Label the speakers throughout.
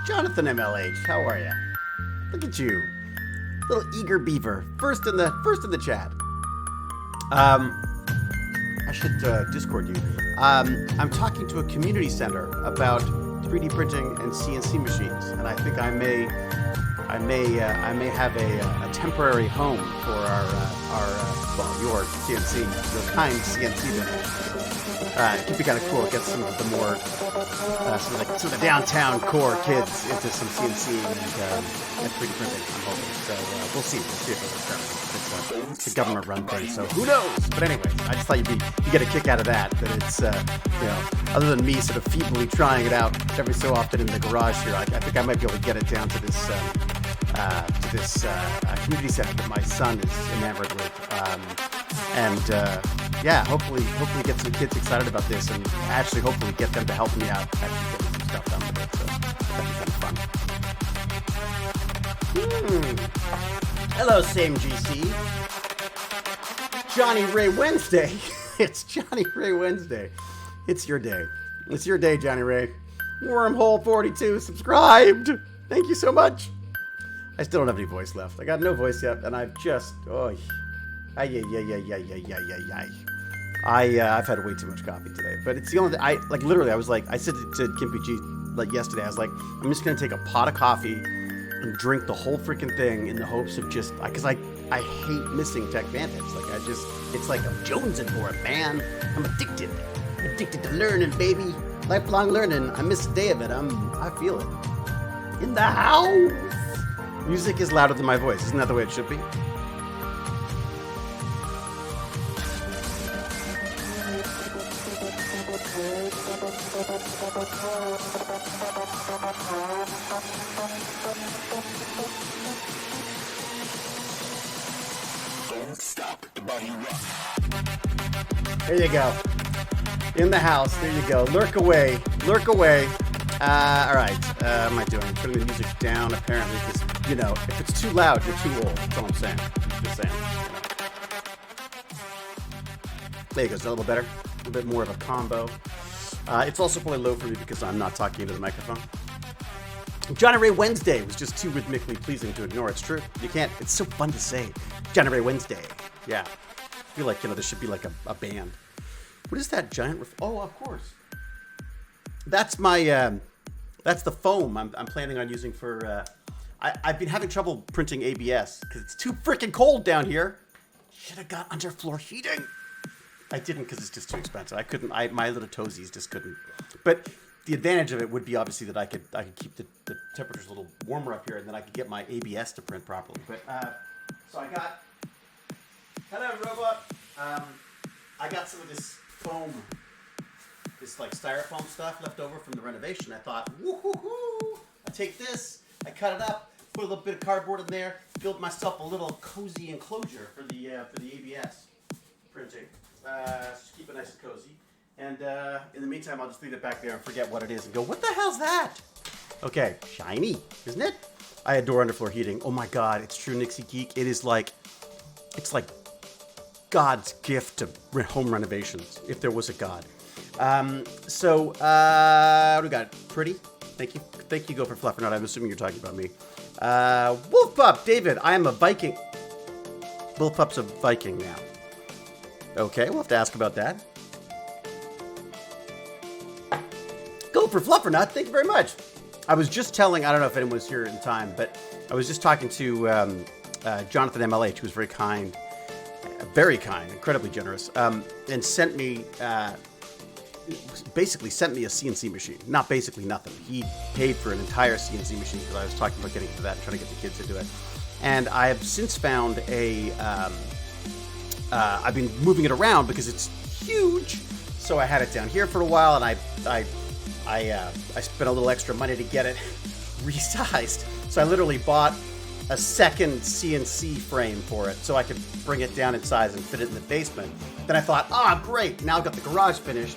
Speaker 1: Jonathan MLH, how are ya? Look at you, little eager beaver. First in the chat. I should Discord you. I'm talking to a community center about 3D printing and CNC machines, and I think I may have a temporary home for your CNC, your kind CNC vendor. It could be kind of cool. Get some of the more, some of the downtown core kids into some CNC and 3D printing. I'm hoping. So we'll see. We'll see if it works out. It's a government-run thing, so who knows? But anyway, I just thought you get a kick out of that. That it's other than me sort of feebly trying it out every so often in the garage here, I think I might be able to get it down to this community center that my son is enamored with, yeah, hopefully get some kids excited about this, and actually hopefully get them to help me out actually getting some stuff done with it. So that'd be kind of fun. Hello, same GC. Johnny Ray Wednesday. It's Johnny Ray Wednesday. It's your day. It's your day, Johnny Ray. Wormhole 42 subscribed. Thank you so much. I still don't have any voice left. I got no voice yet, and I've just I've had way too much coffee today, but it's the only thing. I said to GimpyG yesterday, I was like, I'm just gonna take a pot of coffee and drink the whole freaking thing in the hopes of just, because I hate missing Tech Vantage. It's like I'm jonesing for it, man. I'm addicted to learning, baby. Lifelong learning. I miss a day of it. I feel it in the house. Music is louder than my voice. Isn't that the way it should be?
Speaker 2: Don't stop the body rock.
Speaker 1: There you go. In the house. There you go. Lurk away. Lurk away. All right. What am I doing? I'm putting the music down, apparently, because, if it's too loud, you're too old. That's all I'm saying. Just saying. There you go. Is that a little better? A little bit more of a combo. It's also probably low for me because I'm not talking into the microphone. Johnny Ray Wednesday was just too rhythmically pleasing to ignore. It's true. You can't. It's so fun to say. Johnny Ray Wednesday. Yeah. I feel like, there should be like a band. What is that giant? Oh, of course. That's my, that's the foam I'm planning on using for, I've been having trouble printing ABS because it's too freaking cold down here. Should have got underfloor heating. I didn't because it's just too expensive. I couldn't, my little toesies just couldn't. But the advantage of it would be obviously that I could keep the temperatures a little warmer up here, and then I could get my ABS to print properly. But, so I got, hello robot. I got some of this foam, this styrofoam stuff left over from the renovation. I thought, woo-hoo-hoo. I take this, I cut it up, put a little bit of cardboard in there, built myself a little cozy enclosure for the ABS printing. Just keep it nice and cozy. And in the meantime, I'll just leave it back there and forget what it is and go, what the hell's that? Okay, shiny, isn't it? I adore underfloor heating. Oh my God, it's true, Nixie Geek. It's like God's gift to home renovations, if there was a God. What do we got? Pretty? Thank you, Go for Fluffernutt. I'm assuming you're talking about me. Wolf Pup, David, I am a Viking. Wolf Pup's a Viking now. Okay, we'll have to ask about that. Go for Fluffernutt, thank you very much. I was just telling, I don't know if anyone was here in time, but I was just talking to Jonathan MLH, who was very kind, incredibly generous, and sent me, basically sent me a CNC machine. Not basically nothing. He paid for an entire CNC machine because I was talking about getting into that and trying to get the kids into it. And I have since found I've been moving it around because it's huge. So I had it down here for a while, and I spent a little extra money to get it resized. So I literally bought a second CNC frame for it so I could bring it down in size and fit it in the basement. Then I thought, great, now I've got the garage finished.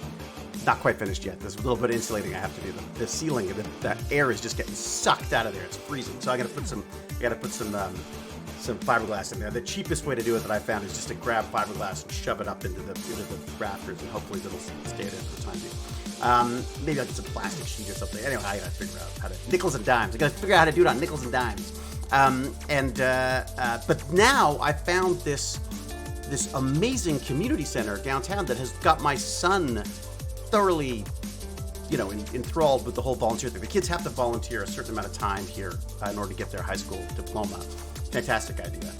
Speaker 1: Not quite finished yet. There's a little bit of insulating I have to do. The ceiling, that air is just getting sucked out of there. It's freezing. So I got to put some fiberglass in there. The cheapest way to do it that I found is just to grab fiberglass and shove it up into the rafters, and hopefully it'll stay there for the time being. Maybe I'll get some plastic sheet or something. Anyway, I gotta figure out how to nickels and dimes. I gotta figure out how to do it on nickels and dimes. But now I found this amazing community center downtown that has got my son thoroughly, enthralled with the whole volunteer thing. The kids have to volunteer a certain amount of time here in order to get their high school diploma. Fantastic idea.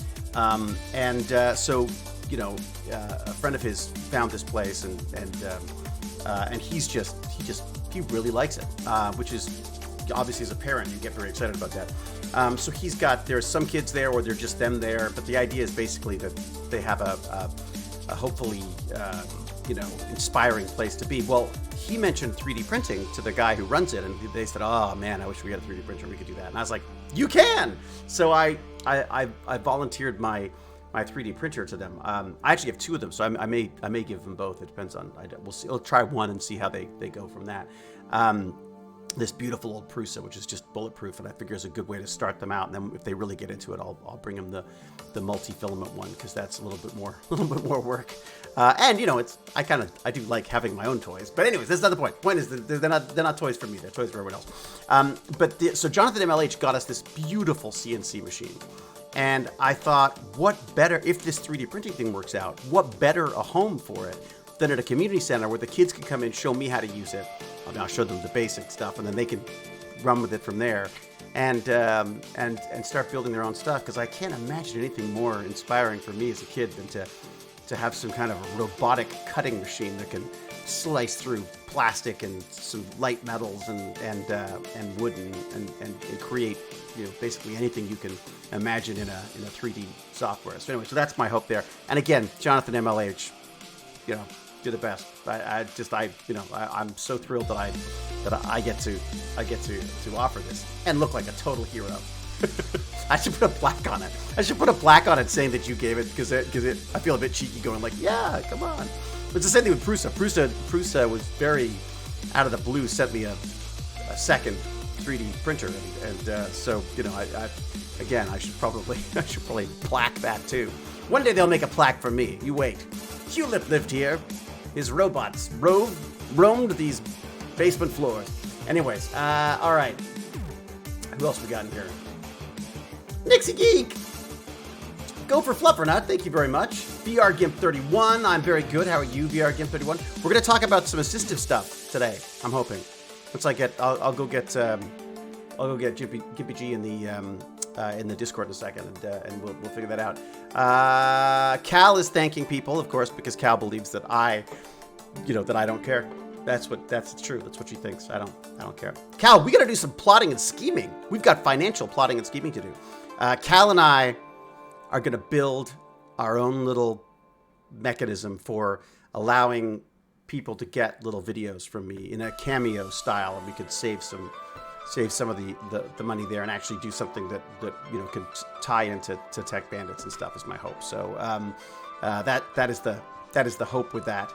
Speaker 1: So a friend of his found this place, and he really likes it, which is obviously as a parent you get very excited about that. So there's some kids there, or they're just them there, but the idea is basically that they have a hopefully inspiring place to be. Well, he mentioned 3D printing to the guy who runs it, and they said, "Oh man, I wish we had a 3D printer. We could do that." And I was like, "You can!" So I volunteered my 3D printer to them. I actually have two of them, so I may give them both. It depends on. We'll see. I'll try one and see how they go from that. This beautiful old Prusa, which is just bulletproof, and I figure is a good way to start them out. And then if they really get into it, I'll bring them the multi-filament one, because that's a little bit more work. And I do like having my own toys. But anyways, that's not the point. Point is that they're not toys for me. They're toys for everyone else. So Jonathan MLH got us this beautiful CNC machine. And I thought, what better, if this 3D printing thing works out, what better a home for it than at a community center where the kids can come in, show me how to use it. I'll show them the basic stuff, and then they can run with it from there, and start building their own stuff. Because I can't imagine anything more inspiring for me as a kid than to have some kind of a robotic cutting machine that can slice through plastic and some light metals and wood and create basically anything you can imagine in a 3D software. So anyway, so that's my hope there. And again, Jonathan MLH, you're the best. I'm so thrilled that I get to offer this and look like a total hero. I should put a plaque on it. I should put a plaque on it saying that you gave it, because I feel a bit cheeky going like, yeah, come on. But it's the same thing with Prusa. Prusa was very out of the blue, sent me a second 3D printer, so I should probably plaque that too. One day they'll make a plaque for me. You wait. Hewlett lived here. His robots roamed these basement floors. Anyways, all right. Who else we got in here? Nixie Geek! Go for Fluffernutt, thank you very much. VR Gimp 31, I'm very good. How are you, VR Gimp 31? We're going to talk about some assistive stuff today, I'm hoping. Once I'll go get GimpyG in the Discord in a second, and we'll figure that out. Cal is thanking people, of course, because Cal believes that I don't care. That's true. That's what she thinks. I don't care. Cal, we got to do some plotting and scheming. We've got financial plotting and scheming to do. Cal and I are going to build our own little mechanism for allowing people to get little videos from me in a cameo style, and we could save some of the money there and actually do something that could tie into Tech Bandits and stuff is my hope. So that is the hope with that.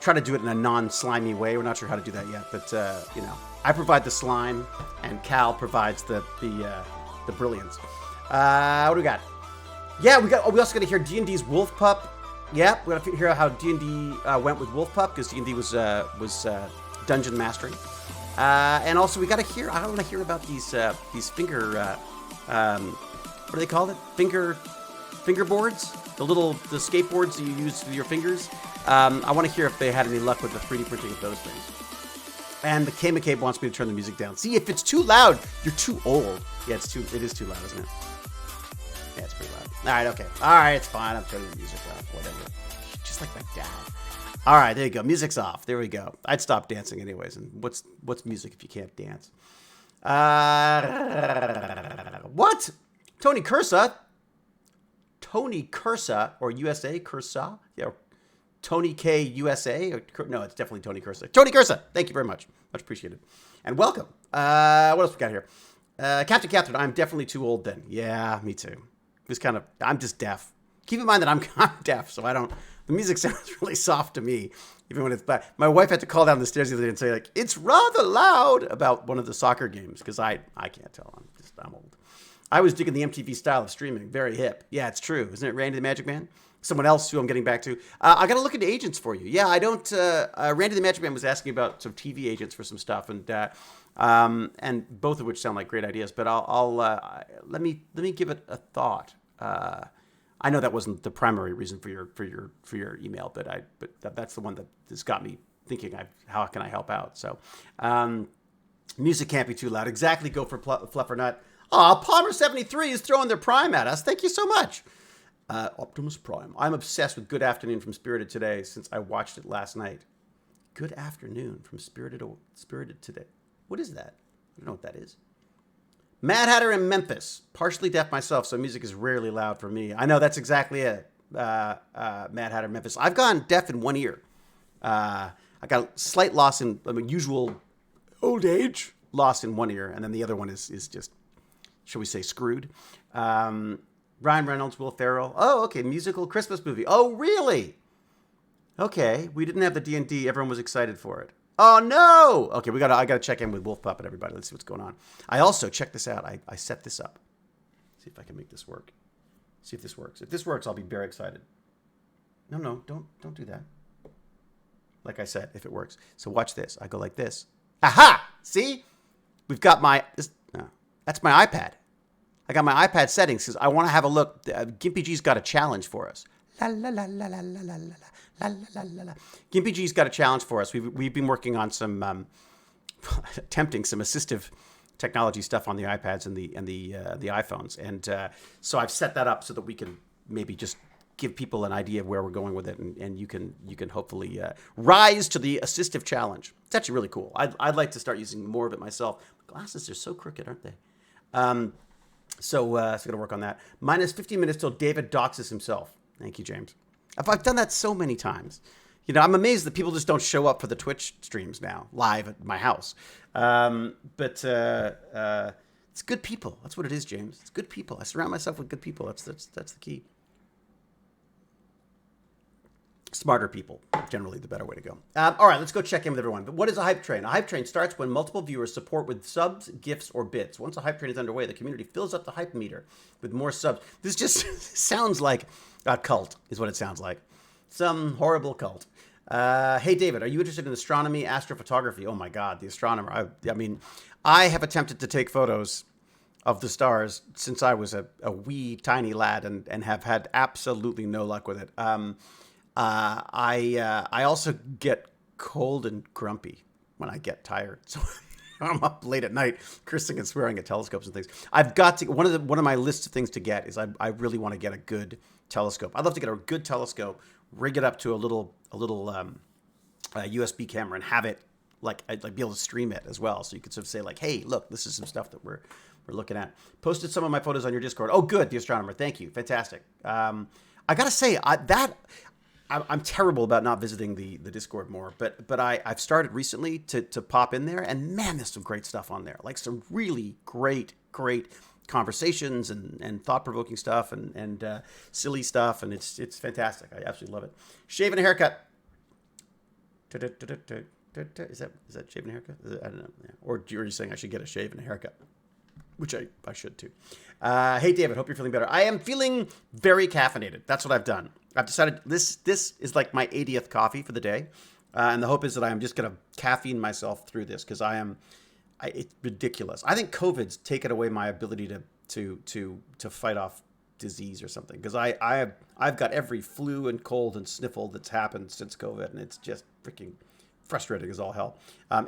Speaker 1: Try to do it in a non-slimy way. We're not sure how to do that yet, but I provide the slime and Cal provides the brilliance. What do we got? Yeah, we also got to hear D&D's Wolf Pup. Yeah, we got to hear how D&D went with Wolf Pup, because D&D was dungeon mastering. And also I want to hear about these finger, what do they call it? Fingerboards? The skateboards that you use with your fingers. I want to hear if they had any luck with the 3D printing of those things. And the K McCabe wants me to turn the music down. See, if it's too loud, you're too old. Yeah, it is too loud, isn't it? Yeah, it's pretty loud. All right, okay. All right, it's fine. I'm turning the music off, whatever. Just like my dad. All right, there you go. Music's off. There we go. I'd stop dancing anyways. And what's music if you can't dance? What? Tony Cursa, or USA Cursa? Yeah, Tony K USA? No, it's definitely Tony Cursa. Tony Cursa, thank you very much. Much appreciated. And welcome. What else we got here? Captain Catherine, I'm definitely too old then. Yeah, me too. I'm just deaf. Keep in mind that I'm deaf, so the music sounds really soft to me, even when it's bad. My wife had to call down the stairs the other day and say, like, it's rather loud about one of the soccer games, because I can't tell. I'm old. I was digging the MTV style of streaming. Very hip. Yeah, it's true. Isn't it Randy the Magic Man? someone else who I'm getting back to. I got to look into agents for you. Yeah, I don't. Randy the Magic Man was asking about some TV agents for some stuff, and both of which sound like great ideas. But let me give it a thought. I know that wasn't the primary reason for your email, but that's the one that has got me thinking. How can I help out? So, music can't be too loud. Exactly. Go for fluff or nut. Palmer73 is throwing their Prime at us. Thank you so much. Optimus Prime. I'm obsessed with Good Afternoon from Spirited Today since I watched it last night. Good Afternoon from Spirited Today. What is that? I don't know what that is. Mad Hatter in Memphis. Partially deaf myself, so music is rarely loud for me. I know that's exactly it. Mad Hatter in Memphis. I've gone deaf in one ear. I got a slight loss in usual old age loss in one ear, and then the other one is just, shall we say, screwed. Ryan Reynolds, Will Ferrell. Oh, okay. Musical Christmas movie. Oh, really? Okay. We didn't have the D&D. Everyone was excited for it. Oh, no. Okay, I gotta check in with Wolf Puppet, everybody. Let's see what's going on. I also, check this out. I set this up. See if I can make this work. See if this works. If this works, I'll be very excited. No, don't do that. Like I said, if it works. So watch this. I go like this. Aha! See? We've got that's my iPad. I got my iPad settings because I want to have a look. GimpyG's got a challenge for us. La la la la la la la la la la la. GimpyG's got a challenge for us. We've been working on some attempting some assistive technology stuff on the iPads and the iPhones, and so I've set that up so that we can maybe just give people an idea of where we're going with it, and you can hopefully rise to the assistive challenge. It's actually really cool. I'd like to start using more of it myself. Glasses are so crooked, aren't they? So gonna work on that. Minus 15 minutes till David doxes himself. Thank you, James. I've done that so many times. You know, I'm amazed that people just don't show up for the Twitch streams now, live at my house. But it's good people. That's what it is, James. It's good people. I surround myself with good people. That's the key. Smarter people, generally the better way to go. All right, let's go check in with everyone. But what is a hype train? A hype train starts when multiple viewers support with subs, gifts, or bits. Once a hype train is underway, the community fills up the hype meter with more subs. This just sounds like a cult, is what it sounds like. Some horrible cult. Hey, David, are you interested in astronomy, astrophotography? Oh, my God, the astronomer. I have attempted to take photos of the stars since I was a wee, tiny lad and have had absolutely no luck with it. I also get cold and grumpy when I get tired. So I'm up late at night cursing and swearing at telescopes and things. I've got to one of my lists of things to get is I really want to get a good telescope. I'd love to get a good telescope, rig it up to a little USB camera and have it like be able to stream it as well. So you could sort of say like, hey, look, this is some stuff that we're looking at. Posted some of my photos on your Discord. Oh, good, the astronomer. Thank you. Fantastic. I gotta say I'm terrible about not visiting the Discord more, but I've started recently to pop in there, and man, there's some great stuff on there. Like some really great conversations and thought-provoking stuff and silly stuff, and it's fantastic. I absolutely love it. Shaving a haircut. Is that shaving a haircut? I don't know. Yeah. Or are you saying I should get a shave and a haircut? Which I should too. Hey, David, hope you're feeling better. I am feeling very caffeinated. That's what I've done. I've decided this is like my 80th coffee for the day. And the hope is that I am just going to caffeine myself through this because it's ridiculous. I think COVID's taken away my ability to fight off disease or something because I've got every flu and cold and sniffle that's happened since COVID, and it's just freaking frustrating as all hell.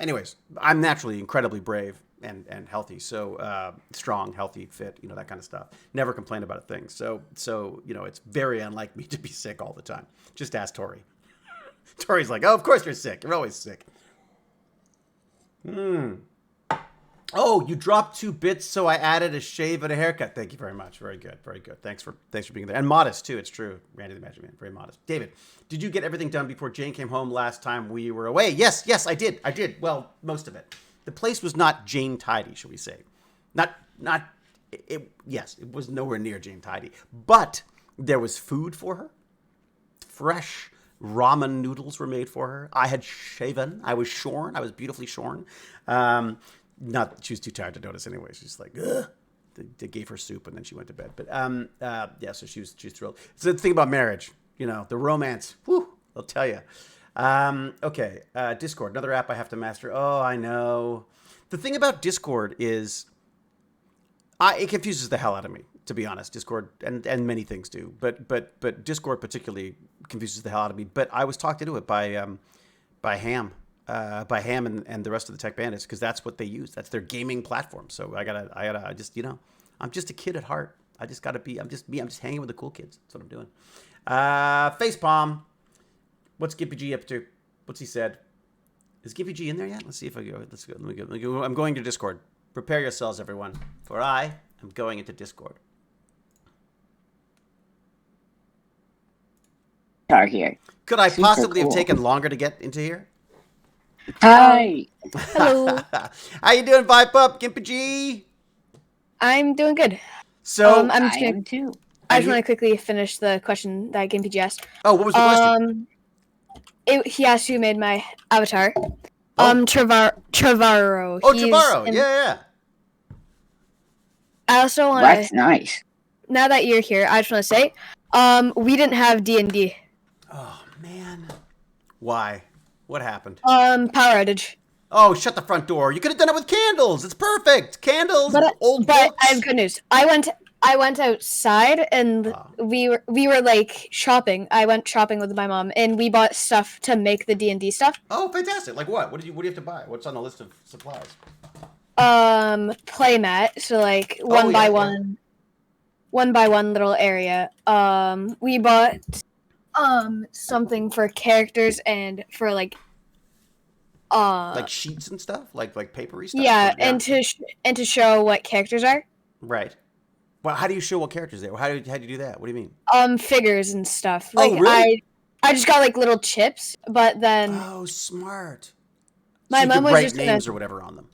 Speaker 1: Anyways, I'm naturally incredibly brave and healthy, so strong, healthy, fit, that kind of stuff. Never complain about a thing. So it's very unlike me to be sick all the time. Just ask Tori. Tori's like, oh, of course you're sick. You're always sick. Oh, you dropped 2 bits, so I added a shave and a haircut. Thank you very much. Very good. Very good. Thanks for being there. And modest, too. It's true. Randy the Magic Man. Very modest. David, did you get everything done before Jane came home last time we were away? Yes, I did. Well, most of it. The place was not Jane tidy, shall we say. Yes, it was nowhere near Jane tidy. But there was food for her. Fresh ramen noodles were made for her. I had shaven. I was shorn. I was beautifully shorn. Not she was too tired to notice anyway. She's like, ugh. They gave her soup and then she went to bed. But so she was thrilled. So the thing about marriage, the romance. Whew, I'll tell you. Okay, Discord, another app I have to master. Oh, I know. The thing about Discord is, it confuses the hell out of me, to be honest. Discord and many things do, but Discord particularly confuses the hell out of me. But I was talked into it by Ham, and the rest of the Tech Bandits, because that's what they use. That's their gaming platform. So I gotta just I'm just a kid at heart. I just gotta be. I'm just me. I'm just hanging with the cool kids. That's what I'm doing. Facepalm. What's GimpyG up to? What's he said? Is GimpyG in there yet? Let's see if I go. Let's go. Let me go. I'm going to Discord. Prepare yourselves, everyone, for I am going into Discord.
Speaker 3: Are here.
Speaker 1: Could I
Speaker 3: Super
Speaker 1: possibly have
Speaker 3: cool.
Speaker 1: taken longer to get into here?
Speaker 3: Hi.
Speaker 4: Hello.
Speaker 1: How you doing, Vibe Up, GimpyG?
Speaker 4: I'm doing good.
Speaker 1: So,
Speaker 4: I'm
Speaker 3: I
Speaker 4: just gonna,
Speaker 3: am too.
Speaker 4: I just want to quickly finish the question that GimpyG asked.
Speaker 1: oh, what was the question?
Speaker 4: He asked who made my avatar.
Speaker 1: Oh.
Speaker 4: Trevorrow.
Speaker 1: Oh,
Speaker 4: He's
Speaker 1: Trevorrow.
Speaker 4: in-
Speaker 1: Yeah.
Speaker 4: I also want
Speaker 3: That's
Speaker 4: to.
Speaker 3: nice.
Speaker 4: Now that you're here, I just want to say, we didn't have D&D.
Speaker 1: Oh man, why? What happened?
Speaker 4: Power outage.
Speaker 1: Oh, shut the front door. You could have done it with candles. It's perfect. Candles, old
Speaker 4: But
Speaker 1: books.
Speaker 4: I have good news. I went outside and we were like shopping. I went shopping with my mom and we bought stuff to make the D&D stuff.
Speaker 1: Oh, fantastic. Like what? What do you have to buy? What's on the list of supplies?
Speaker 4: Playmat. So like one by one little area. We bought something for characters and for like
Speaker 1: sheets and stuff? Like papery stuff?
Speaker 4: yeah,
Speaker 1: Or-
Speaker 4: and to show what characters are.
Speaker 1: Right. Well, how do you show what characters they are? How do you do that? What do you mean?
Speaker 4: Figures and stuff.
Speaker 1: Oh,
Speaker 4: Like
Speaker 1: really?
Speaker 4: I just got like little chips, but then
Speaker 1: Oh, smart.
Speaker 4: my
Speaker 1: so you
Speaker 4: mom
Speaker 1: could
Speaker 4: was
Speaker 1: write
Speaker 4: just
Speaker 1: names
Speaker 4: gonna
Speaker 1: or whatever on them.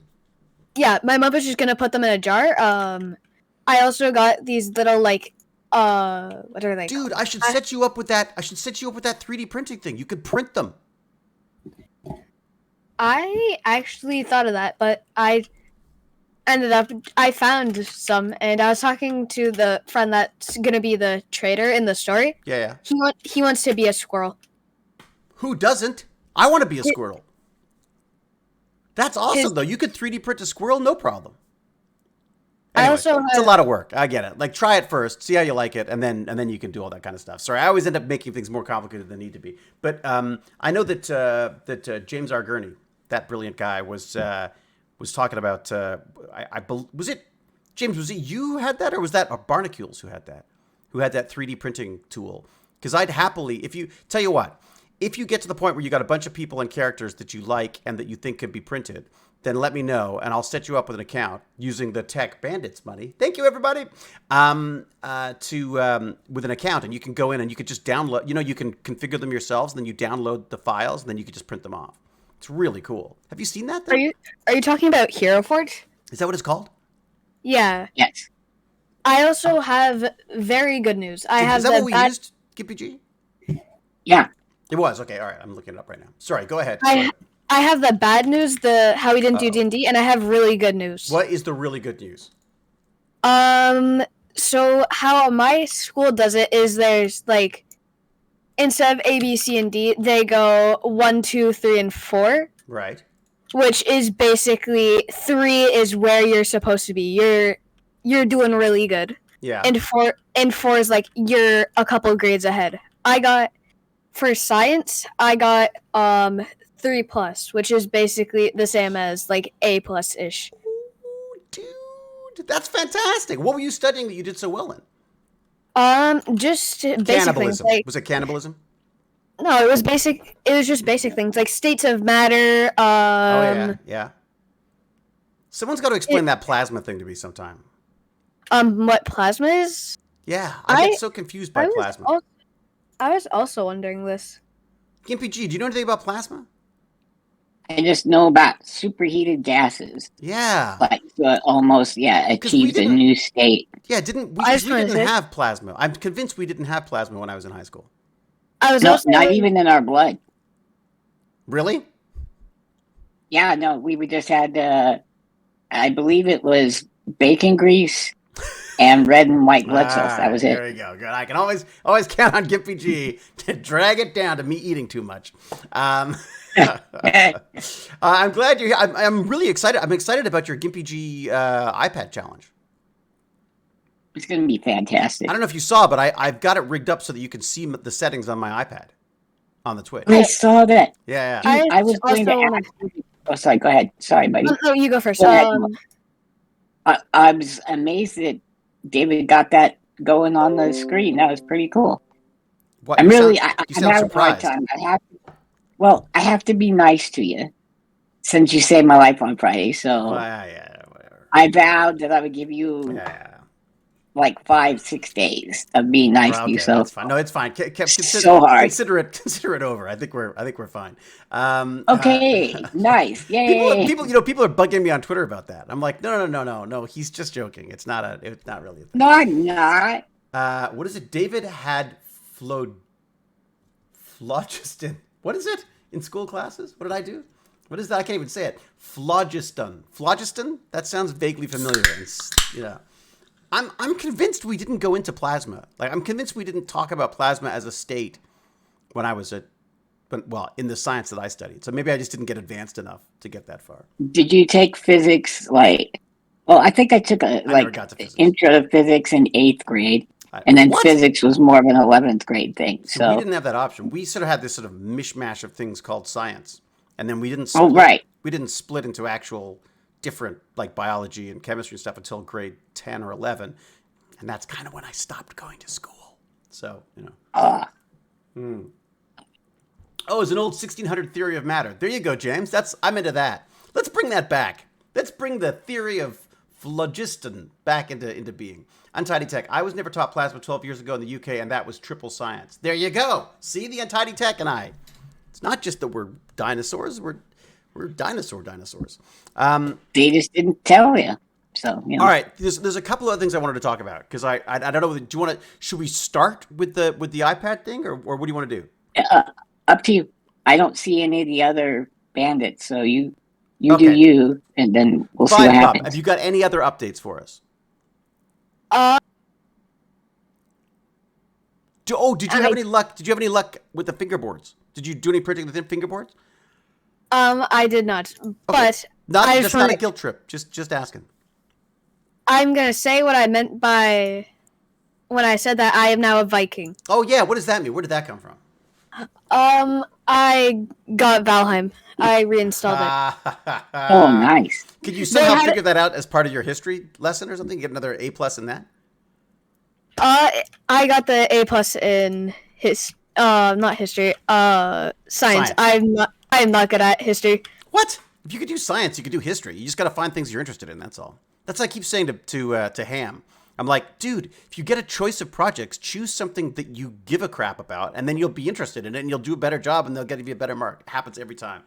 Speaker 4: yeah, my mom was just gonna put them in a jar. I also got these little like what are they?
Speaker 1: Dude,
Speaker 4: called?
Speaker 1: I should set you up with that. I should set you up with that 3D printing thing. You could print them.
Speaker 4: I actually thought of that, but I found some, and I was talking to the friend that's gonna be the trader in the story.
Speaker 1: Yeah.
Speaker 4: He wants to be a squirrel.
Speaker 1: Who doesn't? I want to be a squirrel. That's awesome,
Speaker 4: His-
Speaker 1: though. You could 3D print a squirrel, no problem.
Speaker 4: I
Speaker 1: Anyway,
Speaker 4: also
Speaker 1: it's a
Speaker 4: have-
Speaker 1: lot of work. I get it. Like, try it first, see how you like it, and then you can do all that kind of stuff. Sorry, I always end up making things more complicated than they need to be. But I know that James R. Gurney, that brilliant guy, was talking about. Was it James? Was it you who had that, or was that Barnacules who had that? Who had that 3D printing tool? Because I'd happily, if you get to the point where you got a bunch of people and characters that you like and that you think can be printed, then let me know and I'll set you up with an account using the Tech Bandits money. Thank you, everybody. With an account, and you can go in and you can just download. You can configure them yourselves, and then you download the files, and then you can just print them off. It's really cool. Have you seen that? Though?
Speaker 4: Are you talking about Hero Forge?
Speaker 1: Is that what it's called?
Speaker 4: Yeah.
Speaker 3: Yes.
Speaker 4: I also have very good news. I have
Speaker 1: Is that
Speaker 4: the
Speaker 1: what we
Speaker 4: bad-
Speaker 1: used, GimpyG?
Speaker 3: Yeah.
Speaker 1: It was. Okay, all right. I'm looking it up right now. Sorry, go ahead.
Speaker 4: I have the bad news, the how we didn't do D&D, and I have really good news.
Speaker 1: What is the really good news?
Speaker 4: So how my school does it is there's like instead of A, B, C, and D, they go 1, 2, 3, and 4.
Speaker 1: Right.
Speaker 4: Which is basically 3 is where you're supposed to be. You're doing really good.
Speaker 1: Yeah.
Speaker 4: And 4 is like you're a couple grades ahead. For science, I got 3+, which is basically the same as like A+ ish.
Speaker 1: Ooh, dude, that's fantastic. What were you studying that you did so well in?
Speaker 4: Just basic things
Speaker 1: Cannibalism.
Speaker 4: like
Speaker 1: Was it cannibalism?
Speaker 4: no, it was basic. It was just basic things like states of matter.
Speaker 1: Yeah. Someone's got to explain that plasma thing to me sometime.
Speaker 4: What plasma is?
Speaker 1: Yeah, I get so confused by plasma.
Speaker 4: I was also wondering this.
Speaker 1: GimpyG, do you know anything about plasma?
Speaker 3: I just know about superheated gases.
Speaker 1: Yeah.
Speaker 3: Like almost, achieved a
Speaker 1: didn't-
Speaker 3: new state.
Speaker 1: Yeah, we
Speaker 4: just wanna
Speaker 1: didn't
Speaker 4: say-
Speaker 1: have plasma. I'm convinced we didn't have plasma when I was in high school.
Speaker 4: I was
Speaker 3: No,
Speaker 4: also
Speaker 3: not even in our blood.
Speaker 1: Really?
Speaker 3: Yeah, no, we just had, I believe it was bacon grease and red and white blood cells. That
Speaker 1: Alright,
Speaker 3: was it.
Speaker 1: there you go. Good. I can always count on GimpyG to drag it down to me eating too much. I'm glad you're here. I'm really excited. I'm excited about your GimpyG iPad challenge.
Speaker 3: It's going to be fantastic.
Speaker 1: I don't know if you saw, but I've got it rigged up so that you can see the settings on my iPad on the Twitch.
Speaker 3: I saw that.
Speaker 1: Yeah.
Speaker 3: I was going to ask you. Oh, sorry. Go ahead. Sorry, buddy.
Speaker 4: No, you go first.
Speaker 3: Go ahead. I was amazed that David got that going on the screen. That was pretty cool.
Speaker 1: What,
Speaker 3: I'm
Speaker 1: you
Speaker 3: really,
Speaker 1: sound
Speaker 3: I'm having a hard
Speaker 1: surprised.
Speaker 3: time. I have to be nice to you since you saved my life on Friday. So
Speaker 1: Yeah, whatever.
Speaker 3: I vowed that I would give you like 5-6 days of being nice to you. So
Speaker 1: that's fine. No, it's fine.
Speaker 3: So hard.
Speaker 1: Consider it over. I think we're fine.
Speaker 3: Okay, nice. Yay.
Speaker 1: People are bugging me on Twitter about that. I'm like, no. He's just joking. It's not really a thing.
Speaker 3: No, I'm not.
Speaker 1: What is it? David had phlogiston. What is it in school classes? What did I do? What is that? I can't even say it. Phlogiston. Phlogiston? That sounds vaguely familiar. I'm convinced we didn't go into plasma. Like, I'm convinced we didn't talk about plasma as a state when I was in the science that I studied. So maybe I just didn't get advanced enough to get that far.
Speaker 3: Did you take physics I think I took intro to physics in 8th grade. And then physics was more of an 11th grade thing. So
Speaker 1: we didn't have that option. We sort of had this sort of mishmash of things called science. And then we didn't we didn't split into actual different like biology and chemistry and stuff until grade 10 or 11. And that's kind of when I stopped going to school. So, Oh, it's an old 1600 theory of matter. There you go, James. I'm into that. Let's bring that back. Let's bring the theory of phlogiston back into being. Untidy Tech. I was never taught plasma 12 years ago in the UK, and that was triple science. There you go. See, the Untidy Tech and I. It's not just that we're dinosaurs. We're dinosaurs.
Speaker 3: They just didn't tell you. So,
Speaker 1: All right. There's a couple of other things I wanted to talk about because I don't know. Do you want to? Should we start with the iPad thing, or what do you want to do?
Speaker 3: Up to you. I don't see any of the other bandits, so you
Speaker 1: Okay.
Speaker 3: do you, and then we'll see what happens.
Speaker 1: Have you got any other updates for us? Did you have any luck? Did you have any luck with the fingerboards? Did you do any printing with the fingerboards?
Speaker 4: I did not. But
Speaker 1: that's not a guilt trip. Just asking.
Speaker 4: I'm gonna say what I meant by when I said that I am now a Viking.
Speaker 1: Oh yeah, what does that mean? Where did that come from?
Speaker 4: I got Valheim. I reinstalled it.
Speaker 3: Oh, nice.
Speaker 1: Could you somehow figure that out as part of your history lesson or something? Get another A+ in that?
Speaker 4: I got the A+ in not history. Science. I'm not good at history.
Speaker 1: What? If you could do science, you could do history. You just got to find things you're interested in. That's all. That's what I keep saying to Ham. I'm like, dude, if you get a choice of projects, choose something that you give a crap about, and then you'll be interested in it, and you'll do a better job, and they'll give you a better mark. It happens every time.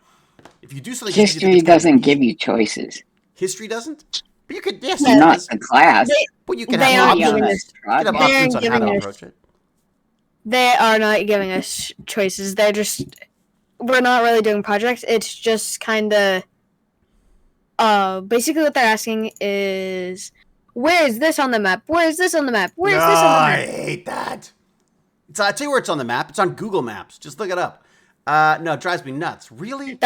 Speaker 1: If you do something,
Speaker 3: history doesn't give you choices.
Speaker 1: History doesn't? But you could, yes,
Speaker 3: not the class.
Speaker 1: But you can have options. You can have options on how to approach it.
Speaker 4: They are not giving us choices. We're not really doing projects. It's just kind of, basically what they're asking is, where is this on the map? Where is this on the map? Where is this on the map?
Speaker 1: I hate that. I'll tell you where it's on the map. It's on Google Maps. Just look it up. No, it drives me nuts. Really?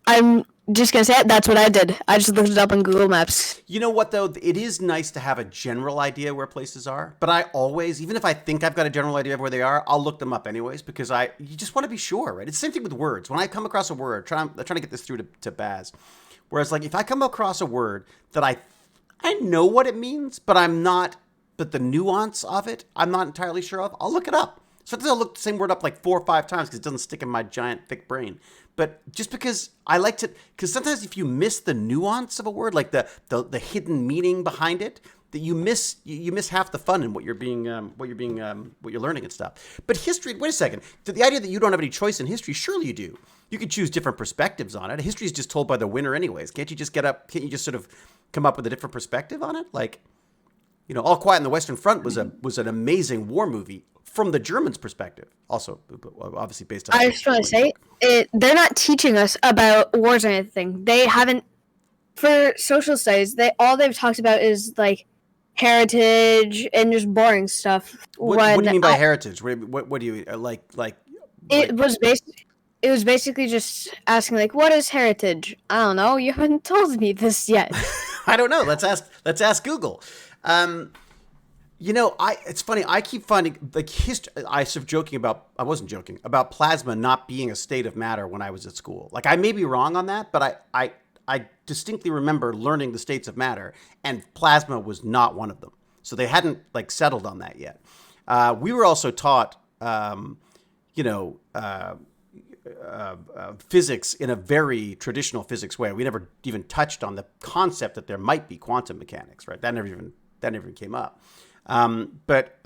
Speaker 4: I'm just going to say it. That's what I did. I just looked it up on Google Maps.
Speaker 1: You know what, though? It is nice to have a general idea where places are. But I always, even if I think I've got a general idea of where they are, I'll look them up anyways because you just want to be sure, right? It's the same thing with words. When I come across a word, I'm trying to get this through to Baz. Whereas, like, if I come across a word that I know what it means, but the nuance of it, I'm not entirely sure of, I'll look it up. Sometimes I'll look the same word up like 4 or 5 times because it doesn't stick in my giant, thick brain. But just because I like to, because sometimes if you miss the nuance of a word, like the hidden meaning behind it, that you miss half the fun in what you're learning and stuff. But history, wait a second, the idea that you don't have any choice in history, surely you do. You could choose different perspectives on it. History is just told by the winner anyways. Can't you just sort of come up with a different perspective on it? Like, All Quiet on the Western Front was an amazing war movie from the Germans' perspective. Also, obviously based on.
Speaker 4: I just want to say they're not teaching us about wars or anything. They haven't for social studies. All they've talked about is like heritage and just boring stuff.
Speaker 1: What do you mean by heritage? What do you like?
Speaker 4: It was basically just asking like, what is heritage? I don't know. You haven't told me this yet.
Speaker 1: I don't know. Let's ask Google. It's funny. I keep finding like history. I wasn't joking about plasma not being a state of matter when I was at school. Like I may be wrong on that, but I distinctly remember learning the states of matter, and plasma was not one of them. So they hadn't like settled on that yet. We were also taught, physics in a very traditional physics way. We never even touched on the concept that there might be quantum mechanics, right? That never even came up. But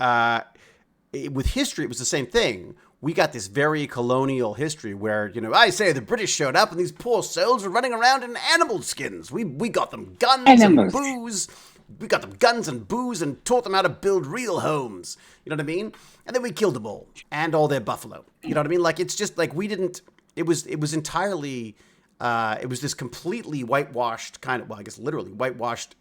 Speaker 1: with history, it was the same thing. We got this very colonial history where, I say the British showed up and these poor souls were running around in animal skins. We got them guns and booze. We got them guns and booze and taught them how to build real homes. You know what I mean? And then we killed them all and all their buffalo. You know what I mean? Like, it's just like we didn't, it was entirely, it was this completely whitewashed kind of, well, I guess literally whitewashed,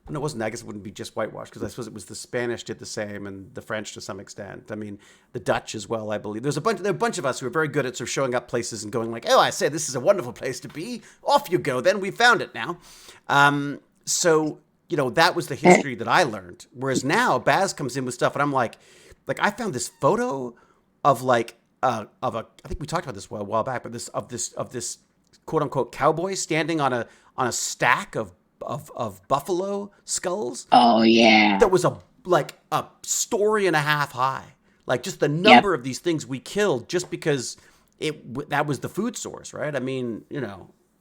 Speaker 1: no, it wasn't. I guess it wouldn't be just whitewashed because I suppose it was the Spanish did the same and the French to some extent. I mean, the Dutch as well, I believe. There are a bunch of us who are very good at sort of showing up places and going like, oh, I say this is a wonderful place to be. Off you go. Then we found it now. So, that was the history that I learned. Whereas now Baz comes in with stuff and I'm like I found this photo of I think we talked about this a while back, but this quote unquote cowboy standing on a stack of buffalo skulls.
Speaker 3: Oh yeah.
Speaker 1: That was a story and a half high. Like just the number of these things we killed just because that was the food source, right? I mean,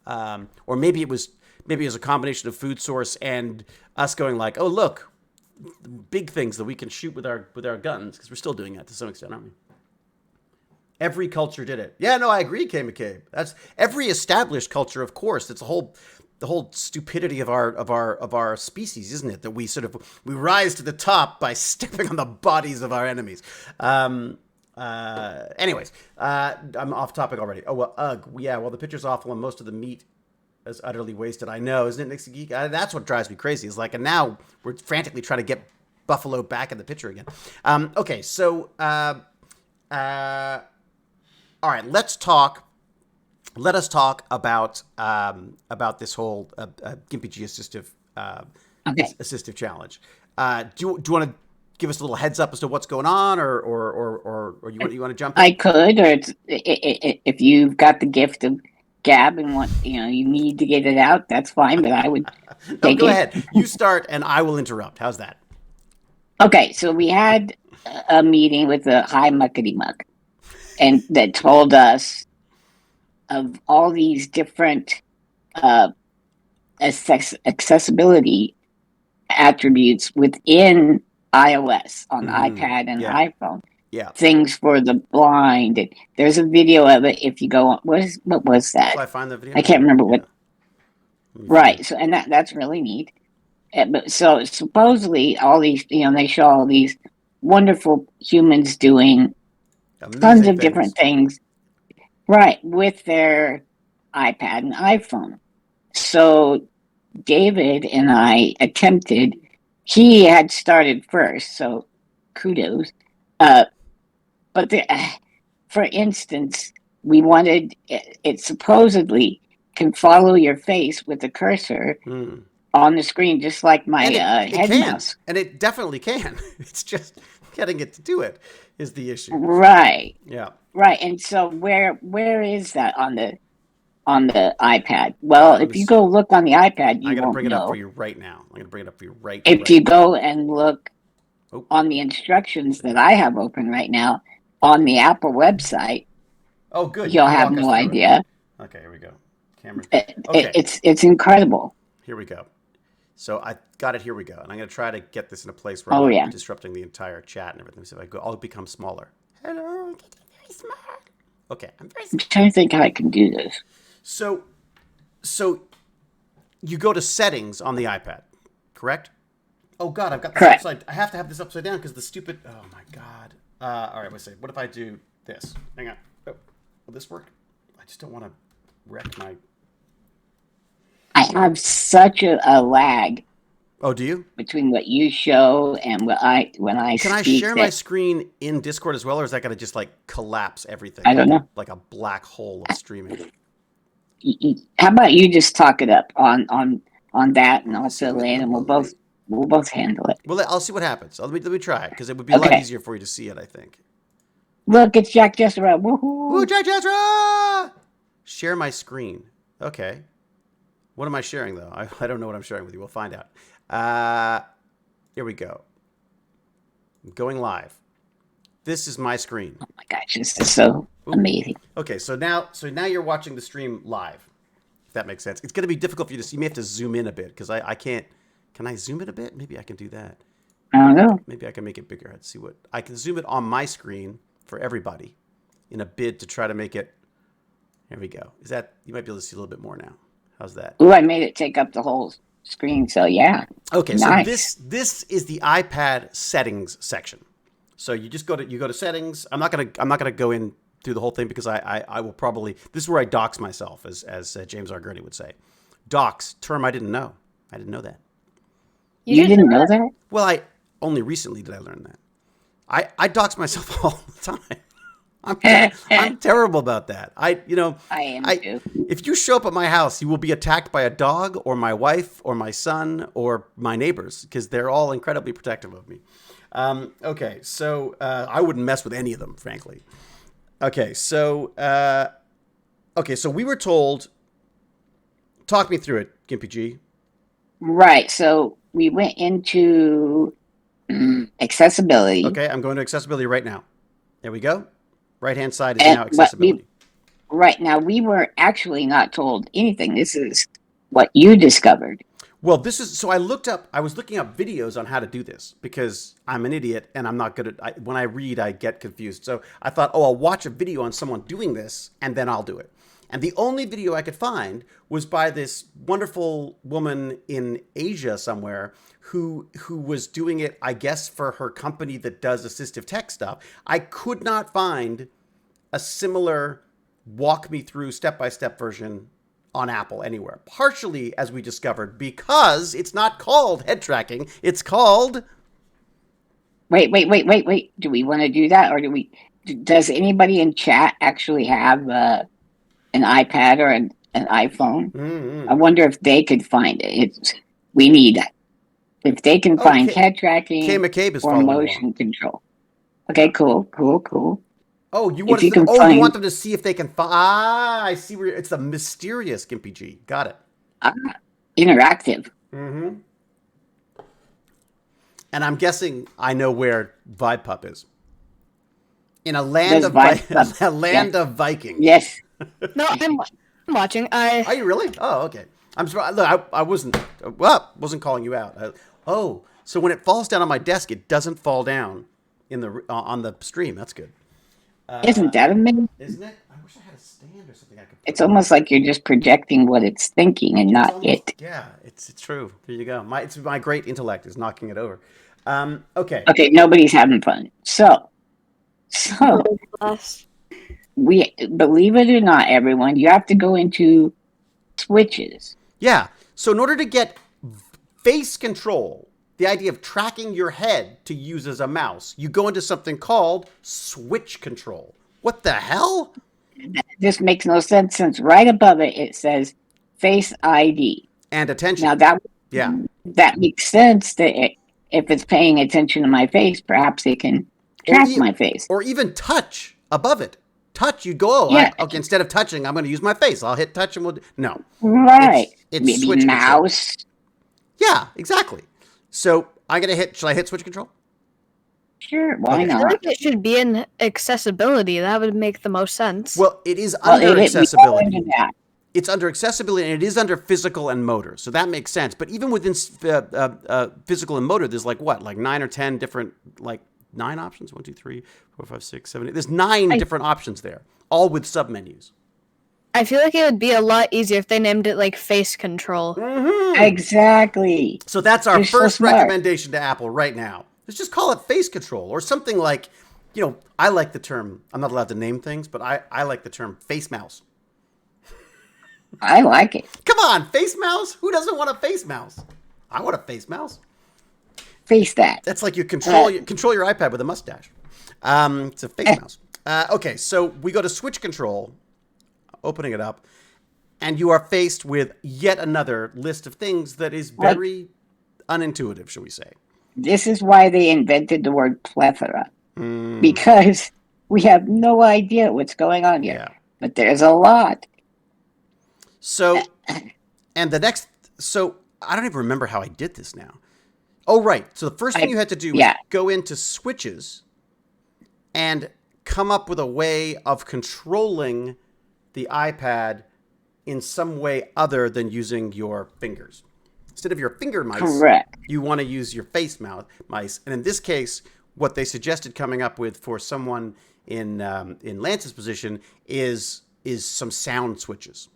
Speaker 1: or maybe it was a combination of food source and us going like, oh look, big things that we can shoot with our guns, because we're still doing that to some extent, aren't we? Every culture did it. Yeah, no, I agree, K. McCabe. That's every established culture, of course. It's the whole stupidity of our species, isn't it? That we we rise to the top by stepping on the bodies of our enemies. Anyways, I'm off topic already. Oh well, ugh. Yeah, well the picture's awful and most of the meat is utterly wasted. I know, isn't it, Nixie Geek? That's what drives me crazy. Is and now we're frantically trying to get buffalo back in the picture again. Okay, so all right, let us talk about this whole GimpyG assistive challenge. Do you want to give us a little heads up as to what's going on, or you want to jump in?
Speaker 3: I could, or if you've got the gift of gab and want you need to get it out, that's fine. But I would take
Speaker 1: go ahead. You start, and I will interrupt. How's that?
Speaker 3: Okay, so we had a meeting with the High Muckety Muck, and that told us of all these different accessibility attributes within iOS on iPad and iPhone.
Speaker 1: Yeah.
Speaker 3: Things for the blind. There's a video of it. If you go on, what was that?
Speaker 1: Shall I find the video?
Speaker 3: I can't remember what. Right. So, and that's really neat. But so supposedly all these, they show all these wonderful humans doing tons of different things. Right, with their iPad and iPhone. So David and I attempted, he had started first, so kudos. But for instance, we wanted, it supposedly can follow your face with a cursor on the screen, just like my head mouse.
Speaker 1: And it definitely can. It's just getting it to do it is the issue.
Speaker 3: Right.
Speaker 1: Yeah.
Speaker 3: Right, and so where is that on the iPad? Well, if you go look on the iPad, you won't know. I'm going to
Speaker 1: bring it up for you right now.
Speaker 3: If you go and look on the instructions that I have open right now on the Apple website,
Speaker 1: oh, good,
Speaker 3: you'll have no idea.
Speaker 1: Okay, here we go. Camera.
Speaker 3: Okay. It's incredible.
Speaker 1: Here we go. So I got it. Here we go, and I'm going to try to get this in a place where I'm not disrupting the entire chat and everything. So if I'll become smaller. Hello. Smart. Okay, I'm
Speaker 3: trying to think how I can do this.
Speaker 1: So you go to settings on the iPad, correct? Oh God, I've got this upside. I have to have this upside down because the stupid. Oh my God. All right, let's see. What if I do this? Hang on. Oh, will this work? I just don't want to wreck my.
Speaker 3: I have such a lag
Speaker 1: Oh, do you?
Speaker 3: between what you show and when I
Speaker 1: Can I
Speaker 3: speak.
Speaker 1: share my screen in Discord as well, or is that going to just like collapse everything?
Speaker 3: I don't know.
Speaker 1: Like a black hole of streaming.
Speaker 3: How about you just talk it up on that, and I'll fill in, and we'll both handle it.
Speaker 1: Well, I'll see what happens. Let me try it because it would be a lot easier for you to see it, I think.
Speaker 3: Look, it's Jack Jessera. Woohoo!
Speaker 1: Woo, Jack Jessera! Share my screen. Okay. What am I sharing though? I don't know what I'm sharing with you. We'll find out. Here we go. I'm going live. This is my screen.
Speaker 3: Oh my gosh, this is so amazing.
Speaker 1: Okay, so now you're watching the stream live. If that makes sense. It's going to be difficult for you to see. You may have to zoom in a bit because I can't. Can I zoom it a bit? Maybe I can do that.
Speaker 3: I don't know.
Speaker 1: Maybe I can make it bigger. Let's see what I can zoom it on my screen for everybody in a bid to try to make it. Here we go. Is that you might be able to see a little bit more now? How's that?
Speaker 3: Ooh, I made it take up the whole screen. So yeah.
Speaker 1: Okay,
Speaker 3: nice.
Speaker 1: So this is the iPad settings section. So you just go to settings. I'm not gonna go in through the whole thing because I will probably this is where I dox myself as James R. Gurney would say. Dox, term I didn't know. I didn't know that.
Speaker 3: You didn't know that?
Speaker 1: Well, I only recently did I learn that. I dox myself all the time. I'm terrible about that. I
Speaker 3: am too.
Speaker 1: If you show up at my house, you will be attacked by a dog or my wife or my son or my neighbors because they're all incredibly protective of me. Okay, so I wouldn't mess with any of them, frankly. Okay, so we were told. Talk me through it, Gimpy G.
Speaker 3: Right. So we went into accessibility.
Speaker 1: Okay, I'm going to accessibility right now. There we go. Right-hand side is now accessibility.
Speaker 3: Right now, we were actually not told anything. This is what you discovered.
Speaker 1: Well, so I was looking up videos on how to do this because I'm an idiot and I'm not good at, when I read, I get confused. So I thought, I'll watch a video on someone doing this and then I'll do it. And the only video I could find was by this wonderful woman in Asia somewhere who was doing it, I guess, for her company that does assistive tech stuff. I could not find a similar walk me through step-by-step version on Apple anywhere. Partially, as we discovered, because it's not called head tracking. It's called...
Speaker 3: Wait. Do we want to do that? Or does anybody in chat actually have an iPad or an iPhone? Mm-hmm. I wonder if they could find it. We need that. If they can find head tracking or motion control. Okay, cool.
Speaker 1: Oh, you want them to see if they can find... I see where... It's the mysterious Gimpy G. Got it.
Speaker 3: Interactive.
Speaker 1: Mm-hmm. And I'm guessing I know where VibePup is. In a land of Vikings.
Speaker 3: Yes.
Speaker 4: No, I'm watching.
Speaker 1: Are you really? Oh, okay. I'm sorry. Look, I wasn't calling you out. So when it falls down on my desk, it doesn't fall down on the stream. That's good.
Speaker 3: Isn't that amazing?
Speaker 1: Isn't it? I wish I had a stand or something I could.
Speaker 3: It's almost like you're just projecting what it's thinking and not it.
Speaker 1: Yeah, it's true. There you go. It's my great intellect is knocking it over. Okay.
Speaker 3: Okay. Nobody's having fun. So we believe it or not, everyone, you have to go into switches.
Speaker 1: Yeah. So in order to get face control, the idea of tracking your head to use as a mouse, you go into something called switch control. What the hell?
Speaker 3: This makes no sense since right above it says Face ID
Speaker 1: and attention.
Speaker 3: Now that makes sense that if it's paying attention to my face, perhaps it can track my face
Speaker 1: or even touch above it. Touch, you go. Okay. Instead of touching, I'm going to use my face. I'll hit touch and no.
Speaker 3: Right.
Speaker 1: It's
Speaker 3: maybe
Speaker 1: switch
Speaker 3: mouse.
Speaker 1: Control. Yeah, exactly. So I'm going to hit. Should I hit switch control?
Speaker 3: Sure. Why not?
Speaker 4: I feel like it should be in accessibility. That would make the most sense.
Speaker 1: Well, it is under accessibility. It's under accessibility, and it is under physical and motor. So that makes sense. But even within physical and motor, there's like 9 or 10 different 9 options. 1, 2, 3, 4, 5, 6, 7, 8. There's 9 different options there, all with submenus.
Speaker 4: I feel like it would be a lot easier if they named it like face control.
Speaker 1: Mm-hmm.
Speaker 3: Exactly.
Speaker 1: So that's our first recommendation to Apple right now. Let's just call it face control or something like, I like the term, I'm not allowed to name things, but I like the term face mouse.
Speaker 3: I like it.
Speaker 1: Come on, face mouse? Who doesn't want a face mouse? I want a face mouse.
Speaker 3: Face that.
Speaker 1: That's like you control your iPad with a mustache. It's a face mouse. Okay, so we go to switch control, opening it up, and you are faced with yet another list of things that is very unintuitive, shall we say.
Speaker 3: This is why they invented the word plethora, because we have no idea what's going on here.
Speaker 1: Yeah.
Speaker 3: But there's a lot.
Speaker 1: So, and the next, so I don't even remember how I did this now. Oh, right. So the first thing you had to do was go into switches and come up with a way of controlling the iPad in some way other than using your fingers. Instead of your finger mice,
Speaker 3: Correct.
Speaker 1: You want to use your face mice. And in this case, what they suggested coming up with for someone in Lance's position is some sound switches,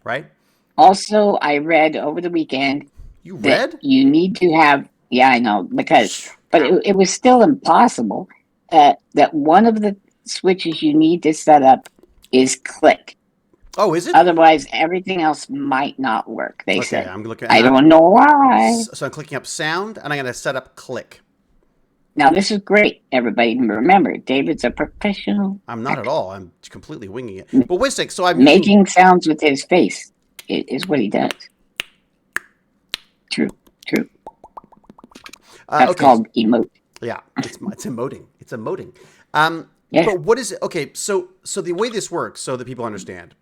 Speaker 1: right?
Speaker 3: Also, I read over the weekend.
Speaker 1: You read?
Speaker 3: You need to have. Yeah, I know, but it was still impossible. That one of the switches you need to set up is click.
Speaker 1: Oh, is it?
Speaker 3: Otherwise, everything else might not work. They said.
Speaker 1: I'm looking.
Speaker 3: I don't know why.
Speaker 1: So I'm clicking up sound, and I'm going to set up click.
Speaker 3: Now, this is great, everybody. Remember, David's a professional.
Speaker 1: I'm not at all. I'm completely winging it. But wait a sec. So I'm
Speaker 3: making sounds with his face is what he does. True. That's called emote.
Speaker 1: Yeah, it's emoting. It's emoting.
Speaker 3: Yes.
Speaker 1: But what is it? Okay, so the way this works, so that people understand,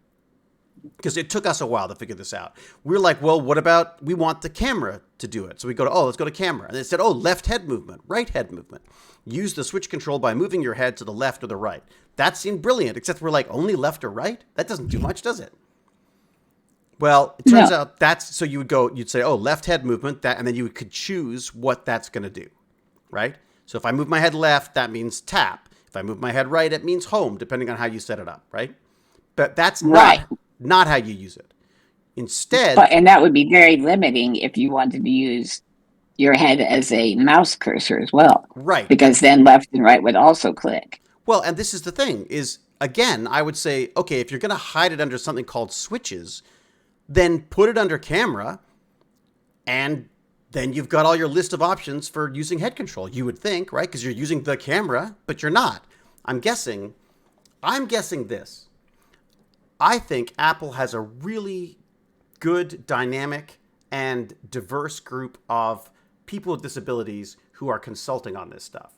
Speaker 1: because it took us a while to figure this out. We're like, well, what about, we want the camera to do it. So we go to, let's go to camera. And it said, left head movement, right head movement. Use the switch control by moving your head to the left or the right. That seemed brilliant, except we're like, only left or right? That doesn't do much, does it? Well, it turns out so you'd say, left head movement, and then you could choose what that's going to do, right? So if I move my head left, that means tap. If I move my head right, it means home, depending on how you set it up, right? But that's not how you use it. Instead...
Speaker 3: and that would be very limiting if you wanted to use your head as a mouse cursor as well.
Speaker 1: Right.
Speaker 3: Because then left and right would also click.
Speaker 1: Well, and this is the thing, is, again, I would say, okay, if you're going to hide it under something called switches, then put it under camera, and then you've got all your list of options for using head control, you would think, right? Because you're using the camera, but you're not. I'm guessing this. I think Apple has a really good, dynamic, and diverse group of people with disabilities who are consulting on this stuff.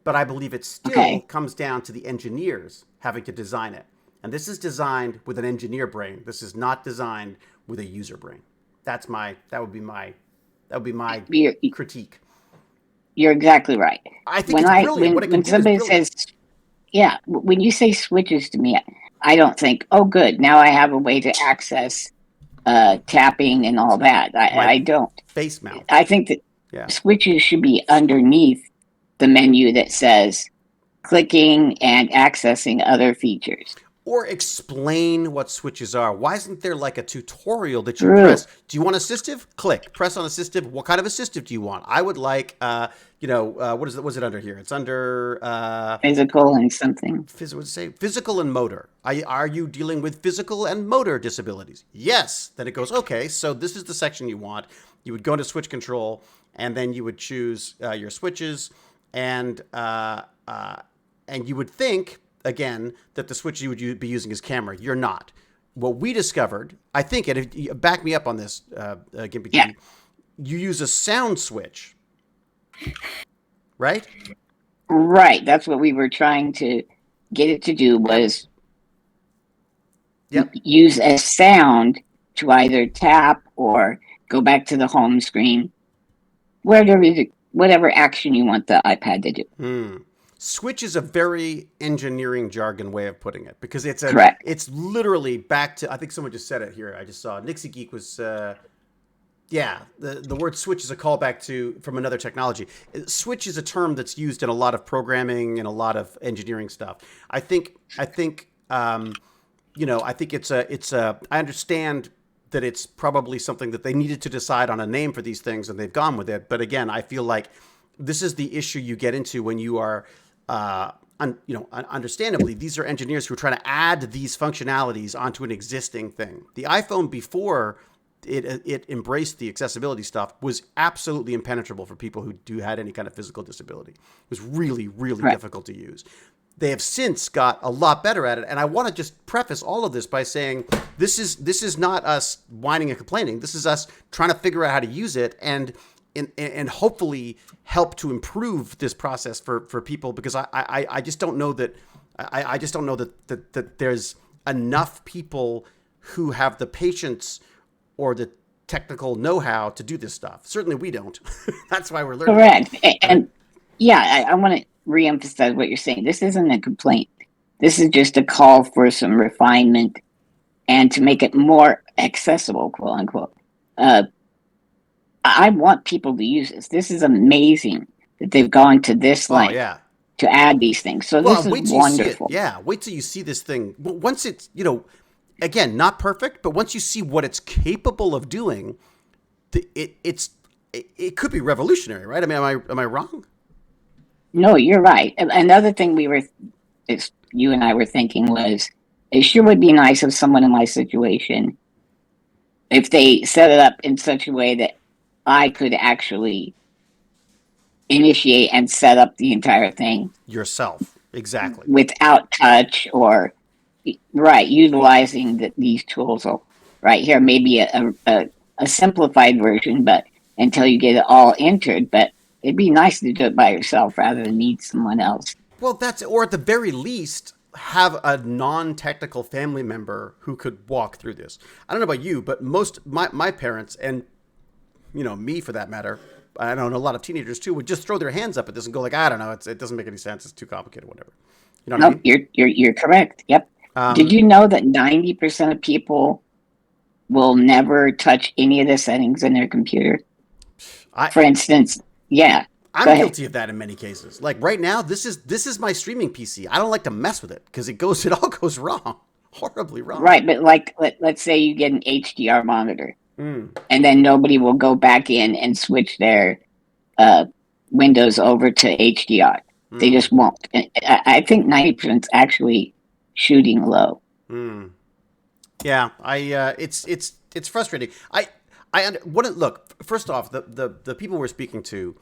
Speaker 1: But I believe it still comes down to the engineers having to design it. And this is designed with an engineer brain. This is not designed with a user brain. That would be my critique.
Speaker 3: You're exactly right.
Speaker 1: I think it's brilliant.
Speaker 3: When somebody says, when you say switches to me, I don't think, oh, good, now I have a way to access tapping and all that. I don't.
Speaker 1: Face mount.
Speaker 3: I think that switches should be underneath the menu that says clicking and accessing other features.
Speaker 1: Or explain what switches are. Why isn't there like a tutorial that you press? Do you want assistive? Click. Press on assistive. What kind of assistive do you want? I would like, what is it? What's it under here? It's under
Speaker 3: physical and something.
Speaker 1: Physical and motor. Are you dealing with physical and motor disabilities? Yes. Then it goes, okay, so this is the section you want. You would go into switch control, and then you would choose your switches, and you would think, again, that the switch you would be using is camera. You're not. What we discovered, I think, and if you back me up on this, Gimpy, you use a sound switch, right?
Speaker 3: Right. That's what we were trying to get it to do, was use a sound to either tap or go back to the home screen, whatever action you want the iPad to do.
Speaker 1: Switch is a very engineering jargon way of putting it, because it's it's literally back to, I think someone just said it here. I just saw Nixie Geek was, the word switch is a callback from another technology. Switch is a term that's used in a lot of programming and a lot of engineering stuff. I think I understand that it's probably something that they needed to decide on a name for these things, and they've gone with it. But again, I feel like this is the issue you get into when you are, understandably, these are engineers who are trying to add these functionalities onto an existing thing. The iPhone before it embraced the accessibility stuff was absolutely impenetrable for people who had any kind of physical disability. It was really, really difficult to use. They have since got a lot better at it. And I want to just preface all of this by saying this is not us whining and complaining. This is us trying to figure out how to use it and hopefully help to improve this process for people, because I just don't know that I just don't know that there's enough people who have the patience or the technical know-how to do this stuff. Certainly we don't. That's why we're learning.
Speaker 3: Correct. And yeah, I want to reemphasize what you're saying. This isn't a complaint. This is just a call for some refinement and to make it more accessible, quote unquote. I want people to use this. This is amazing that they've gone to this length to add these things. So this is wonderful.
Speaker 1: Wait till you see this thing. Once it's, again, not perfect, but once you see what it's capable of doing, it could be revolutionary, right? I mean, am I wrong?
Speaker 3: No, you're right. Another thing you and I were thinking was, it sure would be nice if someone in my situation, if they set it up in such a way that I could actually initiate and set up the entire thing
Speaker 1: yourself, exactly,
Speaker 3: without touch, or utilizing these tools. Right here, maybe a simplified version, but until you get it all entered. But it'd be nice to do it by yourself rather than need someone else.
Speaker 1: Well, or at the very least, have a non-technical family member who could walk through this. I don't know about you, but my parents, and me for that matter, I know a lot of teenagers too, would just throw their hands up at this and go like, I don't know, it doesn't make any sense, it's too complicated, whatever. You know what I mean?
Speaker 3: You're correct. Yep. Did you know that 90% of people will never touch any of the settings in their computer? For instance,
Speaker 1: I'm guilty of that in many cases. Like right now, this is my streaming PC. I don't like to mess with it because it all goes wrong, horribly wrong.
Speaker 3: Right, but like let's say you get an HDR monitor, and then nobody will go back in and switch their Windows over to HDR. They just won't. I think 90% is actually shooting low.
Speaker 1: Yeah, it's frustrating. Look, first off, the people we're speaking to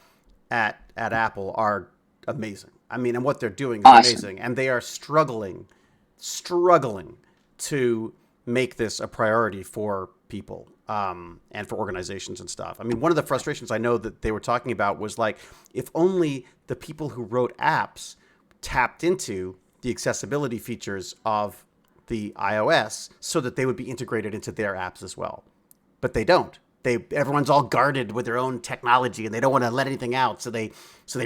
Speaker 1: at Apple are amazing. I mean, and what they're doing is amazing, and they are struggling to make this a priority for people and for organizations and stuff. I mean, one of the frustrations I know that they were talking about was like, if only the people who wrote apps tapped into the accessibility features of the iOS so that they would be integrated into their apps as well. But they don't. Everyone's all guarded with their own technology and they don't want to let anything out. So they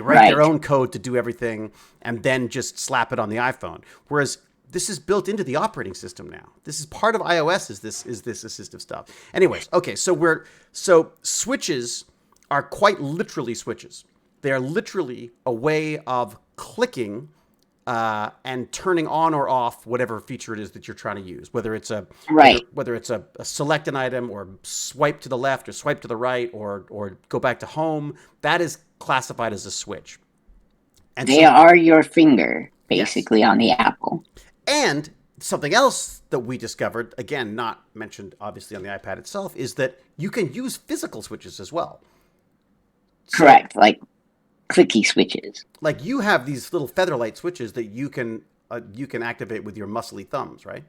Speaker 1: write their own code to do everything and then just slap it on the iPhone. Whereas this is built into the operating system now. This is part of iOS is this assistive stuff. Anyways, okay, so switches are quite literally switches. They are literally a way of clicking and turning on or off whatever feature it is that you're trying to use, whether it's a select an item or swipe to the left or swipe to the right or go back to home. That is classified as a switch. And
Speaker 3: they are your finger, basically, on the Apple.
Speaker 1: And something else that we discovered, again, not mentioned obviously on the iPad itself, is that you can use physical switches as well.
Speaker 3: Correct, like clicky switches.
Speaker 1: Like you have these little featherlight switches that you can activate with your muscly thumbs, right?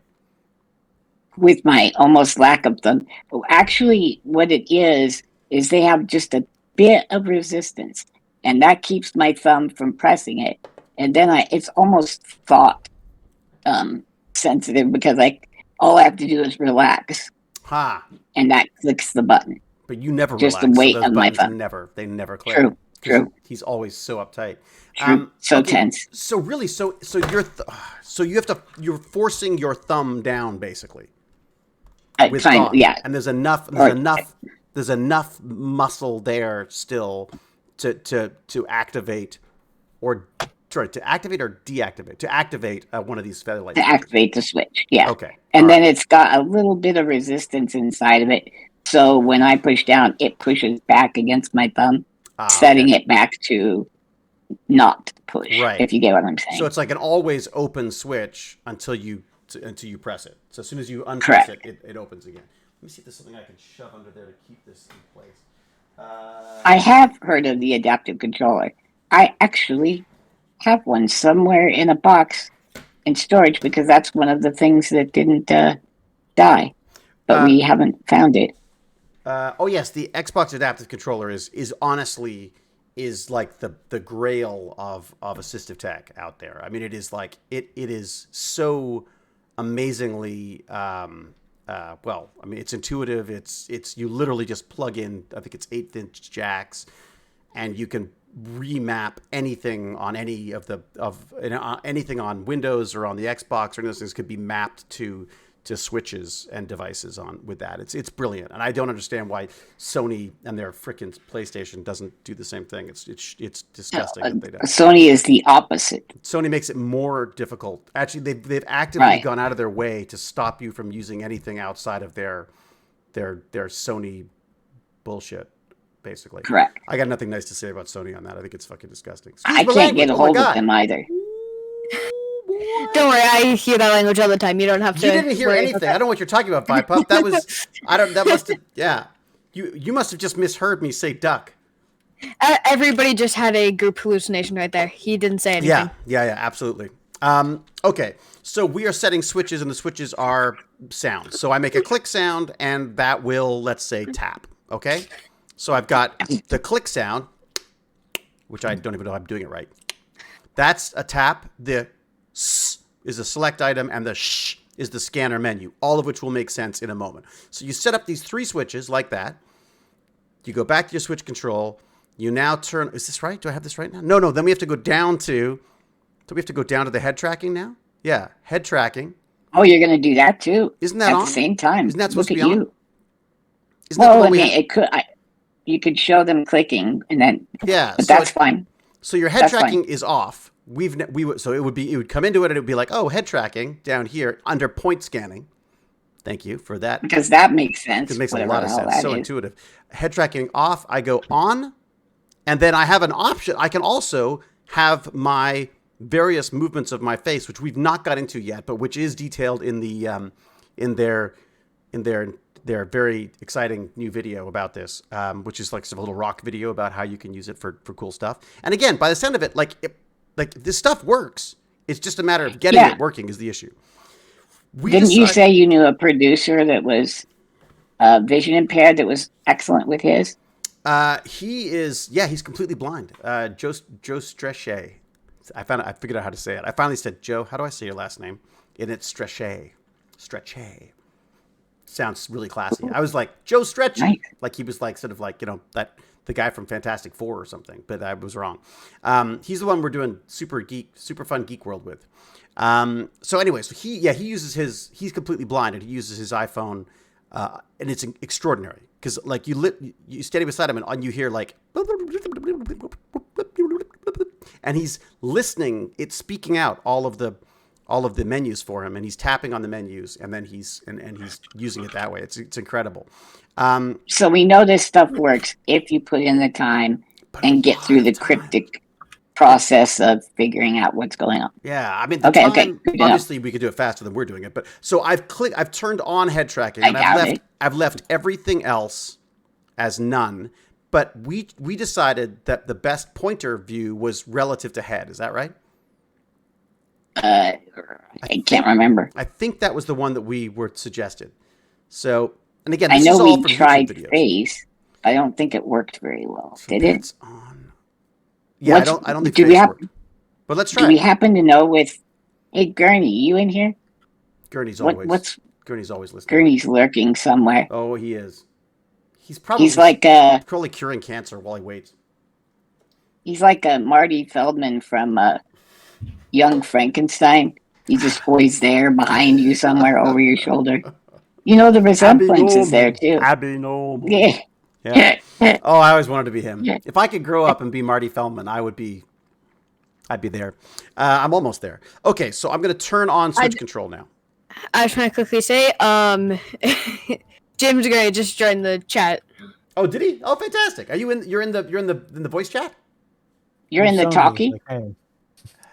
Speaker 3: With my almost lack of thumb. Actually, what it is they have just a bit of resistance, and that keeps my thumb from pressing it. And then it's almost thought sensitive because all I have to do is relax. And that clicks the button.
Speaker 1: But you never
Speaker 3: just
Speaker 1: relax.
Speaker 3: the weight of my thumb.
Speaker 1: They never click.
Speaker 3: True.
Speaker 1: He's always so uptight.
Speaker 3: True. Tense.
Speaker 1: So really, you're forcing your thumb down basically. With thought.
Speaker 3: Yeah.
Speaker 1: And there's enough muscle there still to activate or deactivate. To activate one of these featherlights.
Speaker 3: To activate the switch. Yeah.
Speaker 1: Okay.
Speaker 3: And then it's got a little bit of resistance inside of it. So when I push down, it pushes back against my thumb, setting it back to not push.
Speaker 1: Right.
Speaker 3: If you get what I'm saying.
Speaker 1: So it's like an always open switch until you press it. So as soon as you unpress it opens again. me see if there's something I can shove under there to keep this in place.
Speaker 3: I have heard of the adaptive controller. I actually have one somewhere in a box in storage because that's one of the things that didn't die, but we haven't found it.
Speaker 1: Oh yes, the Xbox adaptive controller is honestly is like the grail of assistive tech out there. I mean, it is like it is so amazingly well. I mean, it's intuitive. It's you literally just plug in. I think it's 1/8" jacks, and you can remap anything on any of anything on Windows or on the Xbox or any of those things could be mapped to switches and devices on with that. It's brilliant, and I don't understand why Sony and their frickin' PlayStation doesn't do the same thing. It's disgusting that they don't.
Speaker 3: Sony is the opposite.
Speaker 1: Sony makes it more difficult. Actually, they've actively gone out of their way to stop you from using anything outside of their Sony bullshit. Basically,
Speaker 3: correct.
Speaker 1: I got nothing nice to say about Sony on that. I think it's fucking disgusting.
Speaker 3: I can't get a hold of them either.
Speaker 4: Don't worry, I hear that language all the time. You don't have to.
Speaker 1: You didn't hear anything. I don't know what you're talking about, Vipup. That was that must have yeah. You must have just misheard me say duck.
Speaker 4: Everybody just had a group hallucination right there. He didn't say anything.
Speaker 1: Yeah, absolutely. Okay, so we are setting switches, and the switches are sounds. So I make a click sound, and that will, let's say, tap. Okay, so I've got the click sound, which I don't even know if I'm doing it right. That's a tap. The S is a select item, and the sh is the scanner menu, all of which will make sense in a moment. So you set up these 3 switches like that. You go back to your switch control. You now turn. Is this right? Do I have this right now? No. Then we have to go down to. Do we have to go down to the head tracking now? Yeah, head tracking.
Speaker 3: Oh, you're going to do that too?
Speaker 1: Isn't that
Speaker 3: at
Speaker 1: on?
Speaker 3: the same time?
Speaker 1: Isn't that supposed to be
Speaker 3: on?
Speaker 1: Isn't that the one
Speaker 3: it could. You could show them clicking, and then but that's fine.
Speaker 1: So your head tracking is off. So it would come into it and it would be like, oh, head tracking down here under point scanning. Thank you for that.
Speaker 3: Because that makes sense.
Speaker 1: It makes a lot of sense. So intuitive. Head tracking off, I go on, and then I have an option. I can also have my various movements of my face, which we've not got into yet, but which is detailed in the in their very exciting new video about this, which is like a little rock video about how you can use it for cool stuff. And again, by the sound of it, like this stuff works. It's just a matter of getting it working is the issue.
Speaker 3: Didn't you say you knew a producer that was vision impaired that was excellent with his?
Speaker 1: He's completely blind. Joe Strechay. I figured out how to say it. I finally said, Joe, how do I say your last name? And it's Strechay. Strechay. Sounds really classy. I was like, Joe Stretchy. Nice. Like he was like sort of like, that the guy from Fantastic Four or something, but I was wrong. He's the one we're doing super fun Geek World with. So anyway, so he's completely blind, and he uses his iPhone, and it's extraordinary because like you standing beside him and you hear like, and he's listening. It's speaking out all of the menus for him, and he's tapping on the menus, and then he's using it that way. It's incredible.
Speaker 3: So we know this stuff works if you put in the time and get through the cryptic process of figuring out what's going on.
Speaker 1: Yeah, I mean, obviously we could do it faster than we're doing it, but so I've turned on head tracking, and I've left everything else as none. But we decided that the best pointer view was relative to head. Is that right?
Speaker 3: I can't remember.
Speaker 1: I think that was the one that we were suggested. So, and again,
Speaker 3: I know we tried face. I don't think it worked very well.
Speaker 1: So
Speaker 3: did it?
Speaker 1: On. Yeah, I don't think face worked. But let's try.
Speaker 3: Do we happen to know with? Hey, Gurney, you in here?
Speaker 1: Gurney's always listening.
Speaker 3: Gurney's lurking somewhere.
Speaker 1: Oh, he is. He's probably probably curing cancer while he waits.
Speaker 3: He's like a Marty Feldman from Young Frankenstein. He's just always there behind you somewhere over your shoulder. You know, the resemblance is there too.
Speaker 1: Abnormal.
Speaker 3: Yeah.
Speaker 1: Oh, I always wanted to be him. Yeah. If I could grow up and be Marty Feldman, I'd be there. I'm almost there. Okay, so I'm going to turn on switch control now.
Speaker 4: I just want to quickly say, Jim's gonna just join the chat.
Speaker 1: Oh, did he? Oh, fantastic! Are you in? You're in the voice chat.
Speaker 3: You're in the talkie.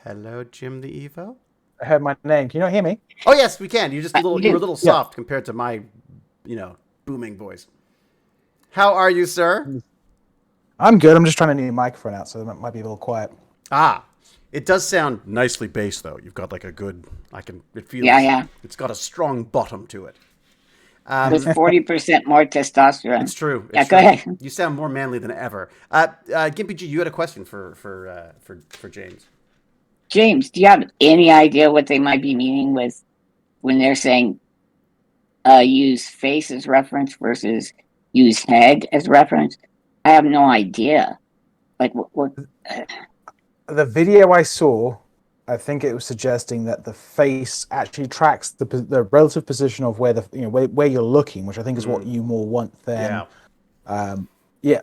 Speaker 1: Hello, Jim the Evo.
Speaker 5: I heard my name. Can you not hear me?
Speaker 1: Oh yes, we can. You were a little soft compared to my, booming voice. How are you, sir?
Speaker 5: I'm good. I'm just trying to need a microphone out, so it might be a little quiet.
Speaker 1: It does sound nicely bass, though. You've got like a good, it feels, it's got a strong bottom to it.
Speaker 3: With 40% more testosterone.
Speaker 1: It's true.
Speaker 3: Go ahead.
Speaker 1: You sound more manly than ever. GimpyG, you had a question for James.
Speaker 3: James, do you have any idea what they might be meaning with when they're saying use face as reference versus use head as reference? I have no idea. Like what?
Speaker 5: The video I saw, I think it was suggesting that the face actually tracks the relative position of where where you're looking, which I think is what you more want than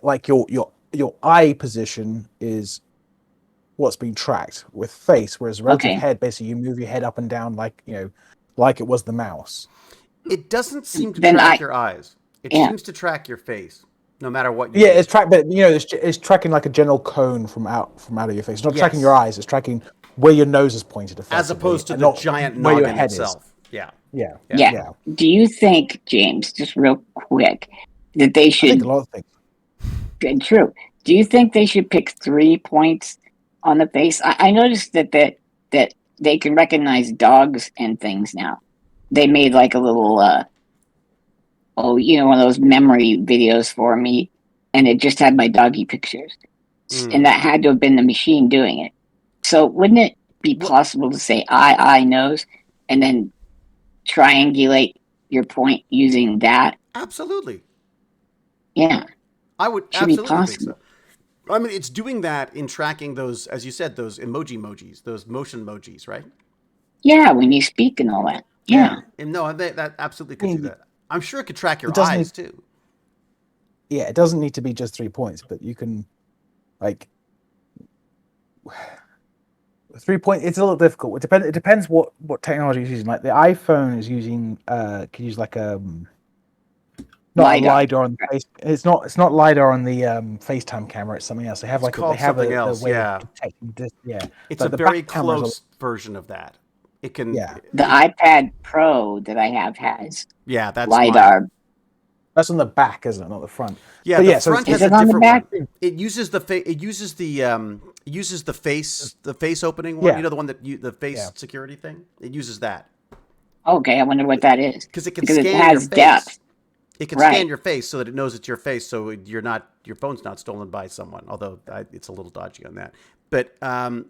Speaker 5: like your eye position is what's being tracked with face, whereas relative head, basically you move your head up and down like it was the mouse.
Speaker 1: It doesn't seem to track your eyes. It seems to track your face, no matter what you do.
Speaker 5: It's tracked, but it's tracking like a general cone from out of your face. It's not tracking your eyes, it's tracking where your nose is pointed,
Speaker 1: as opposed to the giant noggin itself. Yeah.
Speaker 3: Do you think, James, just real quick, that they should?
Speaker 5: I think a lot of things.
Speaker 3: True. Do you think they should pick 3 points on the face? I noticed that they can recognize dogs and things now. They made like a little, one of those memory videos for me, and it just had my doggy pictures, and that had to have been the machine doing it. So wouldn't it be possible to say eye, nose, and then triangulate your point using that?
Speaker 1: Absolutely.
Speaker 3: Yeah.
Speaker 1: I would absolutely think so. I mean, it's doing that in tracking those, as you said, those emojis, those motion emojis, right?
Speaker 3: Yeah, when you speak and all that. Yeah.
Speaker 1: And no, that absolutely could do that. I'm sure it could track your eyes too.
Speaker 5: Yeah, it doesn't need to be just 3 points, but you can, 3 point. It's a little difficult. It depends what technology is using. Like the iPhone is using, can use like not LiDAR on the face. It's not LiDAR on the FaceTime camera. It's something else. They have
Speaker 1: something else. It's a very close version of that. It can.
Speaker 3: Yeah. The iPad Pro that I have has.
Speaker 1: Yeah, that's
Speaker 3: LiDAR.
Speaker 1: Mine.
Speaker 5: That's on the back, isn't it? Not the front.
Speaker 1: Yeah, the front has a different one. It uses the face opening one. You know, the one the face security thing. It uses that.
Speaker 3: Okay, I wonder what that is.
Speaker 1: Because it has your face. Depth. It can scan your face so that it knows it's your face, so your phone's not stolen by someone. Although it's a little dodgy on that. But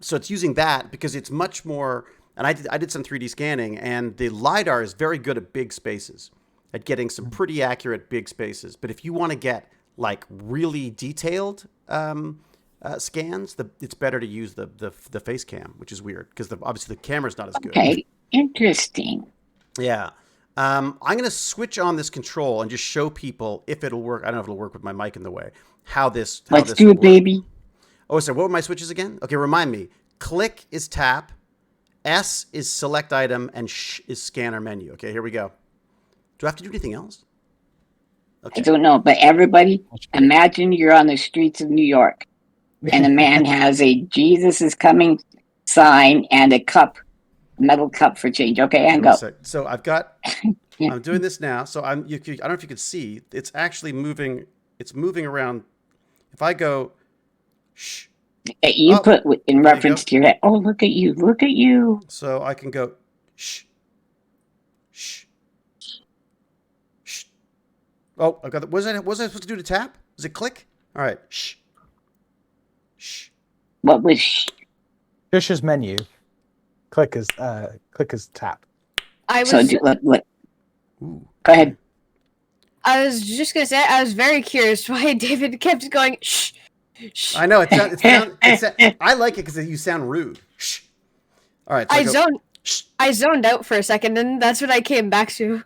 Speaker 1: so it's using that because it's much more. And I did some 3D scanning, and the LiDAR is very good at big spaces, at getting some pretty accurate big spaces. But if you want to get like really detailed scans, it's better to use the face cam, which is weird because obviously the camera's not as good.
Speaker 3: Okay, interesting.
Speaker 1: Yeah. I'm going to switch on this control and just show people if it'll work. I don't know if it'll work with my mic in the way. Let's
Speaker 3: do it, baby.
Speaker 1: Oh, so what were my switches again? Okay, remind me. Click is tap. S is select item, and sh is scanner menu. Okay, here we go. Do I have to do anything else? Okay.
Speaker 3: I don't know, but everybody, imagine you're on the streets of New York, and a man has a Jesus is coming sign and a metal cup for change. Okay, and go.
Speaker 1: So I've got, I'm doing this now. So I don't know if you could see, it's actually moving. It's moving around. If I go, shh.
Speaker 3: You put in reference to your head. Oh, look at you! Look at you!
Speaker 1: So I can go, shh, shh, shh. Oh, I've got. What was I supposed to do to tap? Does it click? All right, shh, shh.
Speaker 3: What was shh?
Speaker 5: Shush is menu. Click is tap.
Speaker 3: Go ahead.
Speaker 4: I was just gonna say I was very curious why David kept going shh.
Speaker 1: I know I like it because you sound rude. Shh. All right. So
Speaker 4: I zoned out for a second, and that's what I came back to.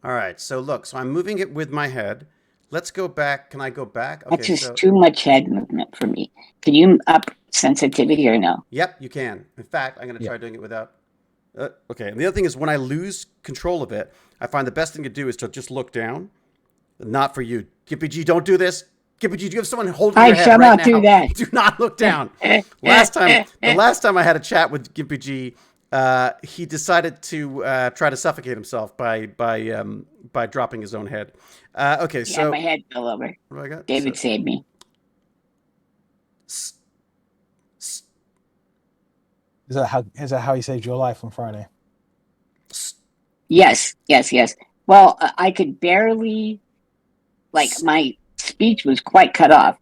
Speaker 1: All right. So look. So I'm moving it with my head. Let's go back. Can I go back? Okay,
Speaker 3: that's just too much head movement for me. Can you up sensitivity or no?
Speaker 1: Yep, you can. In fact, I'm going to try doing it without. Okay. And the other thing is when I lose control of it, I find the best thing to do is to just look down. Not for you, GimpyG. Don't do this. GimpyG, do you have someone holding your head right now?
Speaker 3: I shall not do that.
Speaker 1: Do not look down. The last time I had a chat with GimpyG, he decided to try to suffocate himself by dropping his own head. Okay,
Speaker 3: Yeah,
Speaker 1: so
Speaker 3: my head fell over.
Speaker 1: what do I got?
Speaker 3: David saved me.
Speaker 1: S- s-
Speaker 5: Is that how he saved your life on Friday?
Speaker 1: s-
Speaker 3: Yes. Well, I could barely, like,
Speaker 1: s-
Speaker 3: my speech was quite cut off,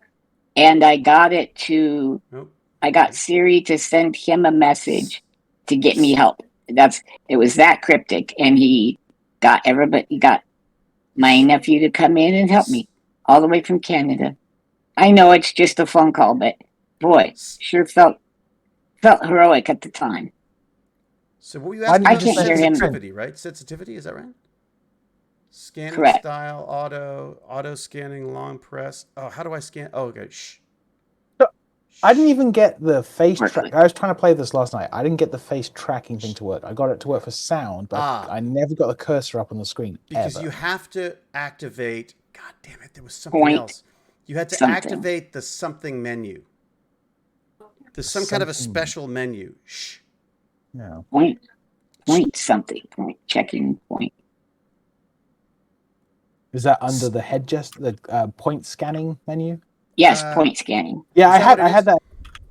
Speaker 3: and I got
Speaker 1: Nope.
Speaker 3: I got Siri to send him a message to get me help. It was that cryptic, and he got my nephew to come in and help me all the way from Canada. I know it's just a phone call, but boy, sure felt heroic at the time.
Speaker 1: So what were you
Speaker 5: Why
Speaker 1: asking
Speaker 5: didn't
Speaker 3: I
Speaker 1: about?
Speaker 5: you
Speaker 3: can't
Speaker 5: just
Speaker 3: hear
Speaker 5: send
Speaker 3: him.
Speaker 5: it to
Speaker 1: Sensitivity, right? Sensitivity, is that right? Scanning
Speaker 3: Correct.
Speaker 1: style, auto scanning, long press. Oh, how do I scan? Oh, okay. Shh.
Speaker 5: I didn't even get the face
Speaker 3: Work
Speaker 5: track.
Speaker 3: with-
Speaker 5: I was trying to play this last night. I didn't get the face tracking thing to work. I got it to work for sound, but I never got the cursor up on the screen
Speaker 1: Because
Speaker 5: ever.
Speaker 1: you have to activate. God damn it! There was something
Speaker 3: Point
Speaker 1: else. You had to
Speaker 3: something.
Speaker 1: activate the something menu. There's some kind of a
Speaker 5: Something-
Speaker 1: special menu. Shh.
Speaker 5: No.
Speaker 3: Point something. Point checking point.
Speaker 5: Is that under the the point scanning menu?
Speaker 3: Yes, point scanning.
Speaker 5: Yeah,
Speaker 1: Is that what it is?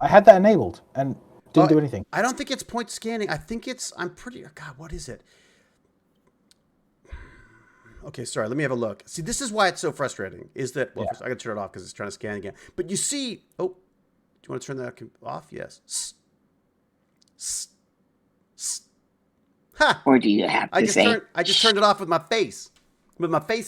Speaker 5: I had that enabled and didn't do anything.
Speaker 1: I don't think it's point scanning. I think it's. I'm pretty. God, what is it? Okay, sorry. Let me have a look. See, this is why it's so frustrating. Is that well?
Speaker 5: Yeah.
Speaker 1: First, I got to turn it off because it's trying to scan again. But you see, oh, do you want to turn that off? Yes. Ha!
Speaker 3: Or do you have to
Speaker 1: I just
Speaker 3: say
Speaker 1: turned it off with my face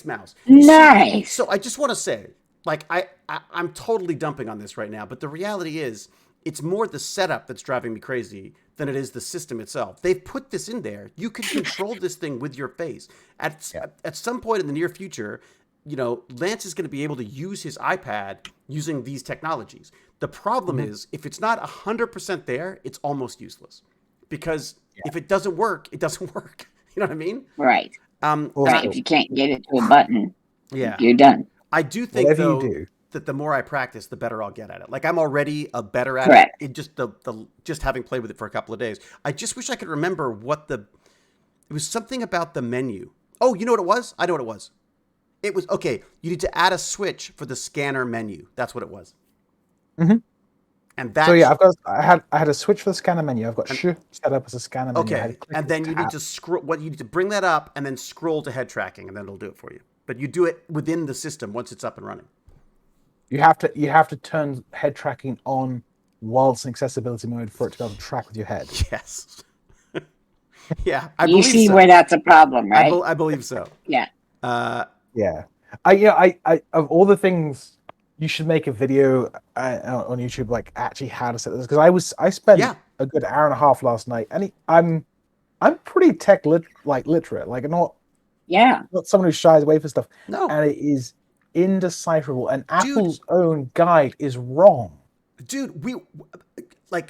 Speaker 1: mouse.
Speaker 3: nice?
Speaker 1: So I just want to say, like, I'm totally dumping on this right now, but the reality is, it's more the setup that's driving me crazy than it is the system itself. They've put this in there. You can control this thing with your face. At some point in the near future, you know, Lance is going to be able to use his iPad using these technologies. The problem is, if it's not 100% there, it's almost useless. Because if it doesn't work, it doesn't work. You know what I mean?
Speaker 3: Right. Right. If you can't get it to a button, you're done.
Speaker 1: I do think,
Speaker 5: Whatever
Speaker 1: though,
Speaker 5: you do.
Speaker 1: that the more I practice, the better I'll get at it. Like, I'm already better at
Speaker 3: Correct.
Speaker 1: it. It just just having played with it for a couple of days. I just wish I could remember it was something about the menu. Oh, you know what it was? I know what it was. It was, okay, you need to add a switch for the scanner menu. That's what it was.
Speaker 5: Mm-hmm.
Speaker 1: And that.
Speaker 5: So yeah, I had a switch for the scanner menu. I've got set up as a scanner menu.
Speaker 1: Okay, and then you need to scroll. You need to bring that up and then scroll to head tracking, and then it'll do it for you. But you do it within the system once it's up and running.
Speaker 5: You have to turn head tracking on while it's in accessibility mode for it to be able to track with your head.
Speaker 1: Yes. Yeah,
Speaker 3: You see where that's a problem, right?
Speaker 1: I believe so.
Speaker 3: Yeah.
Speaker 5: Yeah. I of all the things, you should make a video on YouTube, like actually how to set this, because I spent a good hour and a half last night, and I'm pretty literate, like not someone who shies away from stuff.
Speaker 1: No,
Speaker 5: and it is indecipherable, and Apple's own guide is wrong.
Speaker 1: Dude,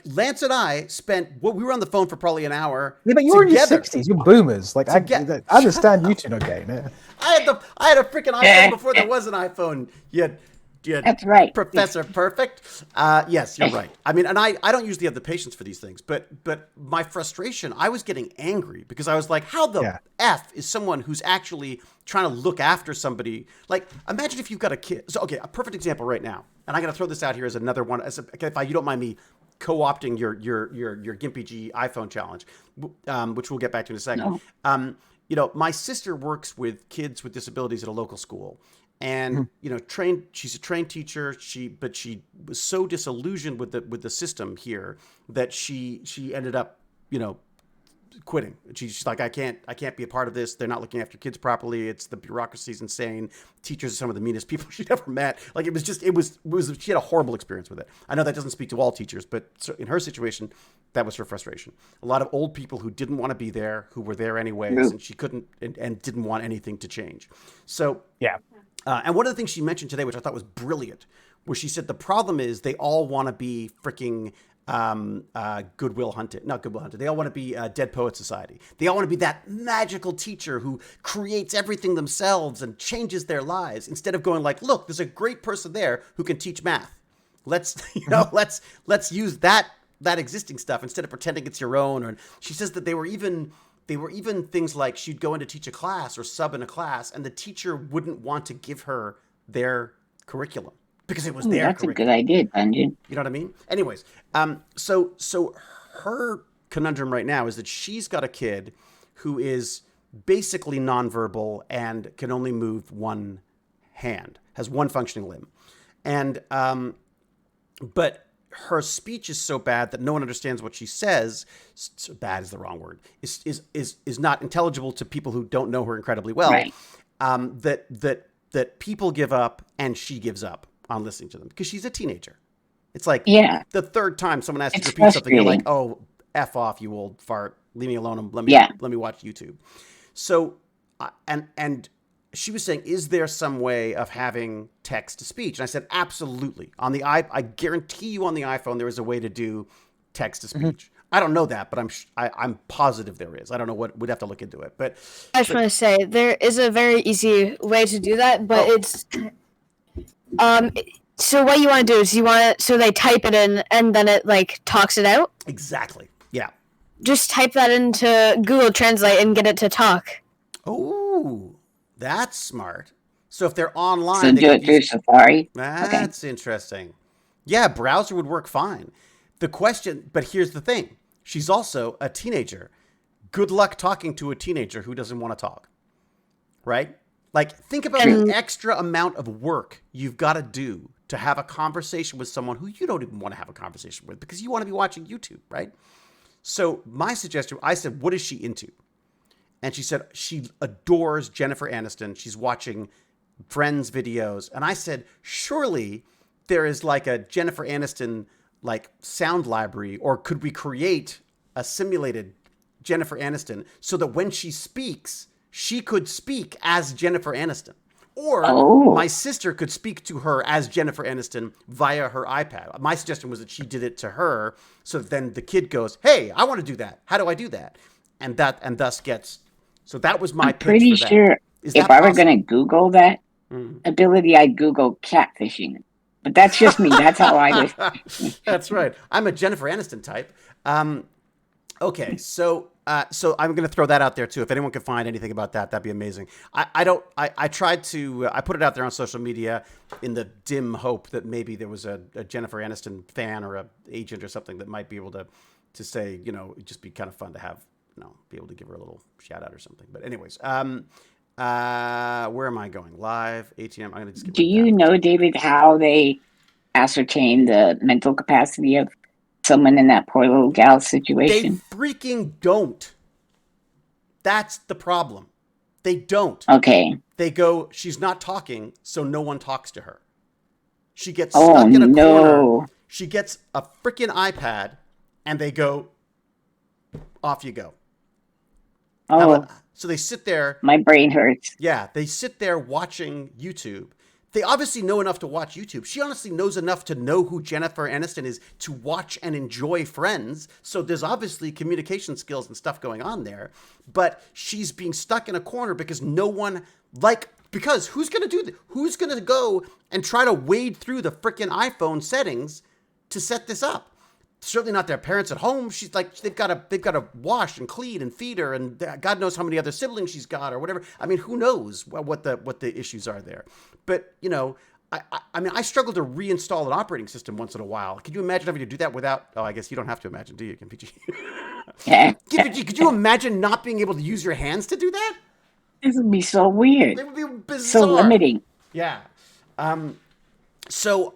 Speaker 1: Lance and I we were on the phone for probably an hour.
Speaker 5: Yeah, but you're
Speaker 1: together.
Speaker 5: in your 60s, you're boomers. Like I understand you two not getting it.
Speaker 1: I had a freaking iPhone before there was an iPhone.
Speaker 3: That's right,
Speaker 1: Professor Perfect. Yes, you're right. I mean, and I don't usually have the patience for these things, but my frustration, I was getting angry because I was like, how the F is someone who's actually trying to look after somebody? Like, imagine if you've got a kid. So, okay, a perfect example right now, and I'm going to throw this out here as another one, if you don't mind me co-opting your GimpyG iPhone challenge, which we'll get back to in a second.
Speaker 3: No.
Speaker 1: You know, my sister works with kids with disabilities at a local school. And you know, she's a trained teacher. But she was so disillusioned with the system here that she ended up, you know, quitting. She's like, I can't be a part of this. They're not looking after kids properly. It's the bureaucracy's insane. Teachers are some of the meanest people she'd ever met. Like, it was she had a horrible experience with it. I know that doesn't speak to all teachers, but in her situation, that was her frustration. A lot of old people who didn't want to be there, who were there anyways, and she couldn't and didn't want anything to change. So
Speaker 5: yeah.
Speaker 1: And one of the things she mentioned today, which I thought was brilliant, where she said the problem is they all want to be freaking Goodwill Hunted. Not Goodwill Hunted. They all want to be Dead Poet Society. They all want to be that magical teacher who creates everything themselves and changes their lives, instead of going like, look, there's a great person there who can teach math. Let's use that that existing stuff instead of pretending it's your own. Or she says that they were even things like she'd go in to teach a class or sub in a class, and the teacher wouldn't want to give her their curriculum because it was their
Speaker 3: That's
Speaker 1: curriculum.
Speaker 3: a good idea, Dungeon.
Speaker 1: You know what I mean? Anyways, so her conundrum right now is that she's got a kid who is basically nonverbal and can only move one hand, has one functioning limb. And, but her speech is so bad that no one understands what she says. So bad is the wrong word. Is not intelligible to people who don't know her incredibly well.
Speaker 3: Right.
Speaker 1: That people give up and she gives up on listening to them because she's a teenager. It's like the third time someone asks you to repeat something, you're like, oh, F off, you old fart. Leave me alone and let me watch YouTube. So, and she was saying, is there some way of having text to speech? And I said, absolutely. I guarantee you on the iPhone, there is a way to do text to speech. Mm-hmm. I don't know that, but I'm positive there is. I don't know what, we'd have to look into it. But
Speaker 4: I just want to say there is a very easy way to do that, but it's so what you want to do is so they type it in and then it like talks it out.
Speaker 1: Exactly. Yeah.
Speaker 4: Just type that into Google Translate and get it to talk.
Speaker 1: Oh, that's smart. So if they're online,
Speaker 3: so do it through Safari.
Speaker 1: That's interesting. Yeah, browser would work fine. The question, but here's the thing. She's also a teenager. Good luck talking to a teenager who doesn't want to talk. Right? Like, think about the extra amount of work you've got to do to have a conversation with someone who you don't even want to have a conversation with because you want to be watching YouTube, right? So my suggestion, I said, what is she into? And she said she adores Jennifer Aniston. She's watching Friends videos. And I said, surely there is like a Jennifer Aniston like sound library, or could we create a simulated Jennifer Aniston so that when she speaks, she could speak as Jennifer Aniston? Or my sister could speak to her as Jennifer Aniston via her iPad. My suggestion was that she did it to her, so that then the kid goes, hey, I want to do that. How do I do that? And thus gets. So that was my pitch for that.
Speaker 3: I'm pretty sure if I were going to Google that ability, I'd Google catfishing. But that's just me. That's how I was.
Speaker 1: That's right. I'm a Jennifer Aniston type. Okay, so I'm going to throw that out there too. If anyone can find anything about that, that'd be amazing. I tried to, I put it out there on social media in the dim hope that maybe there was a Jennifer Aniston fan or a agent or something that might be able to say, you know, it'd just be kind of fun to have, you know, be able to give her a little shout out or something. But anyways, where am I going? Live, ATM. I'm going to just get.
Speaker 3: Do you know, David, how they ascertain the mental capacity of someone in that poor little gal situation?
Speaker 1: They freaking don't. That's the problem. They don't.
Speaker 3: Okay.
Speaker 1: They go, she's not talking, so no one talks to her. She gets stuck in a corner. She gets a freaking iPad, and they go, off you go. So they sit there.
Speaker 3: My brain hurts.
Speaker 1: Yeah, they sit there watching YouTube. They obviously know enough to watch YouTube. She honestly knows enough to know who Jennifer Aniston is to watch and enjoy Friends. So there's obviously communication skills and stuff going on there. But she's being stuck in a corner because no one, because who's going to do that? Who's going to go and try to wade through the freaking iPhone settings to set this up? Certainly not their parents at home. She's like, they've got to wash and clean and feed her, and God knows how many other siblings she's got or whatever. I mean, who knows what the issues are there? But you know, I mean, I struggle to reinstall an operating system once in a while. Could you imagine having to do that without? Oh, I guess you don't have to imagine, do you, Gimpy? Gimpy, could you imagine not being able to use your hands to do that?
Speaker 3: This would be so weird.
Speaker 1: It would be bizarre.
Speaker 3: So limiting.
Speaker 1: Yeah. So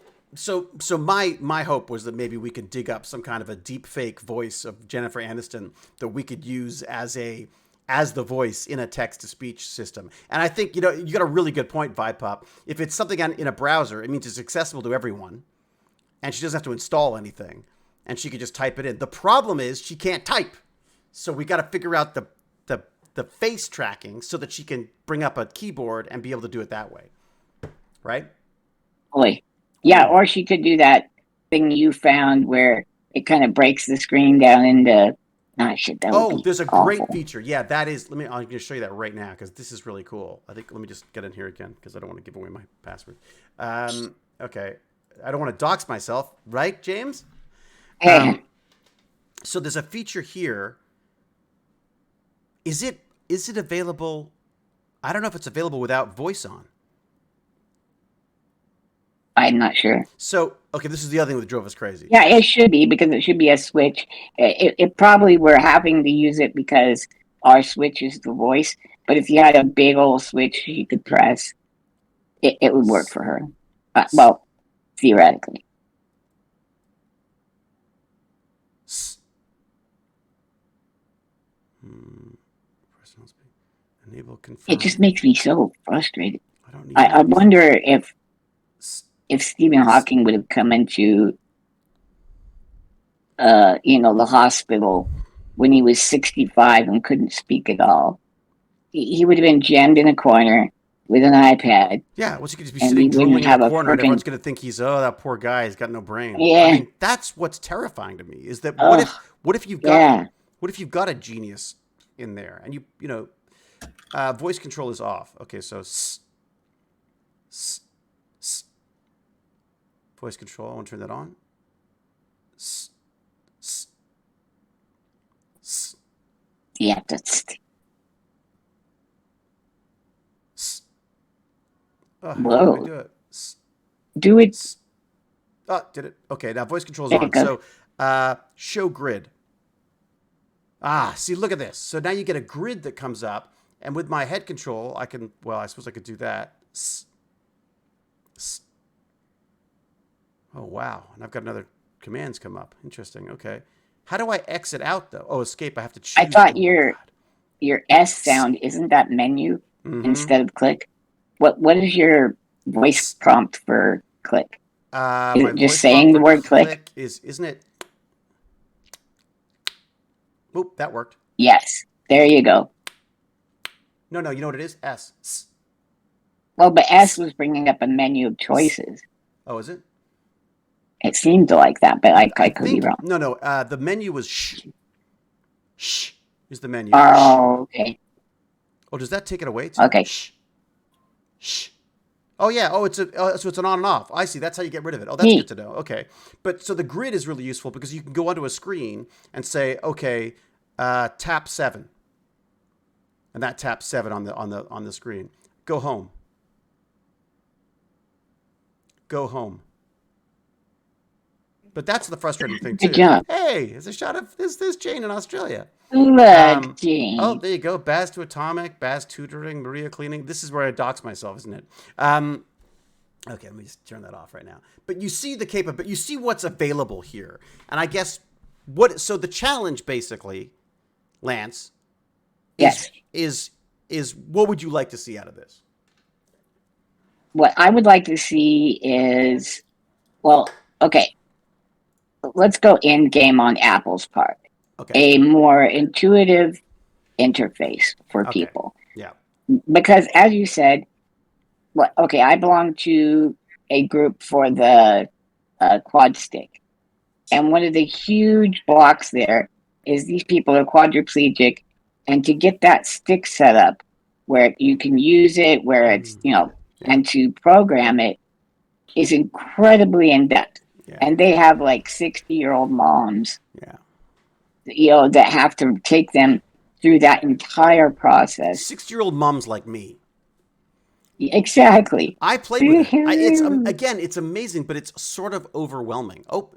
Speaker 1: my hope was that maybe we could dig up some kind of a deep fake voice of Jennifer Aniston that we could use as the voice in a text to speech system. And I think, you know, you got a really good point, VibePop. If it's something in a browser, it means it's accessible to everyone, and she doesn't have to install anything, and she could just type it in. The problem is she can't type, so we got to figure out the face tracking so that she can bring up a keyboard and be able to do it that way, right?
Speaker 3: Boy. Yeah, or she could do that thing you found where it kind of breaks the screen down into.
Speaker 1: There's a great feature. Yeah, that is. I'm going to show you that right now because this is really cool. I think. Let me just get in here again because I don't want to give away my password. Okay, I don't want to dox myself, right, James? So there's a feature here. Is it available? I don't know if it's available without voice on.
Speaker 3: I'm not sure.
Speaker 1: So, okay, this is the other thing that drove us crazy.
Speaker 3: Yeah, it should be, because it should be a switch. It probably we're having to use it because our switch is the voice. But if you had a big old switch you could press, it would work for her. Well, theoretically.
Speaker 1: Personal speak. Enable confirm.
Speaker 3: It just makes me so frustrated.
Speaker 1: I don't need
Speaker 3: I wonder if Stephen Hawking would have come into the hospital when he was 65 and couldn't speak at all. He would have been jammed in a corner with an iPad.
Speaker 1: Yeah, what's he going to be sitting drooling in a corner and everyone's going to think that poor guy, he's got no brain.
Speaker 3: Yeah.
Speaker 1: I mean, that's what's terrifying to me, is that what if you've got a genius in there and voice control is off. Okay, so voice control, I want to turn that on.
Speaker 3: Yeah, that's...
Speaker 1: Whoa. How do I do it?
Speaker 3: Do it.
Speaker 1: Oh, did it? Okay, now voice control is on. So, show grid. See, look at this. So now you get a grid that comes up, and with my head control, I suppose I could do that. Oh, wow. And I've got another commands come up. Interesting. Okay. How do I exit out, though? Oh, escape. I have to choose.
Speaker 3: I thought your S sound, isn't that menu instead of click? What is your voice prompt for click? Is it just saying the word click?
Speaker 1: Isn't it? Oop, that worked.
Speaker 3: Yes. There you go.
Speaker 1: No, you know what it is? S.
Speaker 3: Well, but S was bringing up a menu of choices.
Speaker 1: Oh, is it?
Speaker 3: It seemed like that, but I could be wrong.
Speaker 1: No. The menu was shh. Shh is the menu.
Speaker 3: Oh, okay.
Speaker 1: Oh, does that take it away too?
Speaker 3: Okay.
Speaker 1: Shh. Shh. Oh yeah. Oh, so it's an on and off. I see. That's how you get rid of it. Oh, that's good to know. Okay. But so the grid is really useful because you can go onto a screen and say, okay, tap 7, and that taps 7 on the screen. Go home. Go home. But that's the frustrating thing too.
Speaker 3: Good job.
Speaker 1: Hey, there's a shot of this Jane in Australia.
Speaker 3: Look, Jane.
Speaker 1: Oh, there you go. Baz to Atomic, Baz tutoring, Maria cleaning. This is where I dox myself, isn't it? Okay, let me just turn that off right now. But you see the but you see what's available here. And I guess so the challenge basically, Lance, is what would you like to see out of this?
Speaker 3: What I would like to see is, okay. Let's go in game on Apple's part. Okay. A more intuitive interface for people.
Speaker 1: Yeah.
Speaker 3: Because as you said, I belong to a group for the quad stick. And one of the huge blocks there is these people are quadriplegic. And to get that stick set up where you can use it, where it's, and to program it is incredibly in-depth. Yeah. And they have like 60-year-old moms, that have to take them through that entire process.
Speaker 1: 60-year-old moms like me.
Speaker 3: Exactly.
Speaker 1: I played with it. It's amazing, but it's sort of overwhelming. Oh,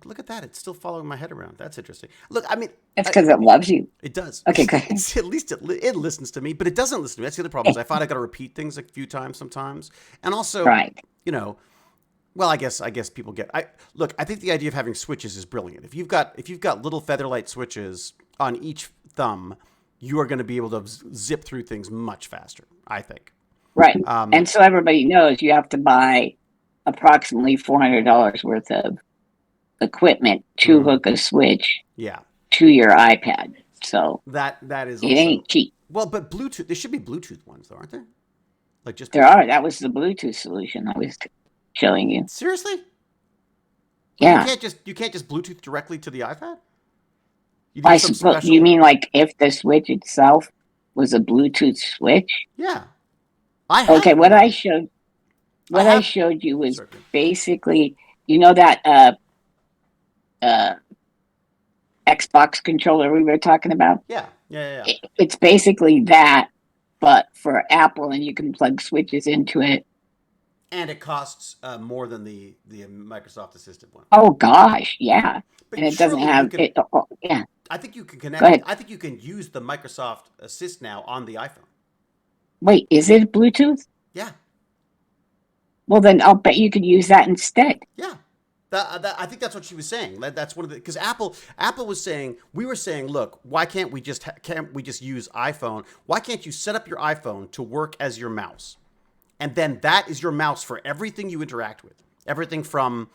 Speaker 1: look at that. It's still following my head around. That's interesting. Look, I mean.
Speaker 3: That's because it loves you.
Speaker 1: It does.
Speaker 3: Okay, go ahead.
Speaker 1: At least it listens to me, but it doesn't listen to me. That's the other problem. I find I got to repeat things a few times sometimes. And also, well, I guess people get. I think the idea of having switches is brilliant. If you've got little featherlight switches on each thumb, you are going to be able to zip through things much faster, I think.
Speaker 3: Right. And so everybody knows you have to buy approximately $400 worth of equipment to hook a switch to your iPad. So
Speaker 1: that is
Speaker 3: it ain't cheap.
Speaker 1: Well, but Bluetooth, there should be Bluetooth ones though, aren't there? Like just
Speaker 3: there are. That was the Bluetooth solution I was showing you.
Speaker 1: Seriously?
Speaker 3: Yeah.
Speaker 1: You can't just Bluetooth directly to the iPad?
Speaker 3: I suppose you mean like if the switch itself was a Bluetooth switch?
Speaker 1: Yeah.
Speaker 3: What I showed you was basically, that Xbox controller we were talking about.
Speaker 1: Yeah.
Speaker 3: It's basically that, but for Apple, and you can plug switches into it.
Speaker 1: And it costs more than the Microsoft Assistive one.
Speaker 3: Oh gosh, yeah.
Speaker 1: But
Speaker 3: And it doesn't have
Speaker 1: can,
Speaker 3: it. Yeah.
Speaker 1: I think you can connect.
Speaker 3: Go ahead.
Speaker 1: I think you can use the Microsoft Assist now on the iPhone.
Speaker 3: Wait, is it Bluetooth?
Speaker 1: Yeah.
Speaker 3: Well, then I'll bet you could use that instead.
Speaker 1: Yeah. I think that's what she was saying. That's one of the, because Apple was saying, we were saying, look, why can't we just use iPhone? Why can't you set up your iPhone to work as your mouse, and then that is your mouse for everything you interact with, everything from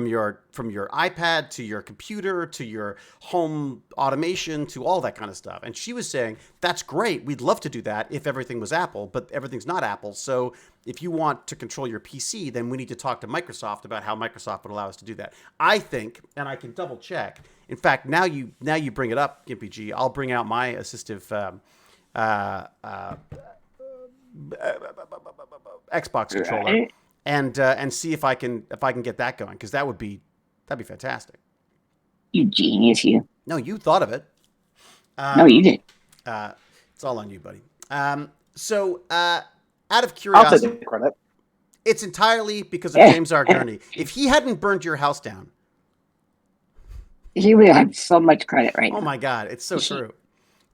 Speaker 1: your iPad to your computer to your home automation to all that kind of stuff. And she was saying, that's great. We'd love to do that if everything was Apple, but everything's not Apple. So if you want to control your PC, then we need to talk to Microsoft about how Microsoft would allow us to do that. I think, and I can double check. In fact, now you bring it up, GimpyG, I'll bring out my assistive Xbox controller and see if I can get that going, because that'd be fantastic.
Speaker 3: You genius, you.
Speaker 1: No, you thought of it.
Speaker 3: No, you did.
Speaker 1: It's all on you, buddy. So out of curiosity,
Speaker 5: I'll take the credit.
Speaker 1: It's entirely because of James R. Gurney. If he hadn't burned your house down,
Speaker 3: He would have so much credit right now.
Speaker 1: Oh my God, it's so true.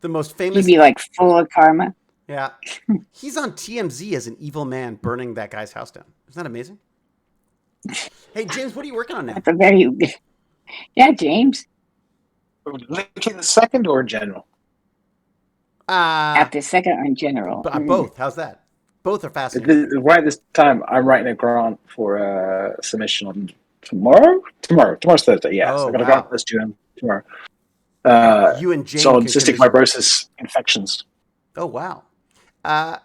Speaker 1: The most famous.
Speaker 3: He'd be like full of karma.
Speaker 1: Yeah. He's on TMZ as an evil man burning that guy's house down. Isn't that amazing? Hey, James, what are you working on now?
Speaker 3: That's a very... Yeah, James.
Speaker 5: Link in the second or in general?
Speaker 3: At the second or in general?
Speaker 1: Both. How's that? Both are fascinating.
Speaker 5: Right this time, I'm writing a grant for a submission on tomorrow. Tomorrow's Thursday. Yeah, so I've got a grant that's due tomorrow.
Speaker 1: You and James
Speaker 5: on cystic fibrosis infections.
Speaker 1: Oh wow!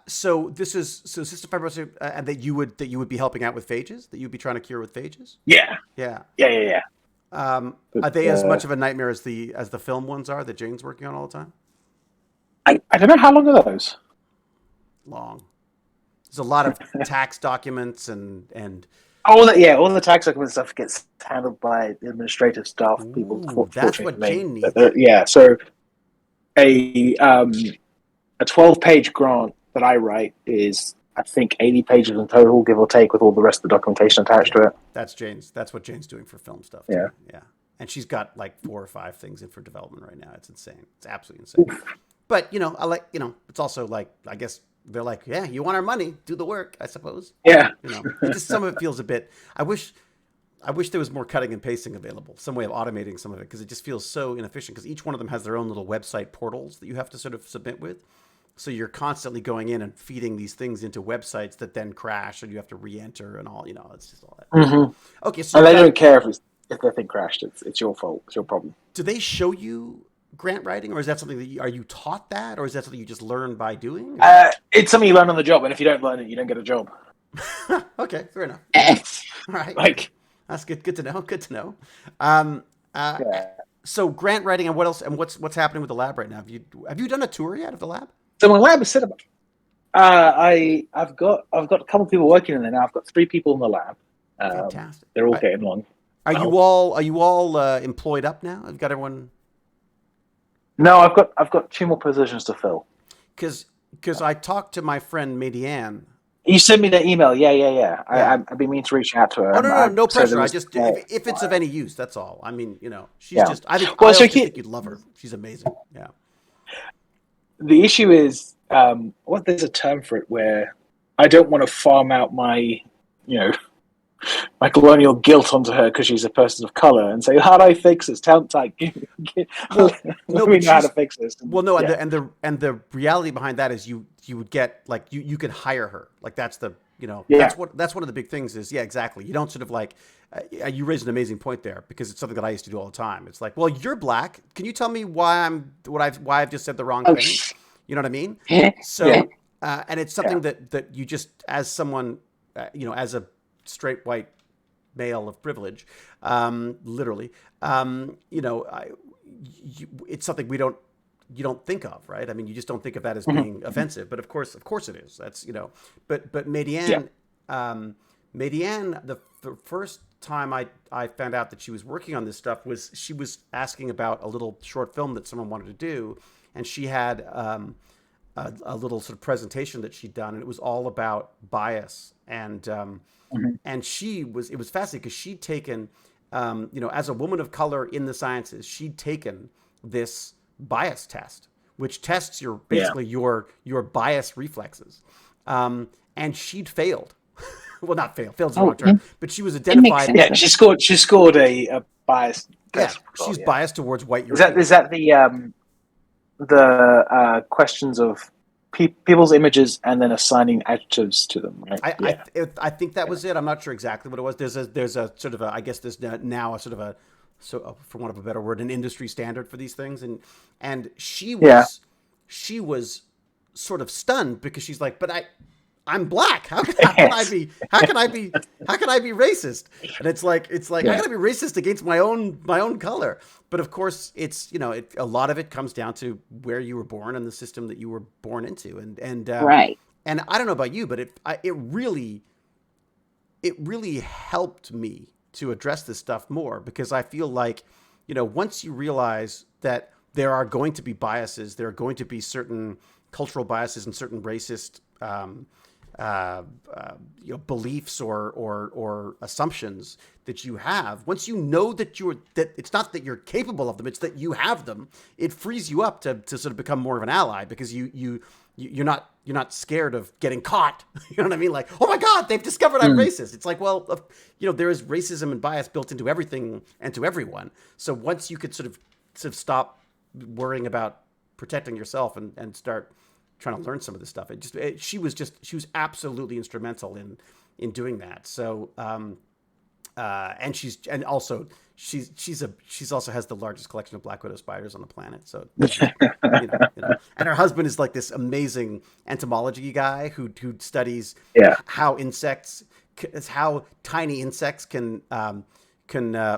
Speaker 1: So this is cystic fibrosis, and that you would be helping out with phages, that you'd be trying to cure with phages.
Speaker 5: Yeah.
Speaker 1: Are they as much of a nightmare as the film ones are that Jane's working on all the time?
Speaker 5: I don't know, how long are those?
Speaker 1: Long. There's a lot of tax documents and
Speaker 5: all the tax document stuff gets handled by administrative staff people.
Speaker 1: That's what Jane needs.
Speaker 5: Yeah, so a 12-page grant that I write is, I think, 80 pages in total, give or take, with all the rest of the documentation attached to it.
Speaker 1: That's what Jane's doing for film stuff.
Speaker 5: Yeah.
Speaker 1: Yeah. And she's got like 4 or 5 things in for development right now. It's insane. It's absolutely insane. But, it's also like, I guess they're like, yeah, you want our money, do the work, I suppose.
Speaker 5: Yeah.
Speaker 1: Just some of it feels a bit, I wish there was more cutting and pasting available, some way of automating some of it, because it just feels so inefficient, because each one of them has their own little website portals that you have to sort of submit with. So you're constantly going in and feeding these things into websites that then crash, and you have to re-enter and all, it's just all that.
Speaker 5: Mm-hmm.
Speaker 1: Okay, so
Speaker 5: and they don't care if the thing crashed. It's your fault. It's your problem.
Speaker 1: Do they show you grant writing, or is that something that are you taught that, or is that something you just learn by doing?
Speaker 5: It's something you learn on the job, and if you don't learn it, you don't get a job.
Speaker 1: Okay, fair enough. All right, that's good. Good to know. Good to know. So grant writing, and what else? And what's happening with the lab right now? Have you done a tour yet of the lab?
Speaker 5: So my lab is set up. I've got a couple of people working in there now. I've got 3 people in the lab.
Speaker 1: Fantastic.
Speaker 5: They're all getting along.
Speaker 1: Are you all employed up now? Have you got everyone?
Speaker 5: No, I've got 2 more positions to fill.
Speaker 1: Because I talked to my friend Mediane.
Speaker 5: You sent me that email. Yeah. I've been meaning to reach out to her.
Speaker 1: Oh no pressure. I just if it's of any use, that's all. I mean, she's just. I think.
Speaker 5: Well,
Speaker 1: I think you'd love her. She's amazing. Yeah.
Speaker 5: The issue is, there's a term for it where I don't want to farm out my, my colonial guilt onto her because she's a person of color and say, how do I fix this? Let me know how to fix this.
Speaker 1: Well, no, and the reality behind that is you would get like you could hire her. Like that's the that's one of the big things is exactly. You don't sort of like you raised an amazing point there, because it's something that I used to do all the time. It's like, well, you're black. Can you tell me why I've just said the wrong thing? You know what I mean? So and it's something that you just, as someone as a straight white male of privilege, literally, it's something you don't think of, right? I mean, you just don't think of that as being offensive, but of course it is. That's but Mediane Mediane, the first time I found out that she was working on this stuff was she was asking about a little short film that someone wanted to do, and she had a little sort of presentation that she'd done, and it was all about bias. And and it was fascinating because she'd taken, as a woman of color in the sciences, she'd taken this bias test, which tests basically your bias reflexes, and she'd failed. Well, not failed. Failed's the wrong term, but she was identified.
Speaker 5: Yeah, she scored a bias test.
Speaker 1: Yeah, she's biased towards white
Speaker 5: Is
Speaker 1: Europeans.
Speaker 5: that the questions of people's images and then assigning adjectives to them? Right?
Speaker 1: I think that was it. I'm not sure exactly what it was. There's a sort of I guess there's now a sort of for want of a better word, an industry standard for these things, and she was sort of stunned because she's like, but I'm black. How can I be racist? And it's like I gotta be racist against my own color. But of course, it's a lot of it comes down to where you were born and the system that you were born into. And
Speaker 3: right.
Speaker 1: And I don't know about you, but it really helped me to address this stuff more, because I feel like once you realize that there are going to be biases, there are going to be certain cultural biases and certain racist beliefs or assumptions that you have. Once you know that it's not that you're capable of them, it's that you have them. It frees you up to sort of become more of an ally, because you're not scared of getting caught. You know what I mean? Like, oh my God, they've discovered I'm racist. It's like, well, there is racism and bias built into everything and to everyone. So once you could sort of stop worrying about protecting yourself and start trying to learn some of this stuff, she was absolutely instrumental in doing that. So she's also has the largest collection of black widow spiders on the planet. So and her husband is like this amazing entomology guy who studies how tiny insects can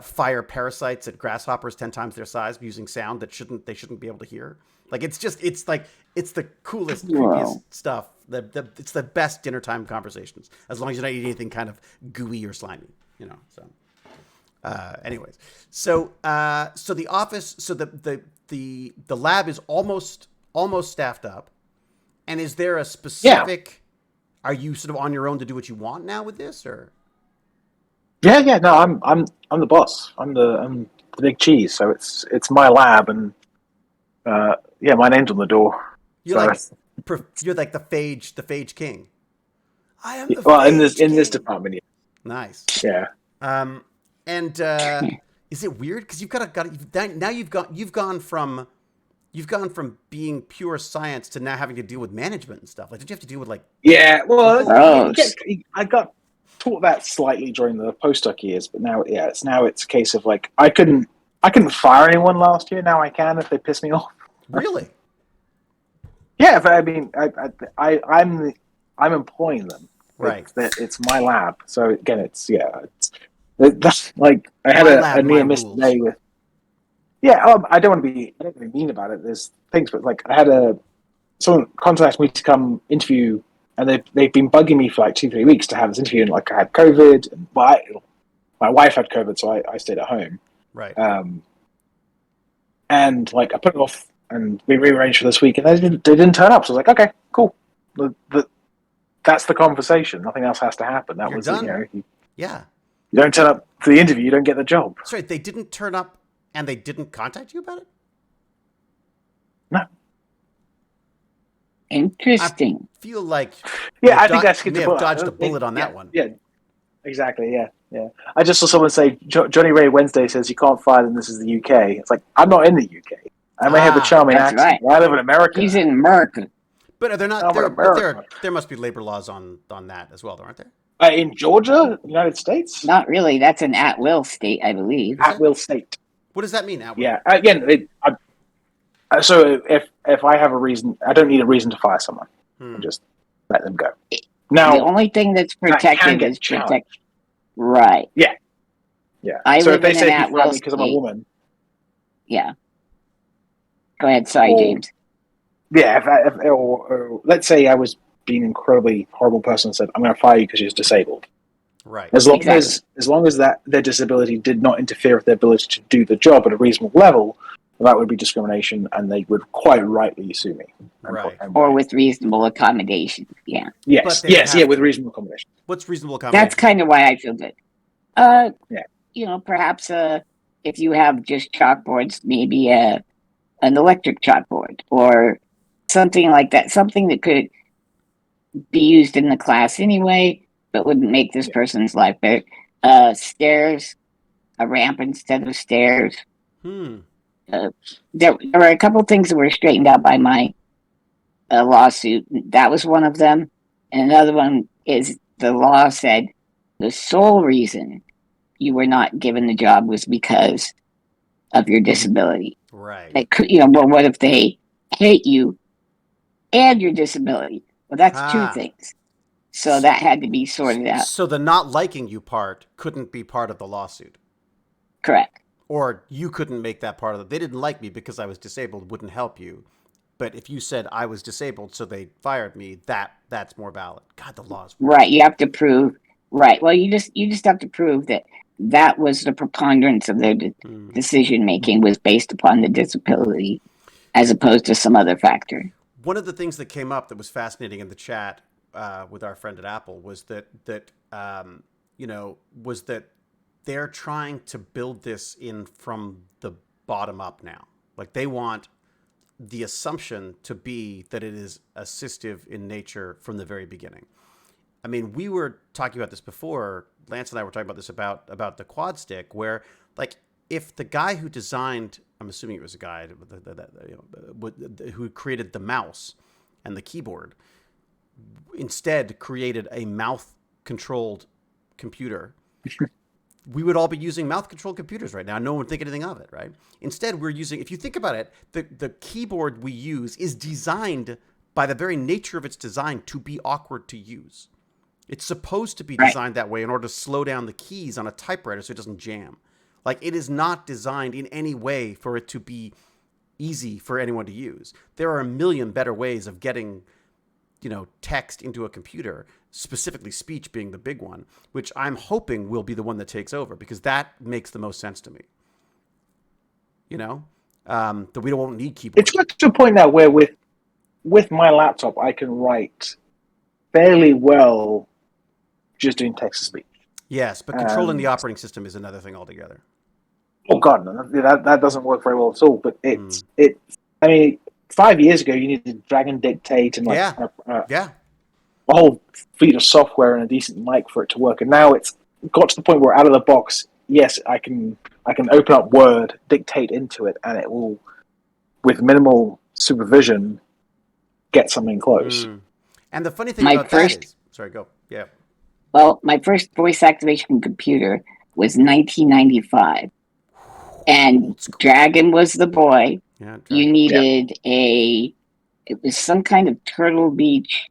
Speaker 1: fire parasites at grasshoppers 10 times their size using sound that they shouldn't be able to hear. Like it's the coolest, creepiest stuff. It's the best dinner time conversations, as long as you're not eating anything kind of gooey or slimy, So, anyways, so the office, so the lab is almost staffed up, and is there a specific? Yeah. Are you sort of on your own to do what you want now with this, or?
Speaker 5: Yeah. No, I'm the boss. I'm the big cheese. So it's my lab, and my name's on the door. You're
Speaker 1: like the phage king. I am the phage king. In this department. Yeah.
Speaker 5: Nice.
Speaker 1: Yeah. And is it weird because you've gone from being pure science to now having to deal with management and stuff? Like, did you have to deal with like?
Speaker 5: Yeah. Well, I got taught that slightly during the postdoc years, but now it's a case of like I couldn't fire anyone last year. Now I can if they piss me off.
Speaker 1: Really?
Speaker 5: Yeah, but I mean, I'm employing them.
Speaker 1: Right.
Speaker 5: It's my lab. So again, that's like I had a near miss today with. Yeah, I don't want to be mean about it. There's things, but like I had someone contacted me to come interview, and they've been bugging me for like 2-3 weeks to have this interview, and like I had COVID, and my wife had COVID, so I stayed at home.
Speaker 1: Right.
Speaker 5: And like I put it off, and we rearranged for this week, and they didn't turn up. So I was like, okay, cool. That's the conversation. Nothing else has to happen. That was
Speaker 1: done.
Speaker 5: You
Speaker 1: yeah.
Speaker 5: You don't turn up to the interview, you don't get the job.
Speaker 1: That's right. They didn't turn up, and they didn't contact you about it?
Speaker 5: No.
Speaker 3: Interesting.
Speaker 1: I feel like
Speaker 5: I think that's
Speaker 1: may have dodged a bullet on that one.
Speaker 5: Yeah, exactly. Yeah. I just saw someone say Johnny Ray Wednesday says you can't fire them. This is the UK. It's like I'm not in the UK. I may have a charming accent. Right. I live in America.
Speaker 3: He's in America.
Speaker 1: But are there not? There must be labor laws on that as well, aren't there?
Speaker 5: In Georgia, United States?
Speaker 3: Not really. That's an at-will state, I believe.
Speaker 5: At-will state.
Speaker 1: What does that mean, at-will?
Speaker 5: Yeah. Again, so if I have a reason, I don't need a reason to fire someone. I just let them go. Now,
Speaker 3: the only thing that's protected is protect. Right.
Speaker 5: Yeah. So if they say you fire me because I'm a woman.
Speaker 3: Yeah. Go ahead. Sorry, James.
Speaker 5: Yeah. Or let's say I was being an incredibly horrible person and said, I'm going to fire you because you're disabled.
Speaker 1: Right.
Speaker 5: As long
Speaker 3: Exactly.
Speaker 5: as long as that their disability did not interfere with their ability to do the job at a reasonable level, that would be discrimination, and they would quite rightly sue me.
Speaker 1: Right.
Speaker 3: Or with reasonable accommodation. Yeah.
Speaker 1: But
Speaker 5: Yes,
Speaker 1: they would
Speaker 5: yes, yeah,
Speaker 1: have
Speaker 5: with
Speaker 1: to.
Speaker 5: reasonable accommodation.
Speaker 1: What's reasonable
Speaker 3: That's
Speaker 1: accommodation?
Speaker 3: kind of why I feel good.
Speaker 5: Yeah.
Speaker 3: Perhaps if you have just chalkboards, maybe an electric chalkboard or something like that, something that could be used in the class anyway, but wouldn't make this person's life better. Stairs, a ramp instead of stairs.
Speaker 1: Hmm.
Speaker 3: There were a couple things that were straightened out by my lawsuit. That was one of them. And another one is the law said the sole reason you were not given the job was because of your disability.
Speaker 1: Right.
Speaker 3: It could, well, what if they hate you and your disability? Well, that's two things. So that had to be sorted out.
Speaker 1: So the not liking you part couldn't be part of the lawsuit.
Speaker 3: Correct.
Speaker 1: Or you couldn't make that part of it. They didn't like me because I was disabled, wouldn't help you. But if you said I was disabled, so they fired me, that's more valid. God, the laws.
Speaker 3: Right. You have to prove. Right. Well, you just have to prove that was the preponderance of their decision making was based upon the disability, as opposed to some other factor.
Speaker 1: One of the things that came up that was fascinating in the chat with our friend at Apple was that they're trying to build this in from the bottom up now. Like they want the assumption to be that it is assistive in nature from the very beginning. I mean, we were talking about this before. Lance and I were talking about this about the quad stick, where like if the guy who designed, I'm assuming it was a guy who created the mouse and the keyboard, instead created a mouth-controlled computer, we would all be using mouth-controlled computers right now. No one would think anything of it, right? Instead, we're using, if you think about it, the keyboard we use is designed by the very nature of its design to be awkward to use. It's supposed to be designed that way in order to slow down the keys on a typewriter so it doesn't jam. Like, it is not designed in any way for it to be easy for anyone to use. There are a million better ways of getting, text into a computer, specifically speech being the big one, which I'm hoping will be the one that takes over because that makes the most sense to me. That we don't need keyboards.
Speaker 5: It's got to a point now where with my laptop, I can write fairly well just doing text to speech.
Speaker 1: Yes, but controlling the operating system is another thing altogether.
Speaker 5: Oh God, no, that doesn't work very well at all. But I mean, 5 years ago, you needed to drag and dictate and a whole fleet of software and a decent mic for it to work. And now it's got to the point where out of the box, yes, I can open up Word, dictate into it, and it will, with minimal supervision, get something close.
Speaker 1: And the funny thing that is, sorry, go. Yeah.
Speaker 3: Well, my first voice activation computer was 1995. And Dragon was the boy. Yeah, you needed it was some kind of Turtle Beach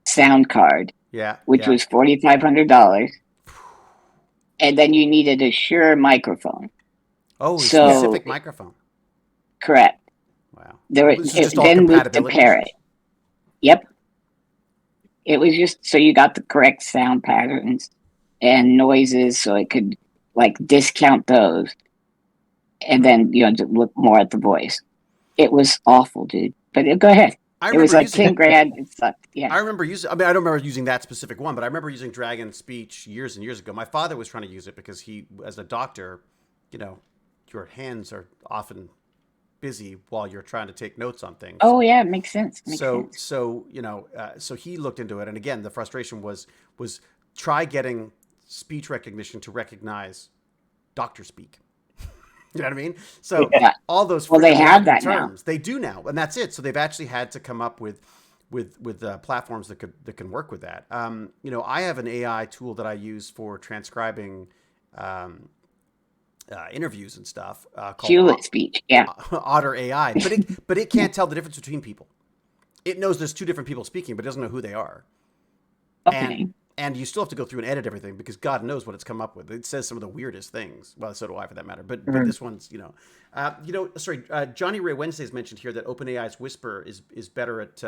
Speaker 3: sound card.
Speaker 1: Yeah.
Speaker 3: Which was $4,500. And then you needed a Shure microphone.
Speaker 1: Oh, a specific microphone.
Speaker 3: Correct.
Speaker 1: Wow.
Speaker 3: Then moved to Parrot. Yep. It was just so you got the correct sound patterns and noises so it could discount those. And then look more at the voice. It was awful, dude. But go ahead. It was like 10 grand. It sucked. Yeah.
Speaker 1: I remember using. I mean, I don't remember using that specific one, but I remember using Dragon Speech years and years ago. My father was trying to use it because he, as a doctor, your hands are often busy while you're trying to take notes on things.
Speaker 3: Oh yeah, it makes sense.
Speaker 1: So he looked into it, and again, the frustration was try getting speech recognition to recognize doctor speak. You know what I mean? So all those
Speaker 3: they have that
Speaker 1: terms,
Speaker 3: now.
Speaker 1: they do now, and that's it. So they've actually had to come up with platforms that can work with that. I have an AI tool that I use for transcribing interviews and stuff called
Speaker 3: Hewlett Speech. Yeah,
Speaker 1: Otter AI, but it can't tell the difference between people. It knows there's two different people speaking, but it doesn't know who they are.
Speaker 3: Okay.
Speaker 1: And you still have to go through and edit everything because God knows what it's come up with. It says some of the weirdest things. Well, so do I, for that matter. But this one's, Johnny Ray Wednesday's mentioned here that OpenAI's Whisper is better at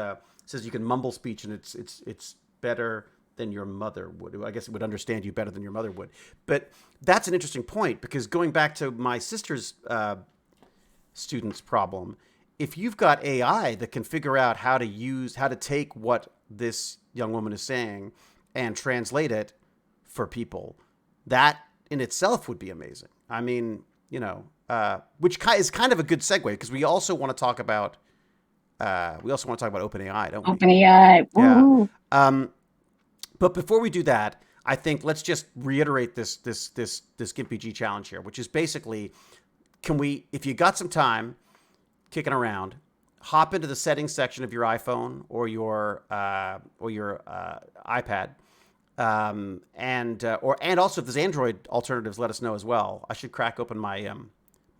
Speaker 1: says you can mumble speech and it's better than your mother would. I guess it would understand you better than your mother would. But that's an interesting point, because going back to my sister's student's problem, if you've got AI that can figure out how to take what this young woman is saying and translate it for people, that in itself would be amazing. I mean, which is kind of a good segue, because we also want to talk about OpenAI, don't we?
Speaker 3: OpenAI.
Speaker 1: Yeah. But before we do that, I think let's just reiterate this GimpyG challenge here, which is basically, if you got some time kicking around, hop into the settings section of your iPhone or your iPad, and also if there's Android alternatives, let us know as well. I should crack open my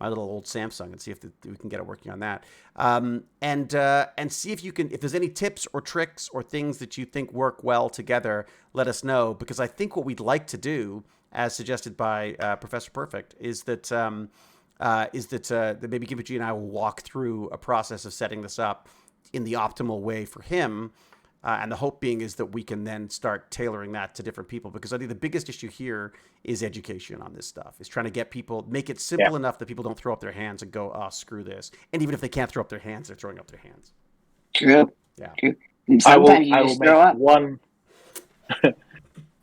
Speaker 1: my little old Samsung and see if we can get it working on that, and see if there's any tips or tricks or things that you think work well together. Let us know, because I think what we'd like to do, as suggested by Professor Perfect, is that maybe GimpyG and I will walk through a process of setting this up in the optimal way for him. And the hope being is that we can then start tailoring that to different people, because I think the biggest issue here is education on this stuff. Is trying to get people, make it simple enough that people don't throw up their hands and go, oh, screw this. And even if they can't throw up their hands, they're throwing up their hands.
Speaker 3: True.
Speaker 1: Yeah.
Speaker 3: True. And sometimes you just throw up.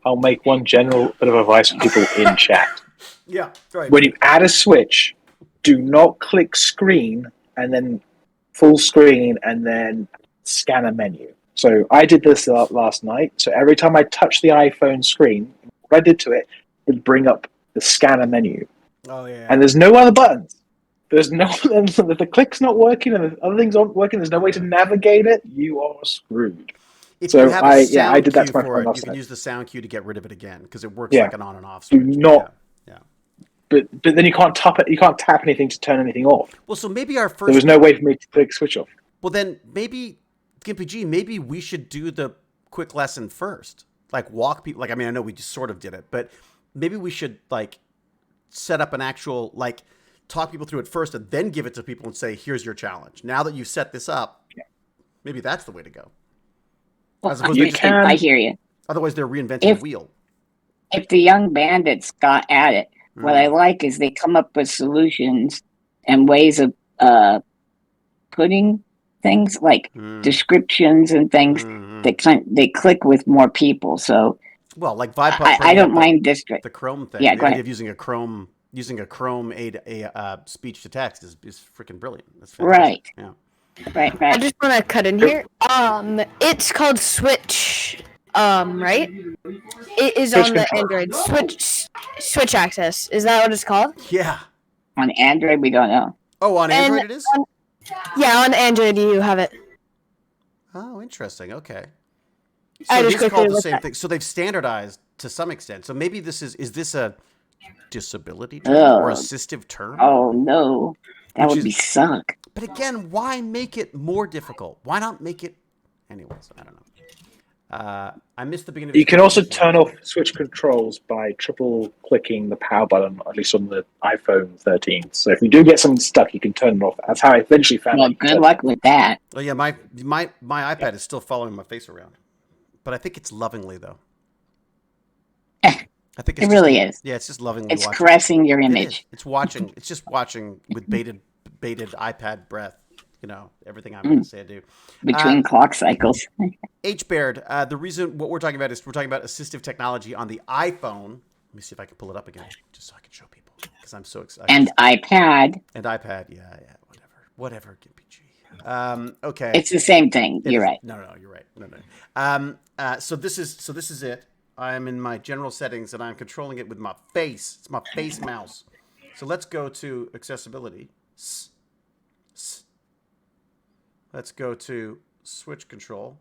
Speaker 6: I'll make one general bit of advice for people in chat.
Speaker 1: Yeah, right.
Speaker 6: When you add a switch, do not click screen and then full screen and then scan a menu. So I did this last night. So every time I touch the iPhone screen, what I did to it would bring up the scanner menu.
Speaker 1: Oh, yeah.
Speaker 6: And there's no other buttons. There's no, if the click's not working and the other things aren't working, there's no way to navigate it. You are screwed.
Speaker 1: If you have a sound
Speaker 6: I did that to my
Speaker 1: cue for
Speaker 6: friend
Speaker 1: it,
Speaker 6: last
Speaker 1: you can
Speaker 6: night.
Speaker 1: use the sound cue to get rid of it again, because it works like an on and off switch.
Speaker 6: Do not.
Speaker 1: Yeah.
Speaker 6: But then you can't tap it. You can't tap anything to turn anything off.
Speaker 1: Well, so maybe our first.
Speaker 6: There was no way for me to click switch off.
Speaker 1: Well, then maybe GimpyG, maybe we should do the quick lesson first. Like walk people. Like, I mean, I know we just sort of did it, but maybe we should set up an actual talk people through it first, and then give it to people and say, "Here's your challenge." Now that you've set this up, maybe that's the way to go.
Speaker 3: Well, I hear you.
Speaker 1: Otherwise, they're reinventing the wheel.
Speaker 3: If the young bandits got at it, what I like is they come up with solutions and ways of putting things like descriptions and things that they click with more people. So,
Speaker 1: well, like Vibe,
Speaker 3: I don't mind district.
Speaker 1: The Chrome thing.
Speaker 3: Yeah,
Speaker 1: the idea of using a Chrome speech to text is freaking brilliant. That's fantastic.
Speaker 3: Right.
Speaker 1: Yeah.
Speaker 3: Right.
Speaker 4: I just want to cut in here. It's called Switch. Right? It is
Speaker 6: Switch
Speaker 4: on the
Speaker 6: control.
Speaker 4: Android. Switch access. Is that what it's called?
Speaker 1: Yeah.
Speaker 3: On Android, we don't know.
Speaker 1: Oh, on Android it is?
Speaker 4: Yeah, on Android you have it.
Speaker 1: Oh, interesting. Okay.
Speaker 4: I
Speaker 1: So
Speaker 4: just
Speaker 1: it is called
Speaker 4: quickly
Speaker 1: the
Speaker 4: looked
Speaker 1: same
Speaker 4: at-
Speaker 1: thing. So they've standardized to some extent. So maybe this is this a disability term or assistive term?
Speaker 3: Oh no, that would be suck.
Speaker 1: But again, why make it more difficult? Why not make it? Anyways, I don't know. I missed the beginning.
Speaker 6: You can also turn off switch controls by triple clicking the power button, at least on the iPhone 13. So if you do get something stuck, you can turn it off. That's how I eventually found
Speaker 3: Well,
Speaker 6: it.
Speaker 3: good luck with that.
Speaker 1: Oh yeah, my iPad is still following my face around, but I think it's lovingly though. I think
Speaker 3: It really is.
Speaker 1: Yeah, it's just lovingly.
Speaker 3: It's
Speaker 1: watching.
Speaker 3: caressing your
Speaker 1: It
Speaker 3: image.
Speaker 1: is. It's watching. It's just watching with bated iPad breath. You know everything I'm going to say I do.
Speaker 3: Between clock cycles.
Speaker 1: H. Baird, the reason what we're talking about is we're talking about assistive technology on the iPhone. Let me see if I can pull it up again, just so I can show people, because I'm so excited.
Speaker 3: And iPad.
Speaker 1: And iPad, yeah, whatever, GimpyG. Okay.
Speaker 3: It's the same thing. You're right.
Speaker 1: No, you're right. No. So this is it. I'm in my general settings, and I'm controlling it with my face. It's my face mouse. So let's go to accessibility. Let's go to switch control.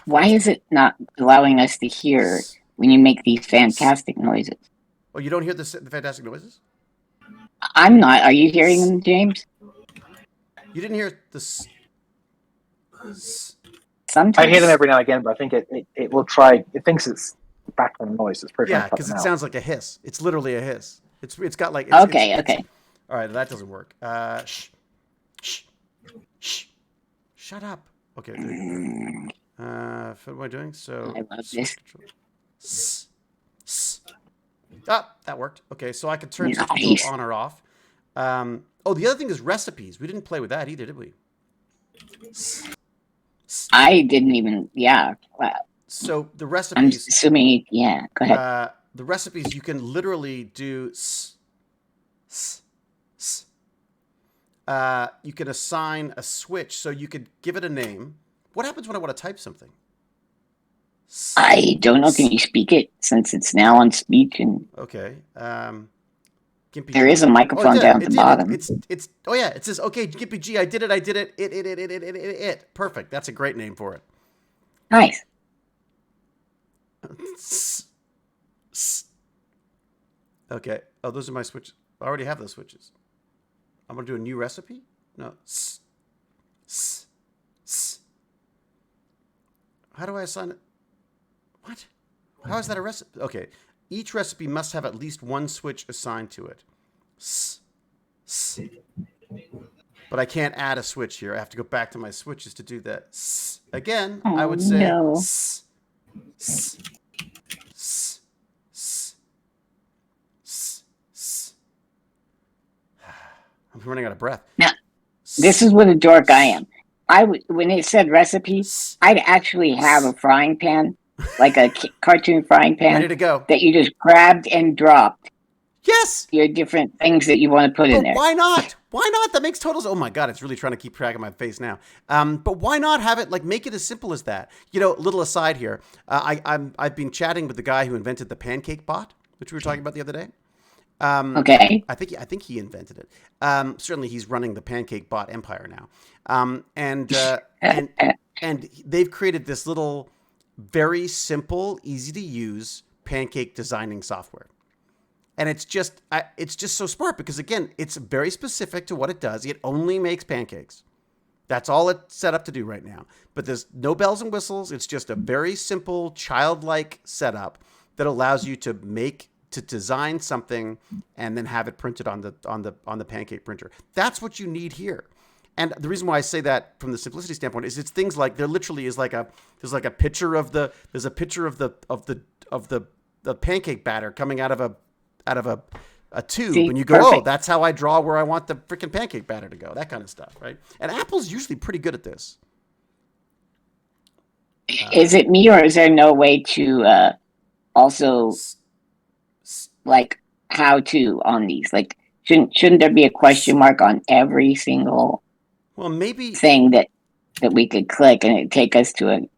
Speaker 3: Why is it not allowing us to hear when you make these fantastic noises?
Speaker 1: Oh, you don't hear the fantastic noises?
Speaker 3: I'm not. Are you hearing them, James?
Speaker 1: You didn't hear the
Speaker 3: Sometimes.
Speaker 6: I hear them every now and again, but I think it will try. It thinks it's background noise. It's pretty
Speaker 1: yeah, because it sounds like a hiss. It's literally a hiss. It's got like
Speaker 3: Okay.
Speaker 1: All right, that doesn't work. Shh. Shut up. Okay. What am I doing? So
Speaker 3: I love
Speaker 1: switch
Speaker 3: this.
Speaker 1: control. Ah, that worked. Okay, so I could turn switch
Speaker 3: Nice.
Speaker 1: control on or off. Oh, the other thing is recipes. We didn't play with that either, did we?
Speaker 3: I didn't even. Yeah. Wow.
Speaker 1: So the
Speaker 3: I'm
Speaker 1: recipes.
Speaker 3: assuming. Yeah. Go ahead.
Speaker 1: The recipes, you can literally do. You can assign a switch, so you could give it a name. What happens when I want to type something?
Speaker 3: I don't know. Can you speak it since it's now on speech and
Speaker 1: Okay. Gimpy
Speaker 3: there
Speaker 1: G.
Speaker 3: is a microphone down at the bottom?
Speaker 1: It's oh yeah, it says okay, Gimpy G, I did it. It. Perfect. That's a great name for it.
Speaker 3: Nice.
Speaker 1: Okay. Oh, those are my switches. I already have those switches. I'm gonna do a new recipe. No. How do I assign it? What? How is that a recipe? Okay. Each recipe must have at least one switch assigned to it. But I can't add a switch here. I have to go back to my switches to do that. Again, I would say
Speaker 3: no.
Speaker 1: I'm running out of breath.
Speaker 3: Now, this is what a dork I am. When it said recipe, I'd actually have a frying pan, like a cartoon frying pan,
Speaker 1: ready to go,
Speaker 3: that you just grabbed and dropped.
Speaker 1: Yes.
Speaker 3: Your different things that you want to put in there.
Speaker 1: Why not? Why not? That makes total sense. Oh my God, it's really trying to keep track of my face now. But why not have it like make it as simple as that? You know, little aside here. I've been chatting with the guy who invented the pancake bot, which we were talking about the other day.
Speaker 3: Okay.
Speaker 1: I think he invented it. Certainly, he's running the pancake bot empire now. And they've created this little, very simple, easy to use pancake designing software. And it's just so smart because, again, it's very specific to what it does. It only makes pancakes. That's all it's set up to do right now. But there's no bells and whistles. It's just a very simple, childlike setup that allows you to design something and then have it printed on the pancake printer. That's what you need here. And the reason why I say that from the simplicity standpoint is it's things like there literally is there's a picture of the pancake batter coming out of a tube.
Speaker 3: See,
Speaker 1: and you go,
Speaker 3: perfect.
Speaker 1: oh, that's how I draw where I want the freaking pancake batter to go. That kind of stuff, right? And Apple's usually pretty good at this.
Speaker 3: Is it me, or is there no way to also like how to on these? Like, shouldn't there be a question mark on every single
Speaker 1: maybe
Speaker 3: thing that we could click and it take us to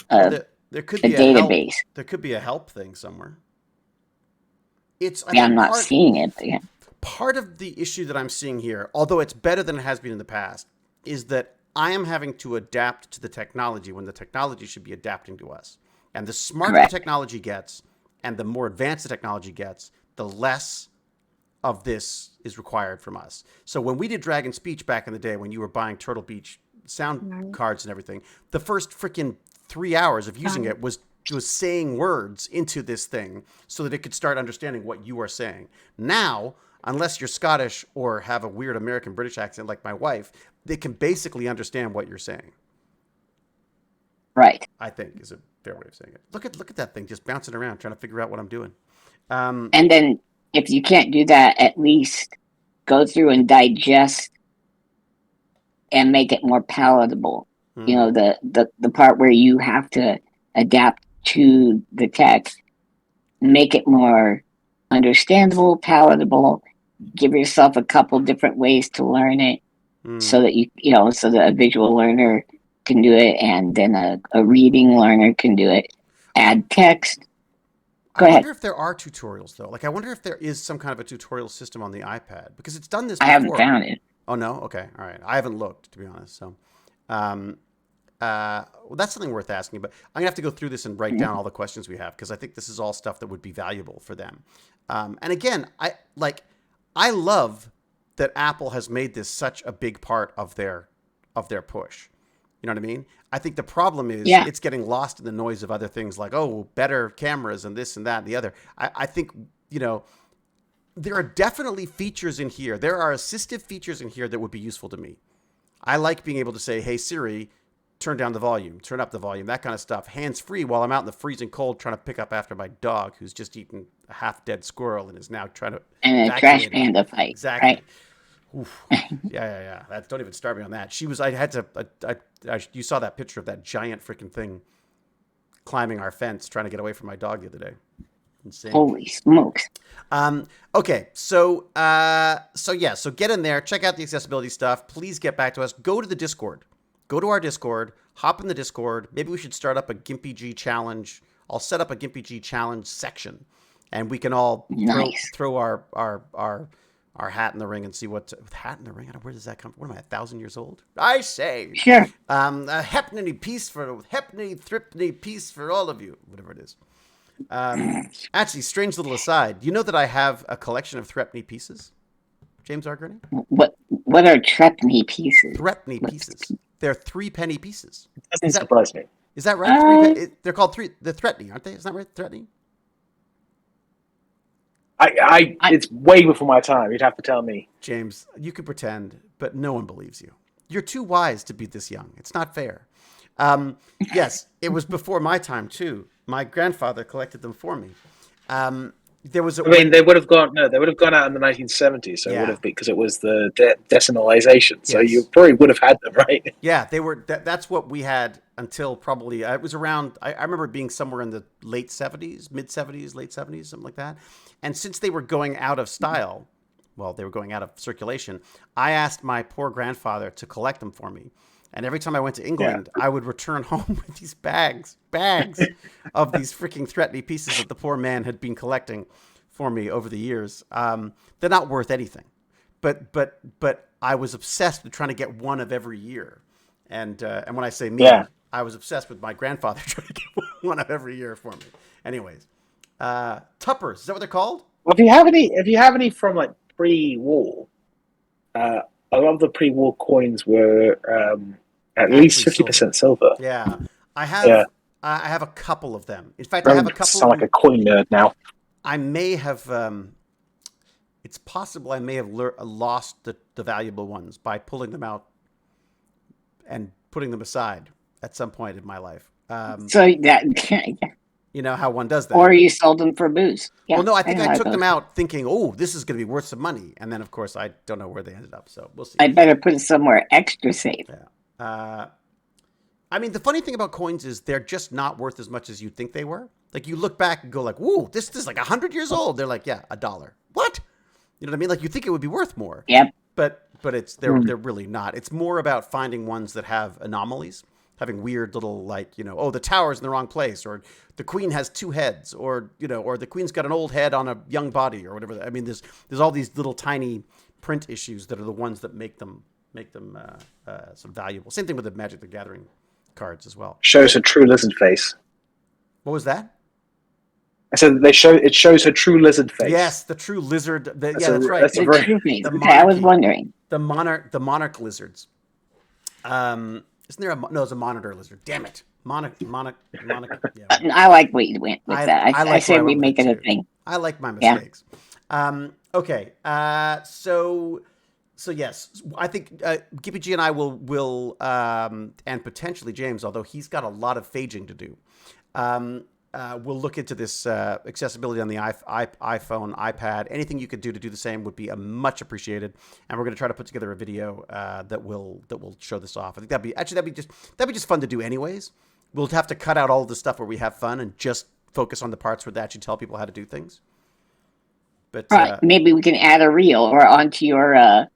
Speaker 1: there could be a
Speaker 3: database?
Speaker 1: There could be a help thing somewhere.
Speaker 3: I'm not seeing it. But yeah.
Speaker 1: Part of the issue that I'm seeing here, although it's better than it has been in the past, is that I am having to adapt to the technology when the technology should be adapting to us. And the smarter the technology gets and the more advanced the technology gets, the less of this is required from us. So when we did Dragon Speech back in the day, when you were buying Turtle Beach sound cards and everything, the first freaking 3 hours of using it was saying words into this thing so that it could start understanding what you are saying. Now, unless you're Scottish or have a weird American British accent like my wife, they can basically understand what you're saying.
Speaker 3: Right.
Speaker 1: I think is a fair way of saying it. Look at that thing just bouncing around trying to figure out what I'm doing.
Speaker 3: And then if you can't do that, at least go through and digest and make it more palatable. Mm-hmm. You know, the part where you have to adapt to the text, make it more understandable, palatable, give yourself a couple different ways to learn it so that so that a visual learner can do it and then a reading learner can do it. Add text. Go ahead.
Speaker 1: I wonder if there are tutorials though. Like I wonder if there is some kind of a tutorial system on the iPad because it's done this before.
Speaker 3: I haven't found it.
Speaker 1: Oh no? Okay. All right. I haven't looked, to be honest. So well, that's something worth asking, but I'm gonna have to go through this and write down all the questions we have because I think this is all stuff that would be valuable for them. And again, I love that Apple has made this such a big part of their push. You know what I mean? I think the problem is it's getting lost in the noise of other things like, oh, better cameras and this and that and the other. I think, there are definitely features in here. There are assistive features in here that would be useful to me. I like being able to say, hey, Siri, turn down the volume, turn up the volume, that kind of stuff. Hands free while I'm out in the freezing cold trying to pick up after my dog who's just eaten a half dead squirrel and is now trying to
Speaker 3: And a trash panda fight.
Speaker 1: Exactly.
Speaker 3: Right?
Speaker 1: Oof. Yeah. Don't even start me on that. You saw that picture of that giant freaking thing climbing our fence trying to get away from my dog the other day. Insane.
Speaker 3: Holy smokes.
Speaker 1: Okay, so get in there, check out the accessibility stuff. Please get back to us. Go to the Discord. Go to our Discord. Hop in the Discord. Maybe we should start up a GimpyG challenge. I'll set up a GimpyG challenge section, and we can all throw our hat in the ring and see hat in the ring. Where does that come from? What am I, 1,000 years old? I say.
Speaker 3: Sure.
Speaker 1: A hepnany piece thripney piece for all of you. Whatever it is. Actually, strange little aside. You know that I have a collection of threepenny pieces, James R. Gurney?
Speaker 3: What are threepenny pieces?
Speaker 1: Threepenny pieces. They're 3-penny pieces.
Speaker 6: Doesn't surprise me.
Speaker 1: Is that right? They're called the threepenny, aren't they? Is that right? Threepenny?
Speaker 6: It's way before my time. You'd have to tell me.
Speaker 1: James, you could pretend, but no one believes you. You're too wise to be this young. It's not fair. Yes, it was before my time too. My grandfather collected them for me. They would have gone out in the 1970s. So it would have been because it was the decimalization. So you probably would have had them, right? Yeah, they were. That's what we had until probably it was around. I remember it being somewhere in the late 70s, mid 70s, late 70s, something like that. And since they were going out of style, they were going out of circulation. I asked my poor grandfather to collect them for me. And every time I went to England, I would return home with these bags of these freaking threepenny pieces that the poor man had been collecting for me over the years. They're not worth anything, but I was obsessed with trying to get one of every year. And when I say me, I was obsessed with my grandfather trying to get one of every year for me. Anyways, tuppers, is that what they're called?
Speaker 6: Well, if you have any from like pre-war, a lot of the pre-war coins were at least 50% silver.
Speaker 1: Yeah, I have a couple of them. In fact, I have a couple.
Speaker 6: Sound like a coin nerd now.
Speaker 1: I may have. It's possible I may have lost the valuable ones by pulling them out and putting them aside at some point in my life.
Speaker 3: So that.
Speaker 1: You know how one does that.
Speaker 3: Or you sold them for booze. Yeah,
Speaker 1: well, no, I think I took them out thinking, this is going to be worth some money. And then, of course, I don't know where they ended up. So we'll see.
Speaker 3: I better put it somewhere extra safe.
Speaker 1: Yeah. I mean, the funny thing about coins is they're just not worth as much as you'd think they were. Like, you look back and go like, whoa, this is like 100 years old. They're like, yeah, $1. What? You know what I mean? Like, you think it would be worth more.
Speaker 3: Yep.
Speaker 1: But they're really not. It's more about finding ones that have anomalies. Having weird little, like, the tower's in the wrong place, or the queen has 2 heads, or the queen's got an old head on a young body, or whatever. I mean, there's all these little tiny print issues that are the ones that make them sort of valuable. Same thing with the Magic the Gathering cards as well.
Speaker 6: Shows her true lizard face.
Speaker 1: What was that?
Speaker 6: I said it shows her true lizard face.
Speaker 1: Yes, the true lizard. That's right.
Speaker 6: That's
Speaker 3: I was wondering.
Speaker 1: The monarch lizards. Isn't there it's a monitor lizard? Damn it. Monarch. Yeah.
Speaker 3: I like what you went with that. I say we make it a thing.
Speaker 1: I like my mistakes. Yeah. Okay. So yes, I think GimpyG and I will and potentially James, although he's got a lot of phaging to do. We'll look into this accessibility on the iPhone, iPad. Anything you could do to do the same would be much appreciated. And we're going to try to put together a video that will show this off. I think that'd be just fun to do anyways. We'll have to cut out all of the stuff where we have fun and just focus on the parts where they actually tell people how to do things. But
Speaker 3: right, maybe we can add a reel or onto your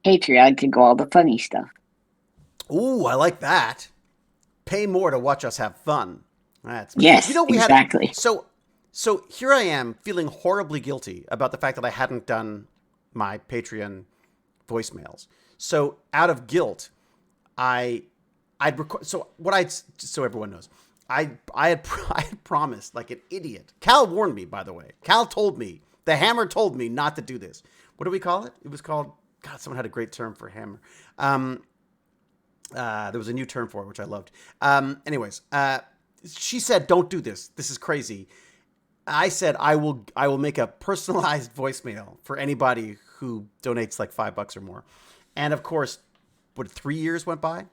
Speaker 3: Patreon to go all the funny stuff.
Speaker 1: Ooh, I like that. Pay more to watch us have fun. That's
Speaker 3: yes, exactly.
Speaker 1: So here I am feeling horribly guilty about the fact that I hadn't done my Patreon voicemails. So out of guilt, so everyone knows, I had promised like an idiot. Cal warned me, by the way. Cal told me, the hammer told me not to do this. What do we call it? It was called, God, someone had a great term for hammer. There was a new term for it, which I loved. Anyways, she said, don't do this. This is crazy. I said, I will make a personalized voicemail for anybody who donates like $5 or more. And of course, 3 years went by?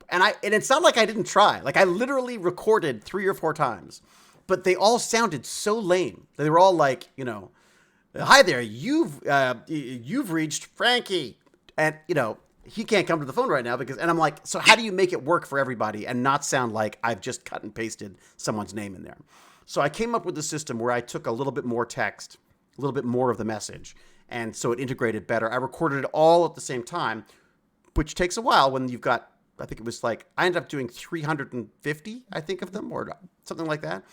Speaker 1: And it's not like I didn't try. Like I literally recorded 3 or 4 times, but they all sounded so lame. They were all like, you know, hi there, you've reached Frankie, and you know he can't come to the phone right now and I'm like, so how do you make it work for everybody and not sound like I've just cut and pasted someone's name in there? So I came up with a system where I took a little bit more text, a little bit more of the message, and so it integrated better. I recorded it all at the same time, which takes a while when you've got, I think it was like, I ended up doing 350, I think, of them or something like that.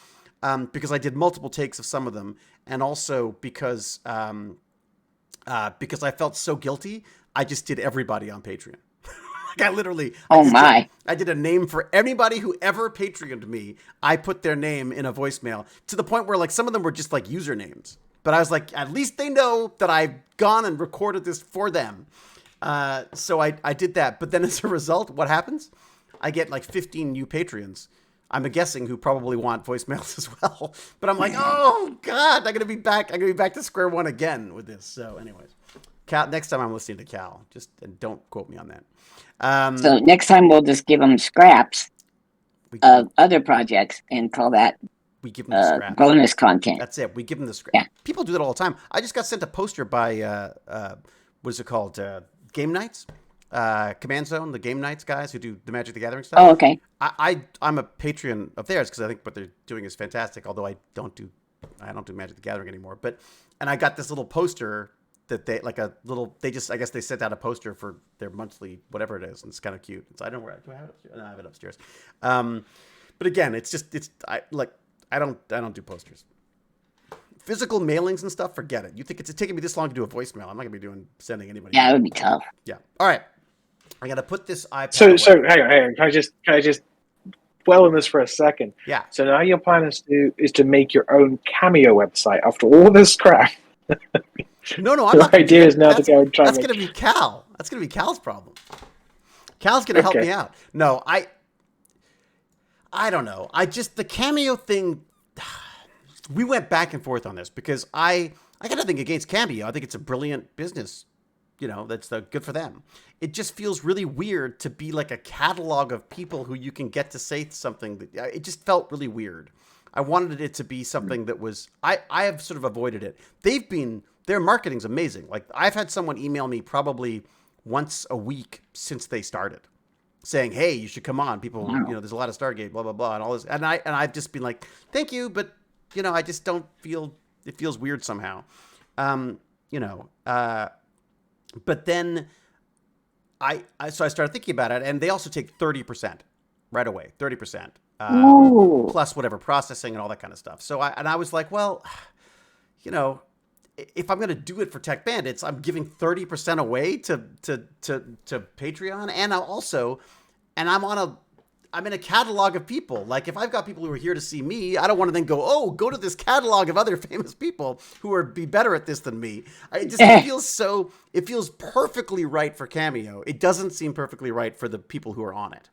Speaker 1: Because I did multiple takes of some of them, and also because I felt so guilty, I just did everybody on Patreon. Like I did a name for anybody who ever Patreoned me. I put their name in a voicemail to the point where like some of them were just like usernames. But I was like, at least they know that I've gone and recorded this for them. So I did that. But then as a result, what happens? I get like 15 new Patreons. I'm guessing who probably want voicemails as well. But I'm like, oh God, I'm gonna be back to square one again with this. So, anyways, Cal, next time I'm listening to Cal, and don't quote me on that.
Speaker 3: So next time we'll just give them scraps of other projects and call that
Speaker 1: we give them the scraps.
Speaker 3: Bonus content.
Speaker 1: That's it. We give them the scraps.
Speaker 3: Yeah.
Speaker 1: People do that all the time. I just got sent a poster by what is it called? Game Nights. Command Zone, the Game Nights guys who do the Magic the Gathering stuff.
Speaker 3: Oh, okay.
Speaker 1: I'm a Patreon of theirs because I think what they're doing is fantastic. Although I don't do Magic the Gathering anymore. And I got this little poster that they I guess they sent out a poster for their monthly whatever it is, and it's kind of cute. So I don't know do I have it upstairs? No, I have it upstairs. But again, I don't do posters. Physical mailings and stuff, forget it. You think it's taking me this long to do a voicemail? I'm not gonna be sending anybody.
Speaker 3: Yeah, it would be tough.
Speaker 1: Yeah. All right. I gotta put this iPad.
Speaker 6: So hang on. Can I just dwell on this for a second?
Speaker 1: Yeah.
Speaker 6: So now your plan is to make your own Cameo website after all this crap.
Speaker 1: No, I'm
Speaker 6: the
Speaker 1: not.
Speaker 6: idea is now to go and try.
Speaker 1: That's gonna be Cal. That's gonna be Cal's problem. Cal's gonna help me out. No, I don't know. The Cameo thing. We went back and forth on this because I got nothing against Cameo. I think it's a brilliant business. You know, that's good for them. It just feels really weird to be like a catalog of people who you can get to say something. It just felt really weird. I wanted it to be something that was. I have sort of avoided it. Their marketing's amazing. Like I've had someone email me probably once a week since they started, saying, "Hey, you should come on. People, there's a lot of Stargate, blah blah blah, and all this." And I've just been like, "Thank you, but." I just don't feel, it feels weird somehow. But then so I started thinking about it, and they also take 30% right away, 30%, plus whatever processing and all that kind of stuff. So I was like, well, if I'm going to do it for Tech Bandits, I'm giving 30% away to Patreon. And I'm in a catalog of people. Like if I've got people who are here to see me, I don't want to then go to this catalog of other famous people who be better at this than me. It feels perfectly right for Cameo. It doesn't seem perfectly right for the people who are on it,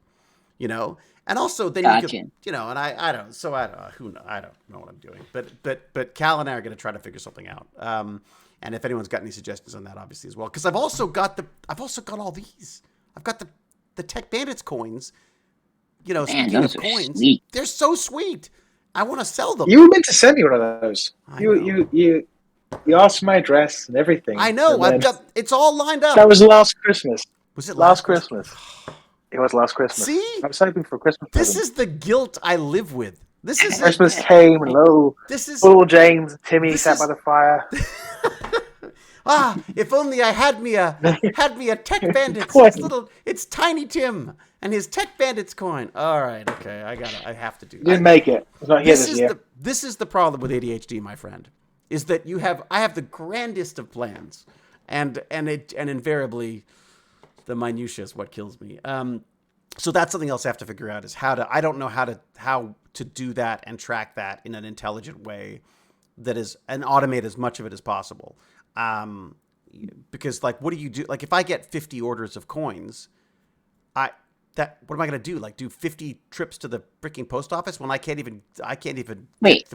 Speaker 1: And also then you could, and I don't know what I'm doing, but Cal and I are going to try to figure something out. And if anyone's got any suggestions on that, obviously as well, because I've also got all these. I've got the Tech Bandits coins. Speaking of coins, sweet. They're so sweet. I want to sell them.
Speaker 6: You were meant to send me one of those. You asked for my address and everything.
Speaker 1: I know. It's all lined up.
Speaker 6: That was last Christmas.
Speaker 1: Was it
Speaker 6: last Christmas? It was last Christmas.
Speaker 1: See?
Speaker 6: I was hoping for a Christmas
Speaker 1: This
Speaker 6: present.
Speaker 1: is the guilt I live with. This is
Speaker 6: Christmas came and little James and Timmy sat by the fire.
Speaker 1: If only I had me a Tech Bandits. It's Tiny Tim and his Tech Bandits coin. All right, okay, I have to do.
Speaker 6: Didn't make it. It's not here this year.
Speaker 1: This is the problem with ADHD, my friend, is that I have the grandest of plans, and invariably, the minutiae is what kills me. So that's something else I have to figure out is I don't know how to do that and track that in an intelligent way and automate as much of it as possible. Because like, what do you do? Like if I get 50 orders of coins, what am I going to do? Like do 50 trips to the freaking post office when I can't even
Speaker 3: wait,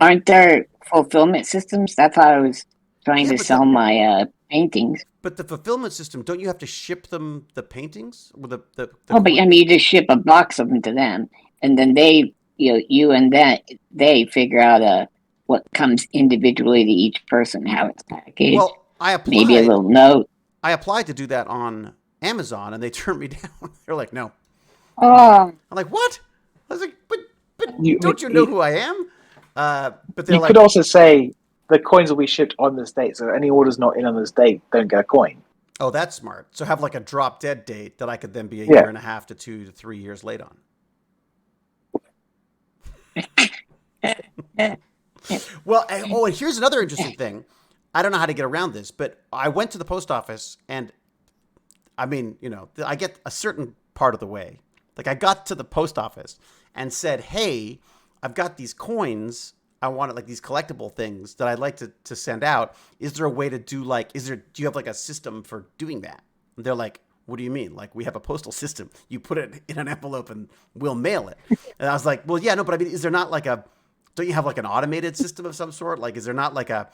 Speaker 3: aren't there fulfillment systems? That's how I was trying to sell my paintings.
Speaker 1: But the fulfillment system, don't you have to ship them the paintings? With the
Speaker 3: But I mean, you just ship a box of them to them, and then they, you and they figure out what comes individually to each person, how it's packaged.
Speaker 1: Well, I applied.
Speaker 3: Maybe a little note.
Speaker 1: I applied to do that on Amazon, and they turned me down. They're like, no.
Speaker 3: Oh,
Speaker 1: I'm like, what? I was like, but don't you know who I am? But they're
Speaker 6: you
Speaker 1: like,
Speaker 6: could also say the coins will be shipped on this date, so any orders not in on this date don't get a coin.
Speaker 1: oh, that's smart. So have like a drop dead date that I could then be a year and a half to 2 to 3 years late on. Well, and here's another interesting thing. I don't know how to get around this, but I went to the post office, and I mean, I get a certain part of the way. Like, I got to the post office and said, hey, I've got these coins. I want it, like, these collectible things that I'd like to send out. Is there a way to do, like, do you have like a system for doing that? And they're like, what do you mean? Like, we have a postal system. You put it in an envelope and we'll mail it. And I was like, well, yeah, no, but I mean, is there not like don't you have like an automated system of some sort? Like, is there not like a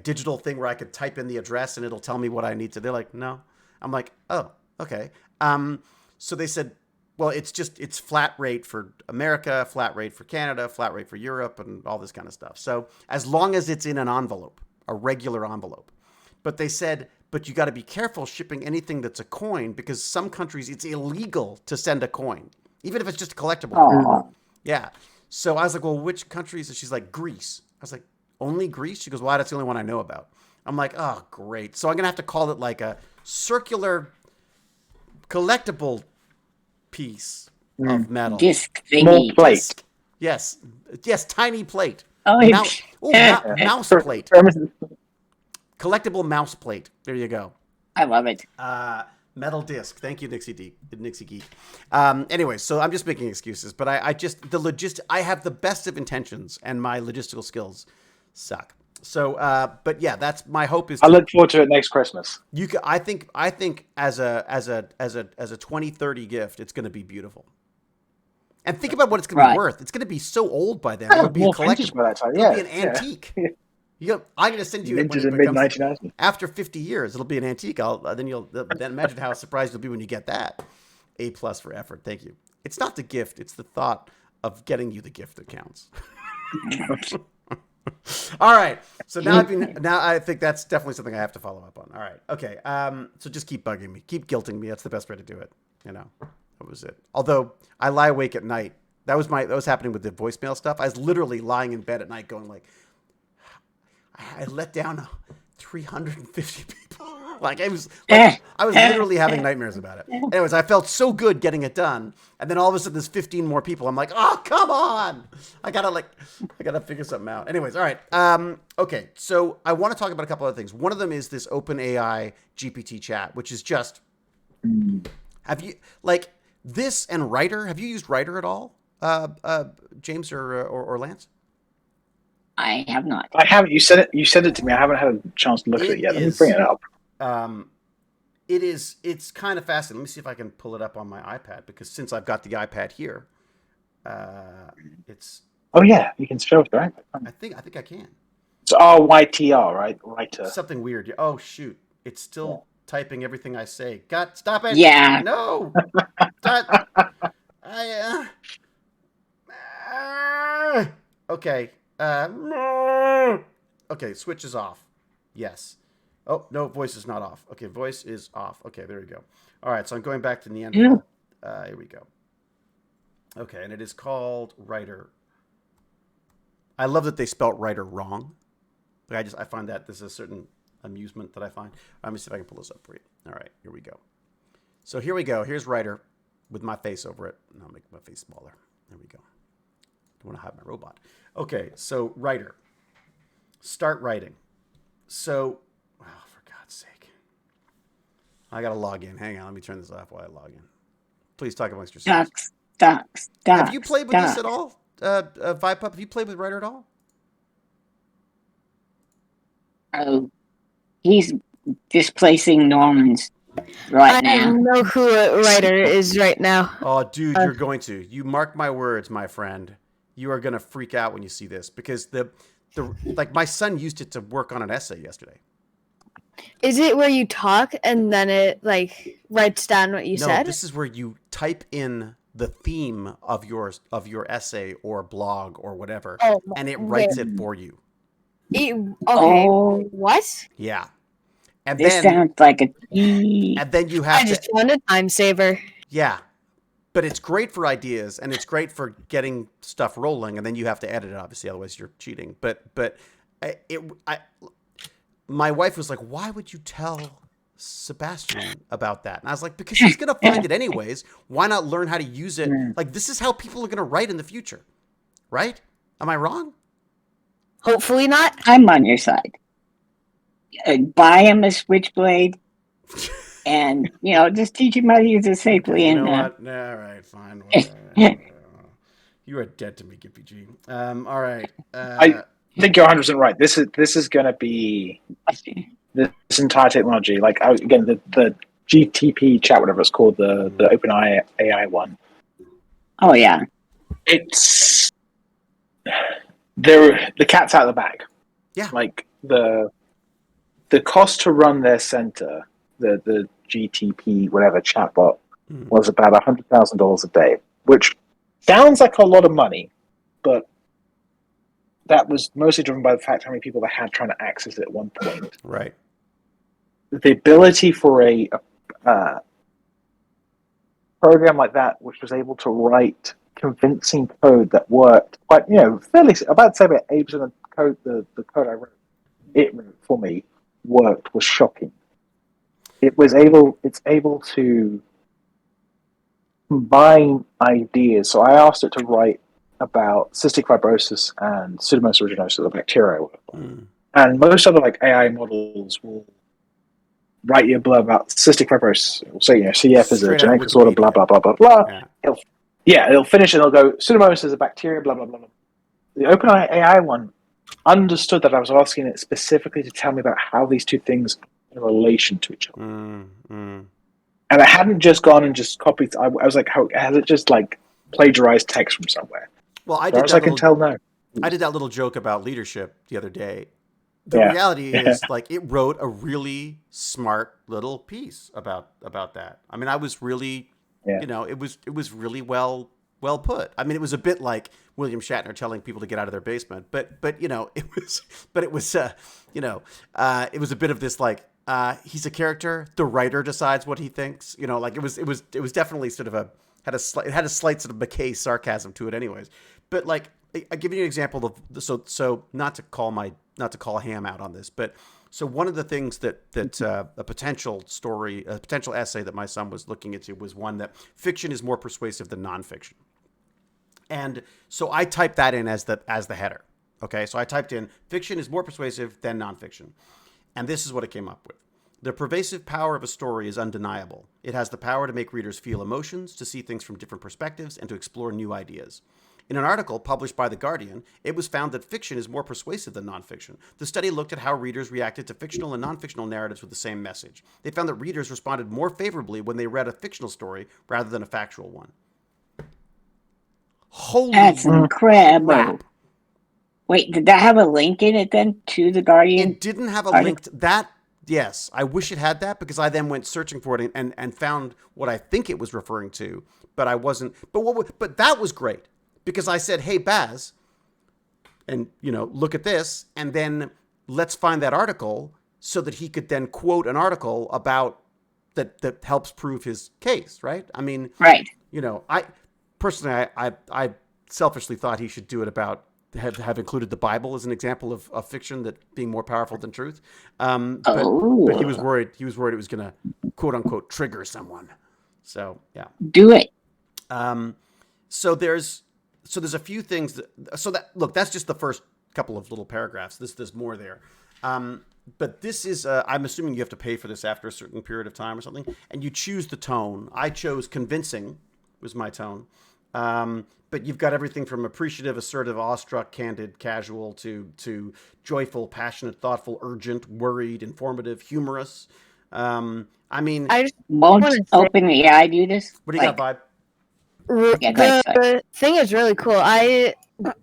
Speaker 1: digital thing where I could type in the address and it'll tell me what I need to? They're like, no. I'm like, oh, okay. So they said, well, it's flat rate for America, flat rate for Canada, flat rate for Europe, and all this kind of stuff. So as long as it's in an envelope, a regular envelope. But they said, but you got to be careful shipping anything that's a coin, because some countries it's illegal to send a coin, even if it's just a collectible coin. Yeah. So I was like, well, which countries? And she's like, Greece. I was like, only Greece? She goes, well, that's the only one I know about. I'm like, oh, great. So I'm going to have to call it like a circular collectible piece of metal.
Speaker 3: Disc thingy.
Speaker 6: Small plate.
Speaker 1: Disc. Yes, tiny plate.
Speaker 3: Oh,
Speaker 1: Mouse plate. Collectible mouse plate. There you go.
Speaker 3: I love it.
Speaker 1: Metal disc. Thank you, Nixie Geek. Anyway, so I'm just making excuses, but I have the best of intentions, and my logistical skills suck. So, but yeah, that's my hope. I
Speaker 6: look forward to it next Christmas.
Speaker 1: I think as a 2030 gift, it's going to be beautiful. And think about what it's going to be worth. It's going to be so old by then. It'll be a collectible.
Speaker 6: By that time.
Speaker 1: It'll be an antique. I'm going to send you it when it becomes, after 50 years. It'll be an antique. Then imagine how surprised you'll be when you get that. A+ for effort. Thank you. It's not the gift. It's the thought of getting you the gift that counts. All right. So now I think that's definitely something I have to follow up on. All right. Okay. So just keep bugging me. Keep guilting me. That's the best way to do it. That was it. Although I lie awake at night. That was happening with the voicemail stuff. I was literally lying in bed at night going like, I let down 350 people. I was literally having nightmares about it. Anyways, I felt so good getting it done, and then all of a sudden there's 15 more people. I'm like, oh, come on! I gotta figure something out. Anyways, all right. Okay, so I want to talk about a couple other things. One of them is this OpenAI GPT chat, which is just. Have you this and Writer? Have you used Writer at all, James or Lance?
Speaker 3: I have not.
Speaker 6: I haven't. You said it to me. I haven't had a chance to look at it yet. Let me bring it up.
Speaker 1: It's kind of fascinating. Let me see if I can pull it up on my iPad, because since I've got the iPad here, it's.
Speaker 6: Oh yeah, you can show it, right?
Speaker 1: I think I can.
Speaker 6: It's RYTR, right? Writer.
Speaker 1: Something weird. Oh shoot! It's still typing everything I say. Stop it!
Speaker 3: Yeah.
Speaker 1: No. Okay. Okay, switch is off. Yes. Oh, no, voice is not off. Okay, voice is off. Okay, there we go. All right, so I'm going back to Neanderthal. Here we go. Okay, and it is called Writer. I love that they spelt Writer wrong. I find that there's a certain amusement that I find. Let me see if I can pull this up for you. All right, here we go. So here we go. Here's Writer with my face over it. And I'll make my face smaller. There we go. Don't want to hide my robot. Okay, so Writer. Start writing. So, for God's sake. I got to log in. Hang on, let me turn this off while I log in. Please talk amongst yourselves.
Speaker 3: Ducks.
Speaker 1: Have you played with this at all? Vipup, have you played with Writer at all?
Speaker 3: Oh, he's displacing Normans right now.
Speaker 4: I know who a Writer is right now.
Speaker 1: Oh, dude, you're going to. You mark my words, my friend. You are going to freak out when you see this, because my son used it to work on an essay yesterday.
Speaker 4: Is it where you talk and then it like writes down what you
Speaker 1: No,
Speaker 4: said?
Speaker 1: this is where you type in the theme of your essay or blog or whatever,
Speaker 4: Oh,
Speaker 1: and it
Speaker 4: wait.
Speaker 1: writes it for you.
Speaker 4: Okay.
Speaker 3: Oh.
Speaker 4: What?
Speaker 1: Yeah, and
Speaker 3: This
Speaker 1: then
Speaker 3: sounds like a
Speaker 1: you
Speaker 4: I
Speaker 1: have
Speaker 4: just
Speaker 1: to
Speaker 4: found a time saver.
Speaker 1: yeah. But it's great for ideas, and it's great for getting stuff rolling, and then you have to edit it, obviously, otherwise you're cheating. But my wife was like, "Why would you tell Sebastian about that?" And I was like, "Because he's gonna find it anyways. Why not learn how to use it? Like, this is how people are gonna write in the future, right? Am I wrong?"
Speaker 4: Hopefully not.
Speaker 3: I'm on your side. Buy him a switchblade, and just teach him how to use it safely.
Speaker 1: You
Speaker 3: And
Speaker 1: know what? All right, fine. Whatever. You are dead to me, GimpyG. All right.
Speaker 6: I think you're 100% right. This is going to be this entire technology. Like again, the GTP chat, whatever it's called, the OpenAI AI one.
Speaker 3: Oh yeah,
Speaker 6: It's the cat's out of the bag.
Speaker 1: Yeah.
Speaker 6: Like the cost to run their center, the GTP whatever chatbot, was about $100,000 a day, which sounds like a lot of money, but that was mostly driven by the fact how many people they had trying to access it at one point.
Speaker 1: Right.
Speaker 6: The ability for a program like that, which was able to write convincing code that worked quite, fairly, about to say about 80% of the code, the code I wrote, it wrote for me, worked, was shocking. It's able to combine ideas. So I asked it to write about cystic fibrosis and Pseudomonas aeruginosa, the bacteria. And most other AI models will write you a blurb about cystic fibrosis. It will say, CF is a genetic disorder, blah, blah, blah, blah, blah. It'll finish and it'll go, Pseudomonas is a bacteria, blah, blah, blah, blah. The OpenAI AI one understood that I was asking it specifically to tell me about how these two things are in relation to each other. And I hadn't just gone and just copied. I was like, how has it just plagiarized text from somewhere?
Speaker 1: Well, I
Speaker 6: did that. I can tell now.
Speaker 1: I did that little joke about leadership the other day. The reality is, it wrote a really smart little piece about that. I mean, I was really, it was really well put. I mean, it was a bit like William Shatner telling people to get out of their basement, but it was a bit of this he's a character. The writer decides what he thinks. It was definitely sort of had a slight sort of McKay sarcasm to it, anyways. But I give you an example of so not to call Ham out on this, but so one of the things that a potential essay that my son was looking into was one that fiction is more persuasive than nonfiction, and so I typed that in as the header. Okay, so I typed in fiction is more persuasive than nonfiction. And this is what it came up with. The pervasive power of a story is undeniable. It has the power to make readers feel emotions, to see things from different perspectives, and to explore new ideas. In an article published by The Guardian, it was found that fiction is more persuasive than nonfiction. The study looked at how readers reacted to fictional and nonfictional narratives with the same message. They found that readers responded more favorably when they read a fictional story rather than a factual one. Holy
Speaker 3: That's incredible.
Speaker 1: crap.
Speaker 3: Wait, did that have a link in it then to The Guardian?
Speaker 1: It didn't have a link to that. Yes, I wish it had that, because I then went searching for it and found what I think it was referring to, but I wasn't. But that was great, because I said, "Hey, Baz, and look at this," and then let's find that article so that he could then quote an article about that helps prove his case, right? I mean,
Speaker 3: right.
Speaker 1: I personally, I selfishly thought he should do it about. Have included the Bible as an example of fiction that being more powerful than truth, but he was worried. He was worried it was going to quote unquote trigger someone. So yeah,
Speaker 3: do it.
Speaker 1: So there's a few things. That's just the first couple of little paragraphs. There's more there. But this is I'm assuming you have to pay for this after a certain period of time or something, and you choose the tone. I chose convincing was my tone. But you've got everything from appreciative, assertive, awestruck, candid, casual to joyful, passionate, thoughtful, urgent, worried, informative, humorous. I just
Speaker 3: won't OpenAI do this.
Speaker 1: What do you got, Vibe?
Speaker 4: The thing is really cool. I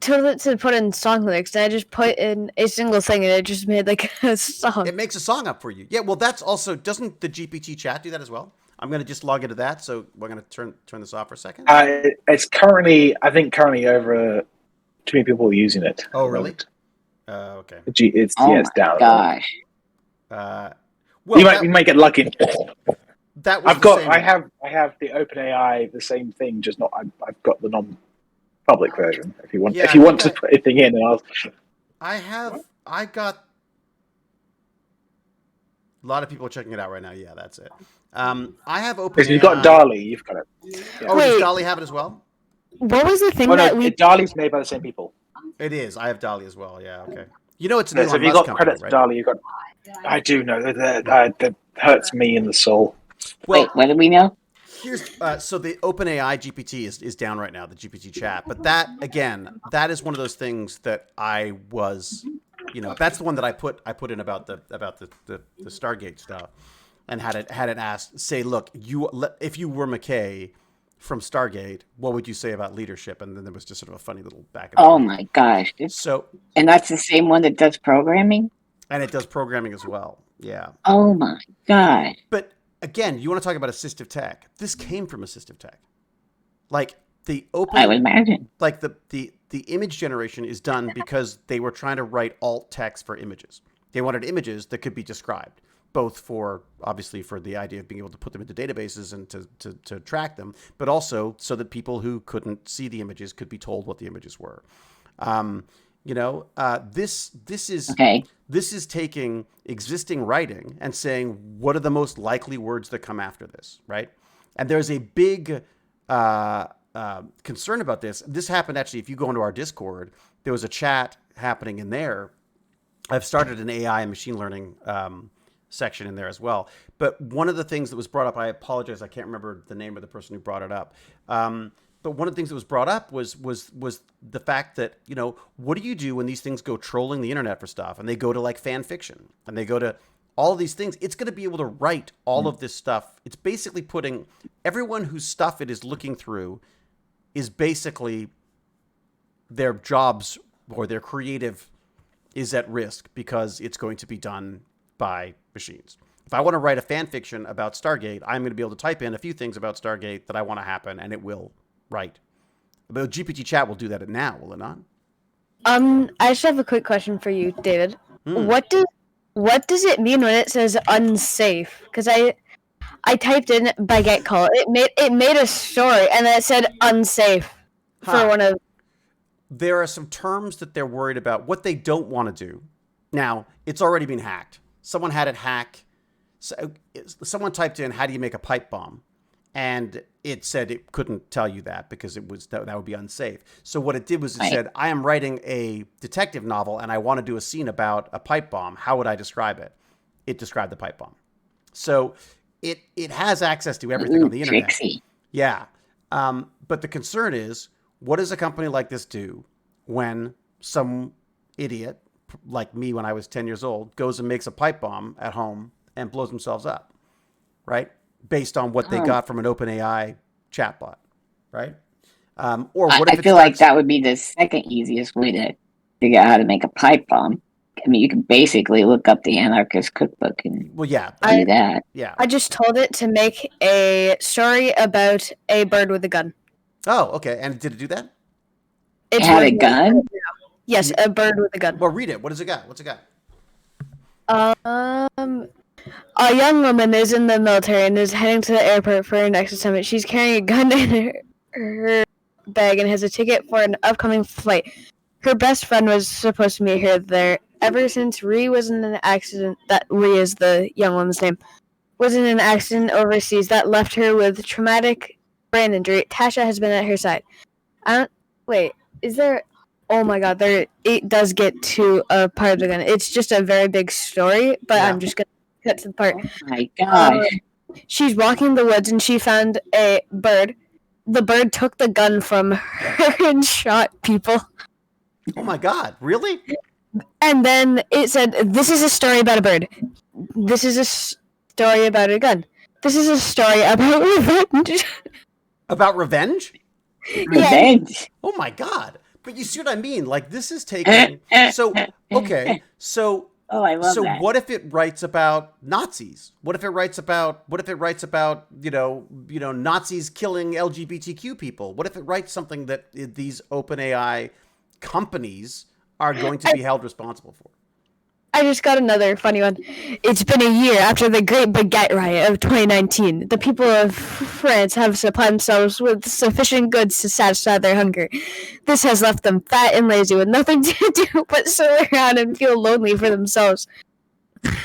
Speaker 4: told it to put in song lyrics, and I just put in a single thing, and it just made like a song.
Speaker 1: It makes a song up for you. Yeah, well, that's also, doesn't the GPT chat do that as well? I'm going to just log into that, so we're going to turn this off for a second.
Speaker 6: It's currently over too many people using it.
Speaker 1: Oh, really? Okay.
Speaker 6: It's
Speaker 3: Oh
Speaker 6: it's down.
Speaker 3: my gosh.
Speaker 1: Well,
Speaker 6: you might get lucky.
Speaker 1: That was
Speaker 6: I have the OpenAI, the same thing, just not. I've got the non-public version. If you want, to put anything in, and
Speaker 1: I got a lot of people checking it out right now. Yeah, that's it. I have OpenAI.
Speaker 6: If you've got DALL-E, you've got it.
Speaker 1: Yeah. Oh, does DALL-E have it as well?
Speaker 4: What was the thing
Speaker 6: DALL-E's made by the same people.
Speaker 1: It is. I have DALL-E as well. Yeah. Okay. You know, it's an
Speaker 6: So if you got credit to DALL-E, you got. I do know that hurts me in the soul.
Speaker 1: Well,
Speaker 3: wait, what do we know?
Speaker 1: Here's so the OpenAI GPT is down right now, the GPT chat. But that that is one of those things that I was, that's the one that I put in about the Stargate stuff, and had it asked, say, look, if you were McKay from Stargate, what would you say about leadership? And then there was just sort of a funny little back and forth.
Speaker 3: Oh my gosh! And that's the same one that does programming.
Speaker 1: And it does programming as well. Yeah.
Speaker 3: Oh my god!
Speaker 1: But again, you want to talk about assistive tech? This came from assistive tech. Like I
Speaker 3: would imagine.
Speaker 1: Like the image generation is done because they were trying to write alt text for images. They wanted images that could be described, both obviously for the idea of being able to put them into databases and to track them, but also so that people who couldn't see the images could be told what the images were. This is taking existing writing and saying, what are the most likely words that come after this, right? And there's a big concern about this. This happened actually, if you go into our Discord, there was a chat happening in there. I've started an AI and machine learning section in there as well. But one of the things that was brought up, I apologize, I can't remember the name of the person who brought it up. But one of the things that was brought up was the fact that, what do you do when these things go trolling the internet for stuff, and they go to like fan fiction, and they go to all these things? It's going to be able to write all of this stuff. It's basically putting everyone whose stuff it is looking through is basically their jobs or their creative is at risk because it's going to be done by machines. If I want to write a fan fiction about Stargate, I'm going to be able to type in a few things about Stargate that I want to happen, and it will write. But GPT chat will do that now, will it not?
Speaker 4: I just have a quick question for you, David. What does it mean when it says unsafe? Because I typed in baguette call. It made a story, and then it said unsafe for one of.
Speaker 1: There are some terms that they're worried about. What they don't want to do. Now, it's already been hacked. Someone had it hack. Someone typed in, how do you make a pipe bomb? And it said it couldn't tell you that because that would be unsafe. So what it did was it said, I am writing a detective novel and I want to do a scene about a pipe bomb. How would I describe it? It described the pipe bomb. So it has access to everything on the internet.
Speaker 3: Trixie.
Speaker 1: Yeah. But the concern is, what does a company like this do when some idiot like me when I was 10 years old goes and makes a pipe bomb at home and blows themselves up, right? Based on what they got from an OpenAI chatbot, right? Or what if
Speaker 3: I feel like that would be the second easiest way to figure out how to make a pipe bomb. I mean, you can basically look up the Anarchist Cookbook and do that.
Speaker 1: Yeah.
Speaker 4: I just told it to make a story about a bird with a gun.
Speaker 1: Oh, okay. And did it do that?
Speaker 3: It had a gun?
Speaker 4: Yes, a bird with a gun.
Speaker 1: Well, read it. What does it got? What's it got?
Speaker 4: A young woman is in the military and is heading to the airport for her next assignment. She's carrying a gun in her bag and has a ticket for an upcoming flight. Her best friend was supposed to meet her there. Ever since Ree was in an accident, that Ree is the young woman's name, was in an accident overseas that left her with traumatic brain injury, Tasha has been at her side. Oh my god, it does get to a part of the gun. It's just a very big story, but I'm just going to cut to the part.
Speaker 3: Oh my gosh.
Speaker 4: She's walking the woods and she found a bird. The bird took the gun from her and shot people.
Speaker 1: Oh my god, really?
Speaker 4: And then it said, this is a story about a bird. This is a story about a gun. This is a story about revenge.
Speaker 1: About revenge?
Speaker 3: Revenge?
Speaker 1: Oh my god. But you see what I mean? Like this is taking so okay. So
Speaker 3: Oh, I love that.
Speaker 1: what if it writes about Nazis? What if it writes about Nazis killing LGBTQ people? What if it writes something that these OpenAI companies are going to be held responsible for?
Speaker 4: I just got another funny one. It's been a year after the Great Baguette Riot of 2019. The people of France have supplied themselves with sufficient goods to satisfy their hunger. This has left them fat and lazy with nothing to do but sit around and feel lonely for themselves.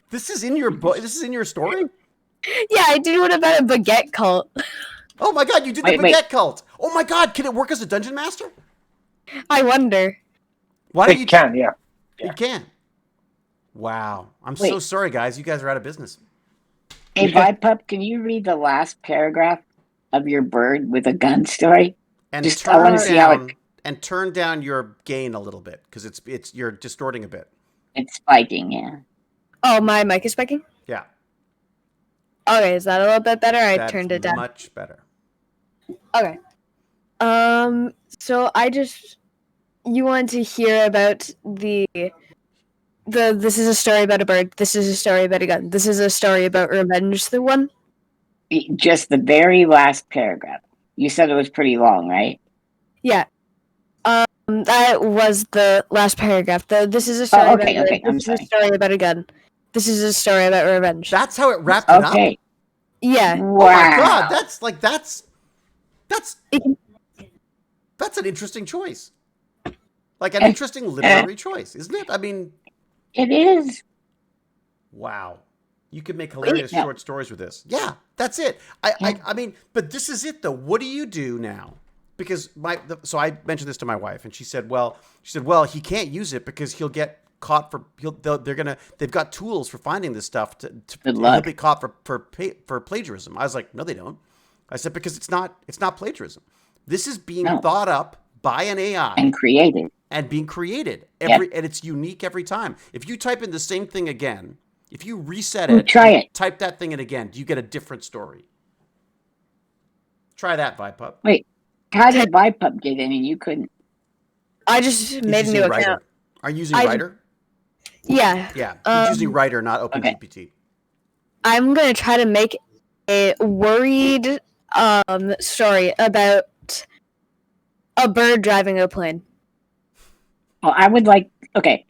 Speaker 1: This is in your book. This is in your story.
Speaker 4: Yeah, I did one about a baguette cult.
Speaker 1: Oh my god, you did the baguette cult. Oh my god, can it work as a dungeon master?
Speaker 4: I wonder.
Speaker 1: Why don't you?
Speaker 6: It can, yeah.
Speaker 1: It can. Wow. I'm so sorry, guys. You guys are out of business.
Speaker 3: Hey, Vipup, can you read the last paragraph of your bird with a gun story?
Speaker 1: And
Speaker 3: just I want to see how it.
Speaker 1: And turn down your gain a little bit because it's you're distorting a bit.
Speaker 3: It's spiking, yeah.
Speaker 4: Oh, my mic is spiking?
Speaker 1: Yeah.
Speaker 4: Okay, is that a little bit better?
Speaker 1: That's
Speaker 4: turned it down.
Speaker 1: Much better.
Speaker 4: Okay. So you want to hear about this is a story about a bird, this is a story about a gun, this is a story about revenge, the one?
Speaker 3: Just the very last paragraph. You said it was pretty long, right?
Speaker 4: Yeah. That was the last paragraph. This is a story about a bird. This is a story about a gun. This is a story about revenge.
Speaker 1: That's how it wrapped it up?
Speaker 4: Yeah.
Speaker 3: Wow.
Speaker 1: Oh my god, that's an interesting choice. Like an interesting literary choice, isn't it? I mean,
Speaker 3: it is.
Speaker 1: Wow. You could make hilarious short stories with this. Yeah, that's it. I mean, but this is it though. What do you do now? Because so I mentioned this to my wife and she said, well, he can't use it because he'll get caught they've got tools for finding this stuff he'll be caught for plagiarism. I was like, no, they don't. I said, because it's not plagiarism. This is being thought up by an AI
Speaker 3: and created.
Speaker 1: And being created and it's unique every time. If you type in the same thing again, if you reset it, type that thing in again, do you get a different story? Try that, Vipup.
Speaker 3: Wait, how did Vipup get in and you couldn't?
Speaker 4: I just made a new account.
Speaker 1: Are you using Writer?
Speaker 4: Yeah.
Speaker 1: Yeah. He's using Writer, not OpenGPT.
Speaker 4: Okay. I'm gonna try to make a worried story about a bird driving a plane.
Speaker 3: Well, I would like. Okay,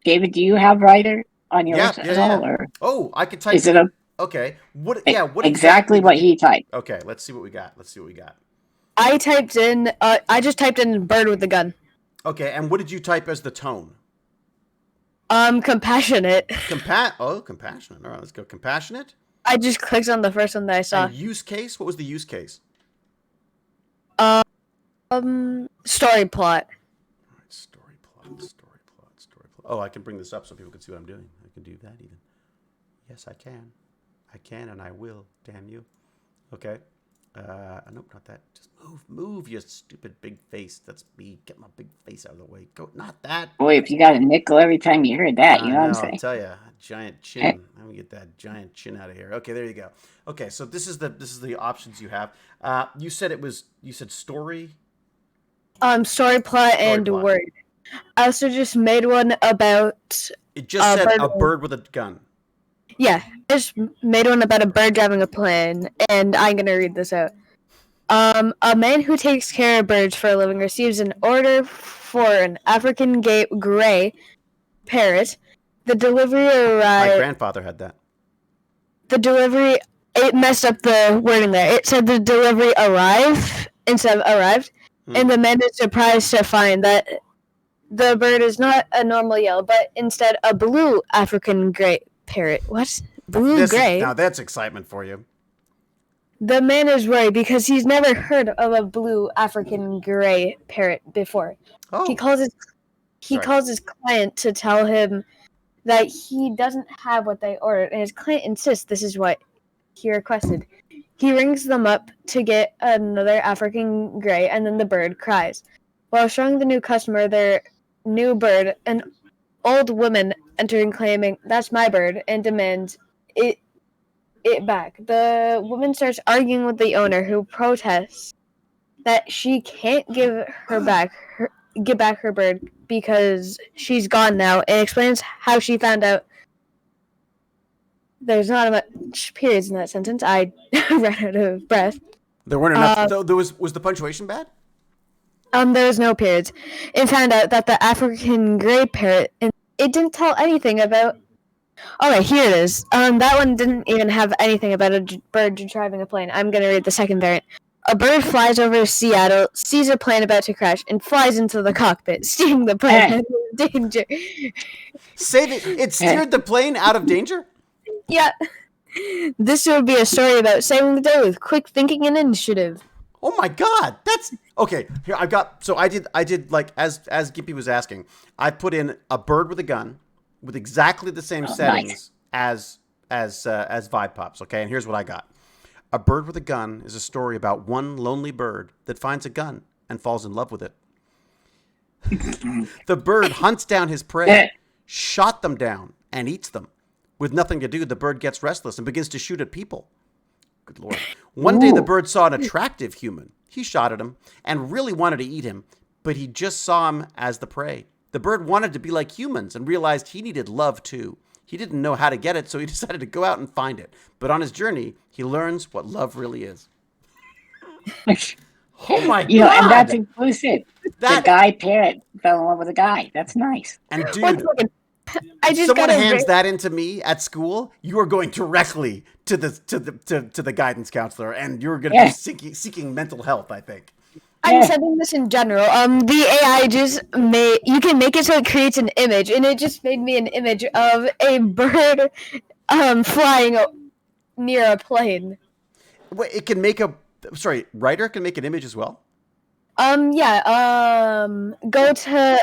Speaker 3: David, do you have Writer on your list at all? Or?
Speaker 1: Oh, I could type.
Speaker 3: Is it a?
Speaker 1: Okay. What
Speaker 3: exactly what he typed?
Speaker 1: Okay, let's see what we got.
Speaker 4: I typed in. I just typed in bird with a gun.
Speaker 1: Okay, and what did you type as the tone?
Speaker 4: Compassionate.
Speaker 1: Compassionate. All right, let's go. Compassionate.
Speaker 4: I just clicked on the first one that I saw.
Speaker 1: And use case. What was the use case?
Speaker 4: Story plot.
Speaker 1: Story plot. Oh, I can bring this up so people can see what I'm doing. I can do that even. Yes, I can. I can and I will. Damn you. Okay. Nope, not that. Just move, you stupid big face. That's me. Get my big face out of the way. Go, not that.
Speaker 3: Boy, if you got a nickel every time you heard that, you know what I'm saying?
Speaker 1: I'll tell you, giant chin. Let me get that giant chin out of here. Okay, there you go. Okay, so this is the options you have. You said story.
Speaker 4: Story plot and word. I also just made one about.
Speaker 1: It just said a bird with a gun.
Speaker 4: Yeah, I just made one about a bird driving a plane, and I'm gonna read this out. A man who takes care of birds for a living receives an order for an African gray parrot. The delivery arrived.
Speaker 1: My grandfather had that.
Speaker 4: It messed up the wording there. It said the delivery arrived instead of arrived, and the man is surprised to find that the bird is not a normal yellow, but instead a blue African gray parrot. What? Gray?
Speaker 1: Now that's excitement for you.
Speaker 4: The man is worried because he's never heard of a blue African gray parrot before.
Speaker 1: Oh.
Speaker 4: He calls his client to tell him that he doesn't have what they ordered, and his client insists this is what he requested. He rings them up to get another African gray, and then the bird cries. While showing the new customer their new bird, an old woman entering claiming, "That's my bird," and demands it back. The woman starts arguing with the owner, who protests that she can't give her back get back her bird because she's gone now, and explains how she found out. There's not much periods in that sentence. I ran out of breath.
Speaker 1: There weren't enough. There was the punctuation bad?
Speaker 4: There was no periods. It found out that the African gray parrot, and it didn't tell anything about. Okay, here it is. That one didn't even have anything about a bird driving a plane. I'm gonna read the second variant. A bird flies over Seattle, sees a plane about to crash, and flies into the cockpit, steering the plane out of danger.
Speaker 1: Save it. It steered the plane out of danger?
Speaker 4: Yeah. This would be a story about saving the day with quick thinking and initiative.
Speaker 1: Oh my God, that's okay. Here I've got. So I did like as Gimpy was asking. I put in a bird with a gun with exactly the same settings as Vibe Pops. Okay, and here's what I got. A Bird with a Gun is a story about one lonely bird that finds a gun and falls in love with it. The bird hunts down his prey, shot them down, and eats them. With nothing to do, the bird gets restless and begins to shoot at people. Good Lord. One day the bird saw an attractive human. He shot at him and really wanted to eat him, but he just saw him as the prey. The bird wanted to be like humans and realized he needed love too. He didn't know how to get it, so he decided to go out and find it. But on his journey, he learns what love really is. Oh my God.
Speaker 3: And that's inclusive. The guy parrot fell in love with a guy. That's nice.
Speaker 1: And dude, someone hands that into me at school, you are going directly to the guidance counselor, and you're going to be seeking mental health, I think.
Speaker 4: I'm saying this in general. The AI you can make it so it creates an image, and it just made me an image of a bird flying near a plane.
Speaker 1: Wait, it can make Writer can make an image as well?
Speaker 4: Yeah. Go to.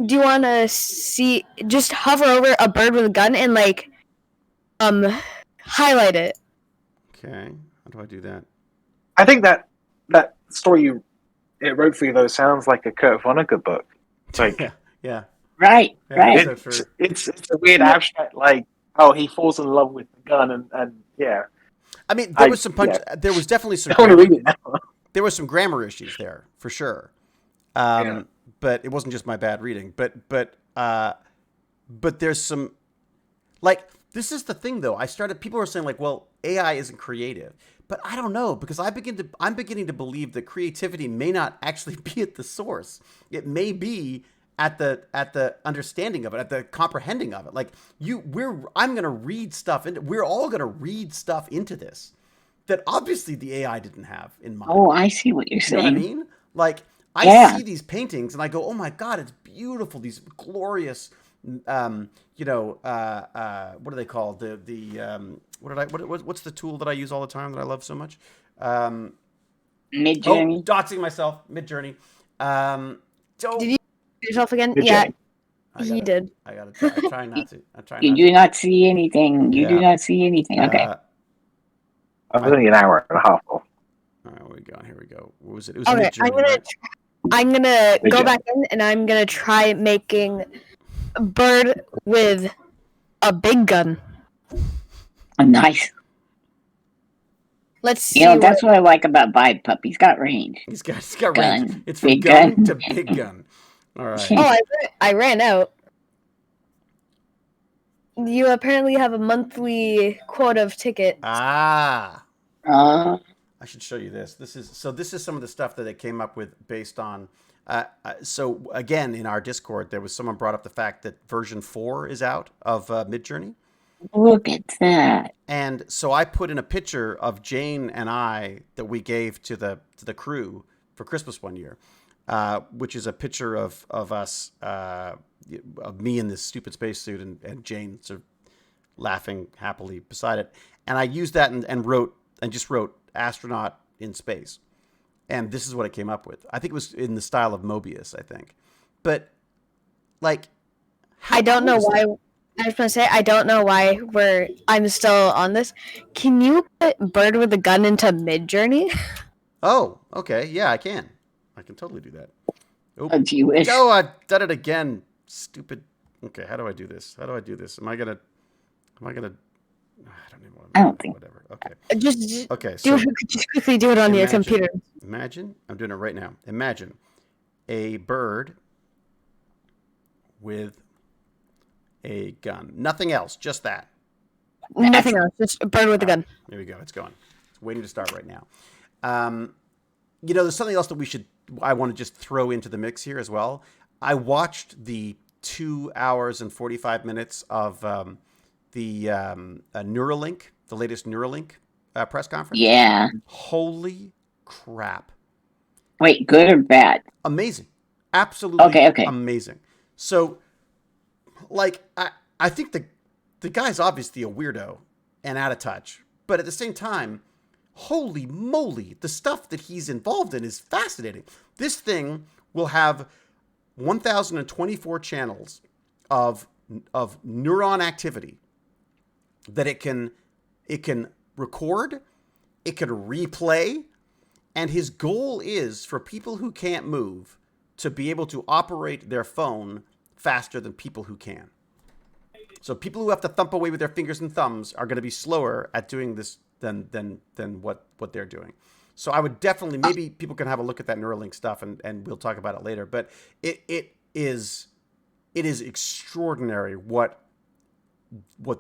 Speaker 4: Do you want to see? Just hover over a bird with a gun and highlight it.
Speaker 1: Okay. How do I do that?
Speaker 6: I think that story it wrote for you though sounds like a Kurt Vonnegut book. It's like
Speaker 1: yeah.
Speaker 3: Right.
Speaker 6: It's a weird abstract he falls in love with the gun and yeah.
Speaker 1: I mean, there was some there was definitely some.
Speaker 6: I want to read it now.
Speaker 1: There was some grammar issues there for sure, but it wasn't just my bad reading. But there's some this is the thing though. People are saying well, AI isn't creative, but I don't know because I'm beginning to believe that creativity may not actually be at the source. It may be at the understanding of it, at the comprehending of it. I'm gonna read stuff into. We're all gonna read stuff into this that obviously the AI didn't have in mind.
Speaker 3: Oh, I see what you're saying.
Speaker 1: You know what I mean? I see these paintings and I go, oh my God, it's beautiful. These glorious, what are they called? What's the tool that I use all the time that I love so much?
Speaker 3: Midjourney.
Speaker 1: Doxing myself, Midjourney.
Speaker 4: Did you yourself again?
Speaker 6: Midjourney.
Speaker 4: Yeah, he did.
Speaker 1: I gotta try. I try not to.
Speaker 3: You do not see anything. You do not see anything. Okay.
Speaker 6: I'm only an hour and a half off.
Speaker 1: All right, here we go. What was it? It was
Speaker 4: Okay,
Speaker 1: Midjourney.
Speaker 4: I'm gonna go back in and I'm gonna try making a bird with a big gun.
Speaker 3: Oh, nice.
Speaker 4: Let's see.
Speaker 3: That's what I like about Vibe Pup. He's got range.
Speaker 1: He's got
Speaker 3: Gun.
Speaker 1: range. It's from
Speaker 3: Big
Speaker 1: gun
Speaker 3: gun.
Speaker 1: to big gun. All right.
Speaker 4: Oh, I ran out. You apparently have a monthly quota of tickets.
Speaker 1: Ah.
Speaker 3: Uh,
Speaker 1: I should show you this. This is some of the stuff that it came up with based on. So again, in our Discord, there was someone brought up the fact that version 4 is out of Midjourney.
Speaker 3: Look at that.
Speaker 1: And so I put in a picture of Jane and I that we gave to the crew for Christmas one year, which is a picture of us, of me in this stupid spacesuit and Jane sort of laughing happily beside it. And I used that and just wrote astronaut in space. And this is what it came up with. I think it was in the style of Mobius, I think. But
Speaker 4: I don't know why. I was going to say, I don't know why I'm still on this. Can you put bird with a gun into Midjourney?
Speaker 1: Oh, okay. Yeah, I can. I can totally do that.
Speaker 3: Oh, gee whiz.
Speaker 1: Oh, I've done it again. Stupid. Okay, how do I do this? Am I gonna? I don't even want to.
Speaker 3: I don't think.
Speaker 1: Whatever. Okay.
Speaker 4: Just
Speaker 1: okay. So
Speaker 4: just quickly do it on your computer.
Speaker 1: Imagine. I'm doing it right now. Imagine a bird with a gun. Nothing else, just that.
Speaker 4: Nothing else. Just a bird with a gun.
Speaker 1: There we go. It's going. It's waiting to start right now. There's something else that I want to just throw into the mix here as well. I watched the 2 hours and 45 minutes of the Neuralink, the latest Neuralink press conference.
Speaker 3: Yeah.
Speaker 1: Holy crap.
Speaker 3: Wait, good or bad?
Speaker 1: Amazing. Absolutely
Speaker 3: okay.
Speaker 1: Amazing. So, like, I think the guy's obviously a weirdo and out of touch. But at the same time, holy moly, the stuff that he's involved in is fascinating. This thing will have 1,024 channels of neuron activity that it can record, it can replay, and his goal is for people who can't move to be able to operate their phone faster than people who can. So people who have to thump away with their fingers and thumbs are going to be slower at doing this than what they're doing. So I would definitely, maybe people can have a look at that Neuralink stuff and we'll talk about it later. But it is extraordinary what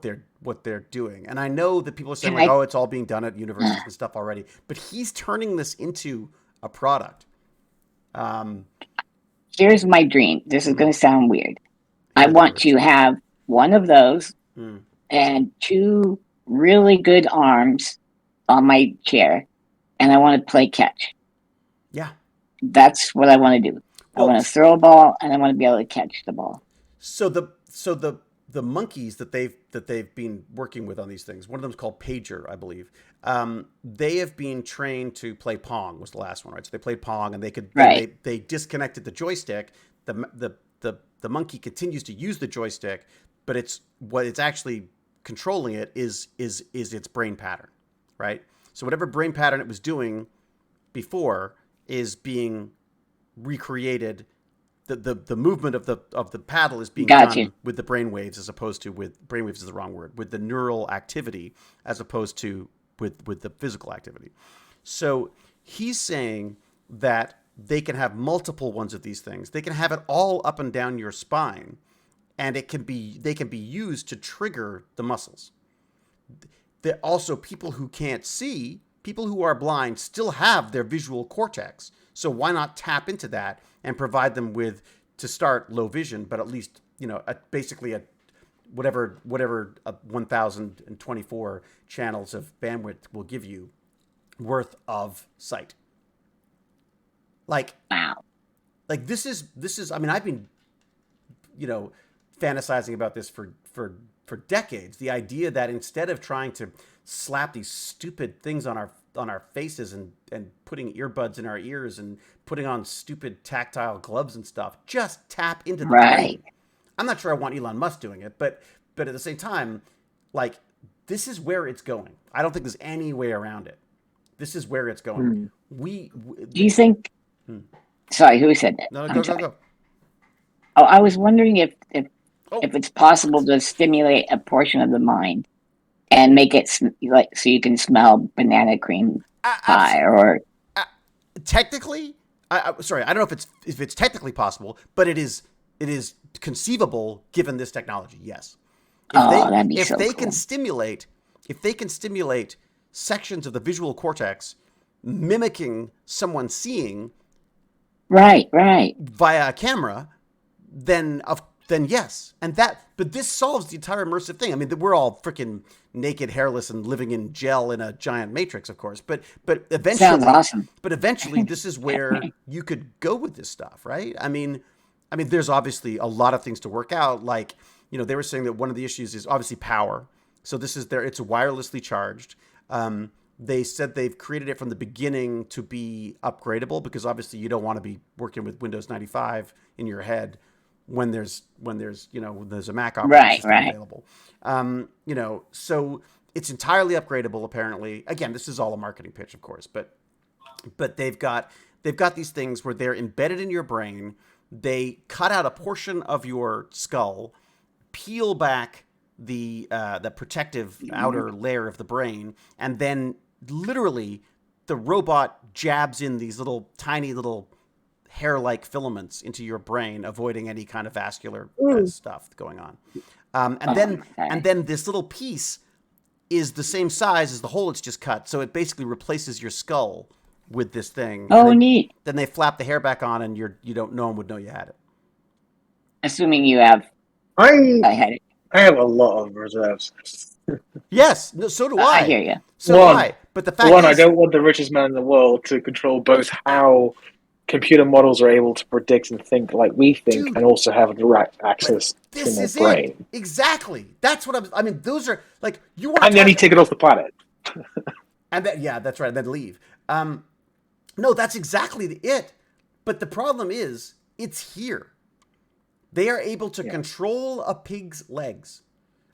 Speaker 1: they're doing. And I know that people are saying like, oh, it's all being done at universities and stuff already, but he's turning this into a product.
Speaker 3: Here's my dream. This is going to sound weird. I want to have one of those and 2 really good arms on my chair, and I want to play catch.
Speaker 1: Yeah.
Speaker 3: That's what I want to do. Well, I want to throw a ball, and I want to be able to catch the ball.
Speaker 1: So the monkeys that they've been working with on these things, one of them is called Pager, I believe. They have been trained to play Pong, was the last one, right? So they played Pong, and they disconnected the joystick. The monkey continues to use the joystick, but it's actually controlling it is its brain pattern, right? So whatever brain pattern it was doing before is being recreated. The movement of the paddle is being done with the brain waves as opposed to with brain waves is the wrong word, with the neural activity as opposed to with the physical activity. So he's saying that they can have multiple ones of these things. They can have it all up and down your spine, and they can be used to trigger the muscles. Also, people who can't see, people who are blind, still have their visual cortex. So why not tap into that and provide them with, to start, low vision, but at least basically whatever 1,024 channels of bandwidth will give you worth of sight. Like,
Speaker 3: wow.
Speaker 1: Like this is. I mean, I've been, fantasizing about this for decades. The idea that instead of trying to slap these stupid things on our faces and putting earbuds in our ears and putting on stupid tactile gloves and stuff, just tap into the brain. I'm not sure I want Elon Musk doing it, but at the same time, like, this is where it's going. I don't think there's any way around it. This is where it's going. Do
Speaker 3: you think? Sorry, who said that?
Speaker 1: No, go.
Speaker 3: Oh, I was wondering if it's possible to stimulate a portion of the mind and make it so you can smell banana cream pie or.
Speaker 1: Technically, sorry, I don't know if it's technically possible, but it is conceivable given this technology. Yes. If they can stimulate sections of the visual cortex mimicking someone seeing
Speaker 3: right
Speaker 1: via a camera, then yes. But this solves the entire immersive thing. I mean, we're all freaking naked, hairless, and living in gel in a giant matrix, of course. But eventually,
Speaker 3: sounds awesome.
Speaker 1: But eventually, this is where you could go with this stuff, right? I mean, there's obviously a lot of things to work out. Like, they were saying that one of the issues is obviously power. So it's wirelessly charged. They said they've created it from the beginning to be upgradable because obviously you don't want to be working with Windows 95 in your head when there's a Mac operating system available. So it's entirely upgradable apparently. Again, this is all a marketing pitch, of course, but they've got these things where they're embedded in your brain. They cut out a portion of your skull, peel back the protective outer layer of the brain, and then literally the robot jabs in these tiny little hair-like filaments into your brain, avoiding any kind of vascular stuff going on. And then this little piece is the same size as the hole it's just cut, so it basically replaces your skull with this thing.
Speaker 3: Neat.
Speaker 1: Then they flap the hair back on, and no one would know you had it.
Speaker 3: Assuming you have.
Speaker 6: I
Speaker 3: had it.
Speaker 6: I have a lot of reserves.
Speaker 1: Yes, no, so do I.
Speaker 3: I hear you.
Speaker 1: So do I. But the fact is,
Speaker 6: I don't want the richest man in the world to control both how computer models are able to predict and think like we think,
Speaker 1: Dude,
Speaker 6: and also have direct access to their brain.
Speaker 1: Exactly. That's what I mean, those are like you want.
Speaker 6: And then he take it off the planet.
Speaker 1: And that's right. And then leave. No, that's exactly it. But the problem is, it's here. They are able to control a pig's legs.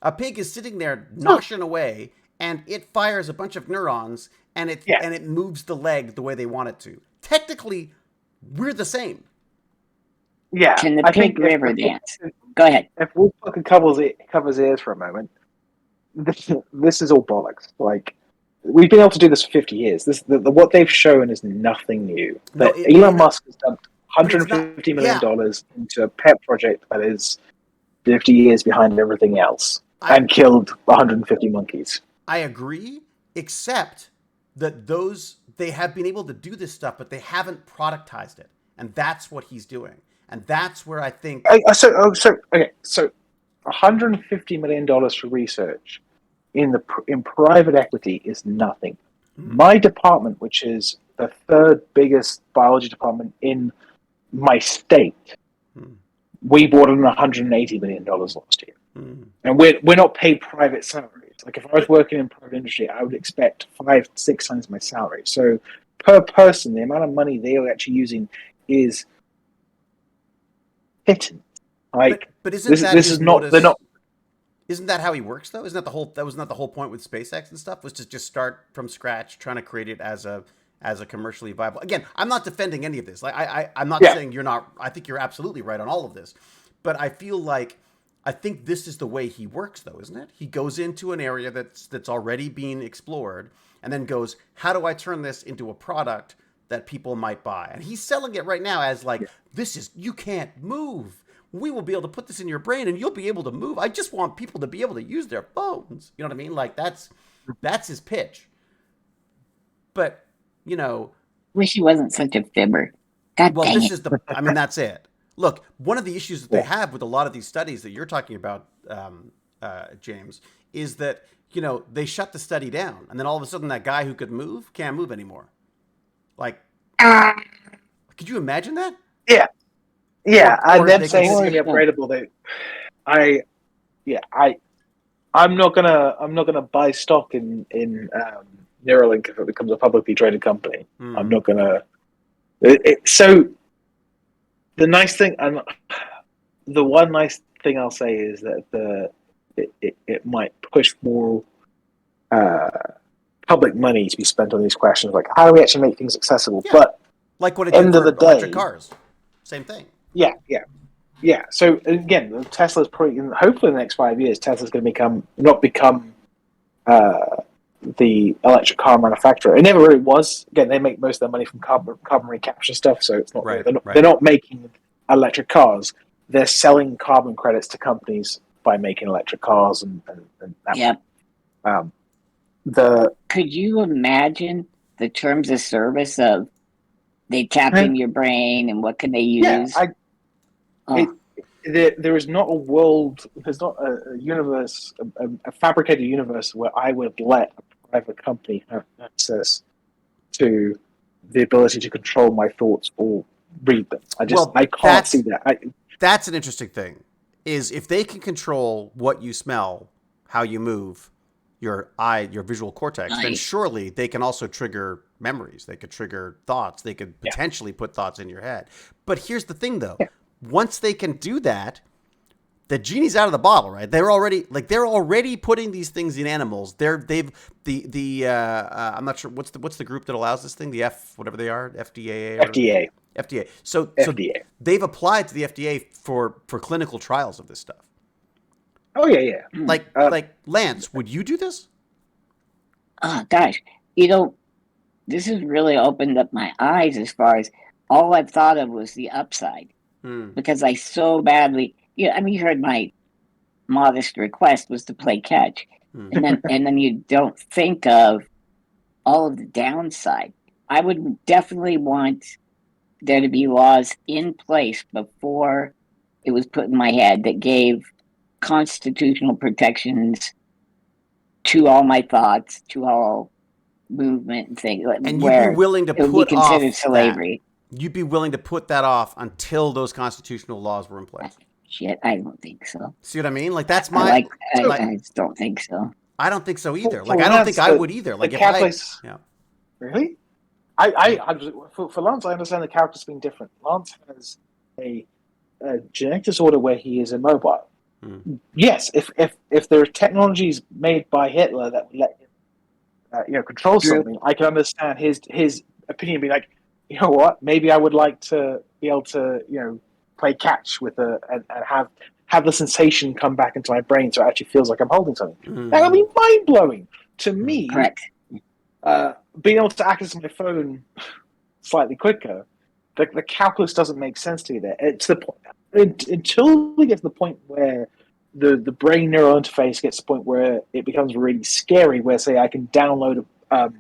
Speaker 1: A pig is sitting there noshing away, and it fires a bunch of neurons, and it moves the leg the way they want it to. Technically, we're the same.
Speaker 6: Yeah.
Speaker 3: Can the pig river dance? Go ahead.
Speaker 6: If we fucking covers ears for a moment, this is all bollocks. Like, we've been able to do this for 50 years. What they've shown is nothing new. Elon Musk has dumped $150 million into a pet project that is 50 years behind everything else and killed 150 monkeys.
Speaker 1: I agree, except that they have been able to do this stuff, but they haven't productized it. And that's what he's doing. And that's where I think...
Speaker 6: So $150 million for research in private equity is nothing. Mm-hmm. My department, which is the third biggest biology department in my state, we brought in $180 million last year. Mm. And we're not paid private salaries. Like, if I was working in private industry, I would expect 5-6 times my salary. So per person, the amount of money they are actually using is hidden. Like,
Speaker 1: but isn't that
Speaker 6: this is not? They're not.
Speaker 1: Isn't that how he works, though? That was not the whole point with SpaceX and stuff? Was to just start from scratch, trying to create it as a commercially viable. Again, I'm not defending any of this. Like, I'm not saying you're not. I think you're absolutely right on all of this. But I think this is the way he works, though, isn't it? He goes into an area that's already being explored, and then goes, how do I turn this into a product that people might buy? And he's selling it right now as like, you can't move. We will be able to put this in your brain, and you'll be able to move. I just want people to be able to use their phones. You know what I mean? Like, that's his pitch. But,
Speaker 3: wish he wasn't such a fibber. God dang it.
Speaker 1: That's it. Look, one of the issues that they have with a lot of these studies that you're talking about, James, is that, they shut the study down, and then all of a sudden that guy who could move can't move anymore. Like, could you imagine that?
Speaker 6: Yeah. Yeah, and them saying it's going to be upgradable. I'm not gonna buy stock in Neuralink if it becomes a publicly traded company. I'm not gonna. So the nice thing, and the one nice thing I'll say is that it might push more public money to be spent on these questions, like how do we actually make things accessible? Yeah. But
Speaker 1: like what it did for electric cars, same thing.
Speaker 6: Yeah. So again, Tesla's probably, hopefully in the next 5 years, Tesla's going to not become the electric car manufacturer. It never really was. Again, they make most of their money from carbon recapture stuff, so it's not. Right, they're not making electric cars. They're selling carbon credits to companies by making electric cars and that. Yep.
Speaker 3: Could you imagine the terms of service of they tap in your brain and what can they use?
Speaker 6: Yeah, there is not a world. There's not a universe, a fabricated universe where I would let a private company have access to the ability to control my thoughts or read them. I can't see that.
Speaker 1: That's an interesting thing. Is if they can control what you smell, how you move, your visual cortex, then surely they can also trigger memories. They could trigger thoughts. They could potentially put thoughts in your head. But here's the thing, though. Yeah. Once they can do that, the genie's out of the bottle, right? They're already putting these things in animals. I'm not sure what's the group that allows this thing, the whatever they are, FDA. So FDA. They've applied to the FDA for clinical trials of this stuff.
Speaker 6: Oh yeah.
Speaker 1: Like Lance, would you do this?
Speaker 3: Oh gosh, this has really opened up my eyes as far as all I've thought of was the upside because I so badly, I mean, you heard my modest request was to play catch, and then you don't think of all of the downside. I would definitely want there to be laws in place before it was put in my head that gave constitutional protections to all my thoughts, to all movement and things.
Speaker 1: And you'd be willing to put off
Speaker 3: slavery.
Speaker 1: That. You'd be willing to put that off until those constitutional laws were in place.
Speaker 3: Shit, I don't think so.
Speaker 1: See what I mean? Like that's my.
Speaker 3: I just don't think so.
Speaker 1: I don't think so either. Like I don't think I would either. Like if
Speaker 6: calculus,
Speaker 1: yeah.
Speaker 6: Really? For Lance, I understand the calculus being different. Lance has a genetic disorder where he is immobile. Yes, if there are technologies made by Hitler that would let him, control something, I can understand his opinion being like, you know what, maybe I would like to be able to, play catch with and have the sensation come back into my brain so it actually feels like I'm holding something. That would be mind blowing to me.
Speaker 3: Correct.
Speaker 6: Being able to access my phone slightly quicker, the calculus doesn't make sense to me there. It's the point until we get to the point where the brain neural interface gets to the point where it becomes really scary. Where say I can download an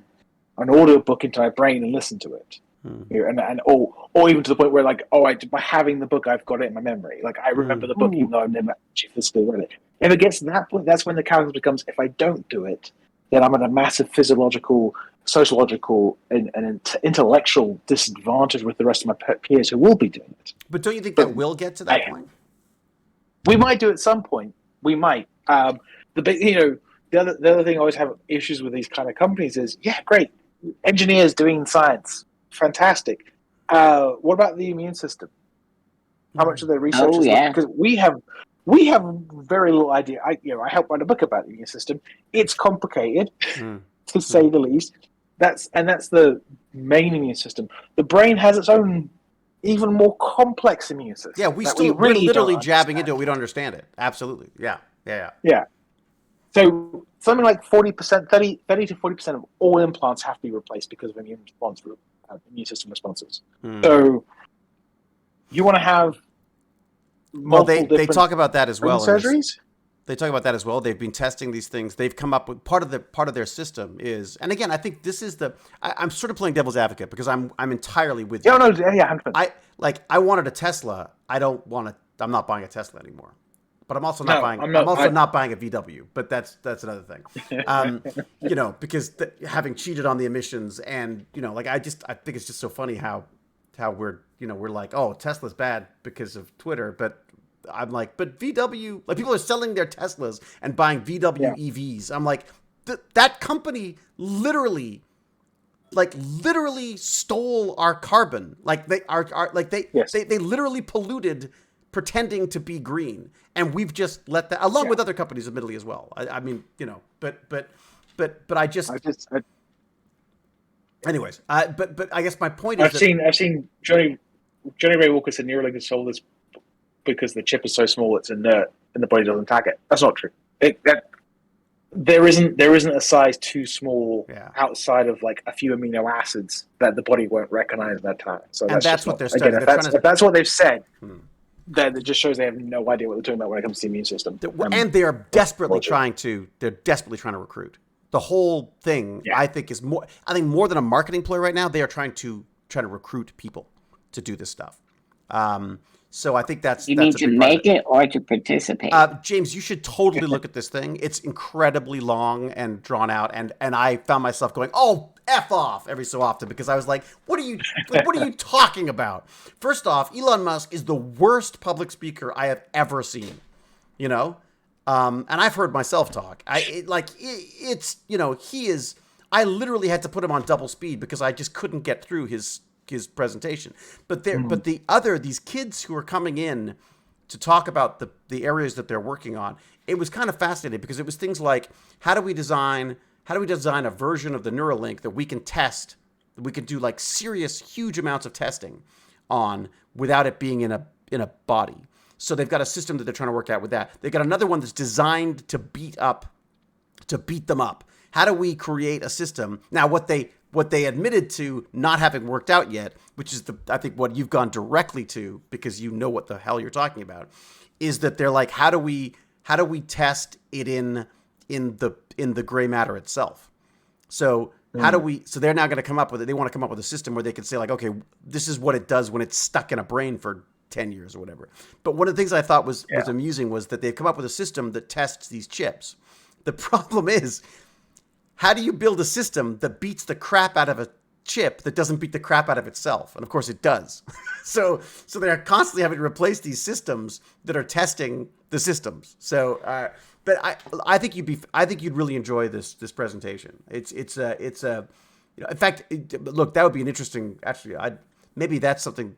Speaker 6: audio book into my brain and listen to it, or even to the point where by having the book I've got it in my memory. Like I remember the book even though I've never actually physically read it. If it gets to that point, that's when the calculus becomes: if I don't do it, then I'm at a massive physiological, sociological, and intellectual disadvantage with the rest of my peers who will be doing it.
Speaker 1: But don't you think that will get to that point?
Speaker 6: We might do at some point. We might. The other thing I always have issues with these kind of companies is, yeah, great, engineers doing science, fantastic. What about the immune system? How much of their research is because we have very little idea. I helped write a book about the immune system. It's complicated, to say the least. That's the main immune system. The brain has its own, even more complex immune system.
Speaker 1: Yeah, we're literally jabbing into it. We don't understand it. Absolutely. Yeah.
Speaker 6: So something like 40%, 30 to 40% of all implants have to be replaced because of immune system responses. So you want to have
Speaker 1: they talk about that as well.
Speaker 6: Surgeries?
Speaker 1: They talk about that as well. They've been testing these things. They've come up with part of their system is, and again, I think this is I'm sort of playing devil's advocate because I'm entirely with you.
Speaker 6: Yeah, 100%.
Speaker 1: I wanted a Tesla. I'm not buying a Tesla anymore. But I'm also not buying. I'm not buying a VW. But that's another thing. Because having cheated on the emissions, and I think it's just so funny how we're like, oh, Tesla's bad because of Twitter, but I'm like, but VW, like people are selling their Teslas and buying VW EVs. I'm like, that company literally stole our carbon. Like they literally polluted pretending to be green, and we've just let that, along with other companies, admittedly as well. I mean, but anyways, but I guess my point is
Speaker 6: I've seen Johnny Ray Walker said Neuralink has sold this because the chip is so small it's inert and the body doesn't attack it. That's not true. There isn't a size too small outside of like a few amino acids that the body won't recognize at that time. So
Speaker 1: that's what they're studying.
Speaker 6: Again, if that's what they've said, then it just shows they have no idea what they're talking about when it comes to the immune system.
Speaker 1: And they are desperately trying to recruit. The whole thing, I think, is more. I think more than a marketing play right now, they are trying to recruit people to do this stuff. So I think that's.
Speaker 3: You mean to make it or to participate?
Speaker 1: James, you should totally look at this thing. It's incredibly long and drawn out, and I found myself going, "Oh, F off," every so often because I was like, "What are you talking about?" First off, Elon Musk is the worst public speaker I have ever seen. And I've heard myself talk. He is. I literally had to put him on double speed because I just couldn't get through his presentation. But these kids who are coming in to talk about the areas that they're working on, it was kind of fascinating because it was things like how do we design a version of the Neuralink that we can test, that we can do like serious huge amounts of testing on without it being in a body. So they've got a system that they're trying to work out with that. They've got another one that's designed to beat them up. How do we create a system? Now, what they what they admitted to not having worked out yet, which is I think what you've gone directly to because you know what the hell you're talking about, is that they're like, how do we test it in the gray matter itself? So so they're now going to come up with it. They want to come up with a system where they can say like, okay, this is what it does when it's stuck in a brain for 10 years or whatever. But one of the things I thought was amusing was that they've come up with a system that tests these chips. The problem is, how do you build a system that beats the crap out of a chip that doesn't beat the crap out of itself? And of course it does. So they're constantly having to replace these systems that are testing the systems. So, but I think you'd really enjoy this presentation. It's in fact, look, that would be an interesting, actually, maybe that's something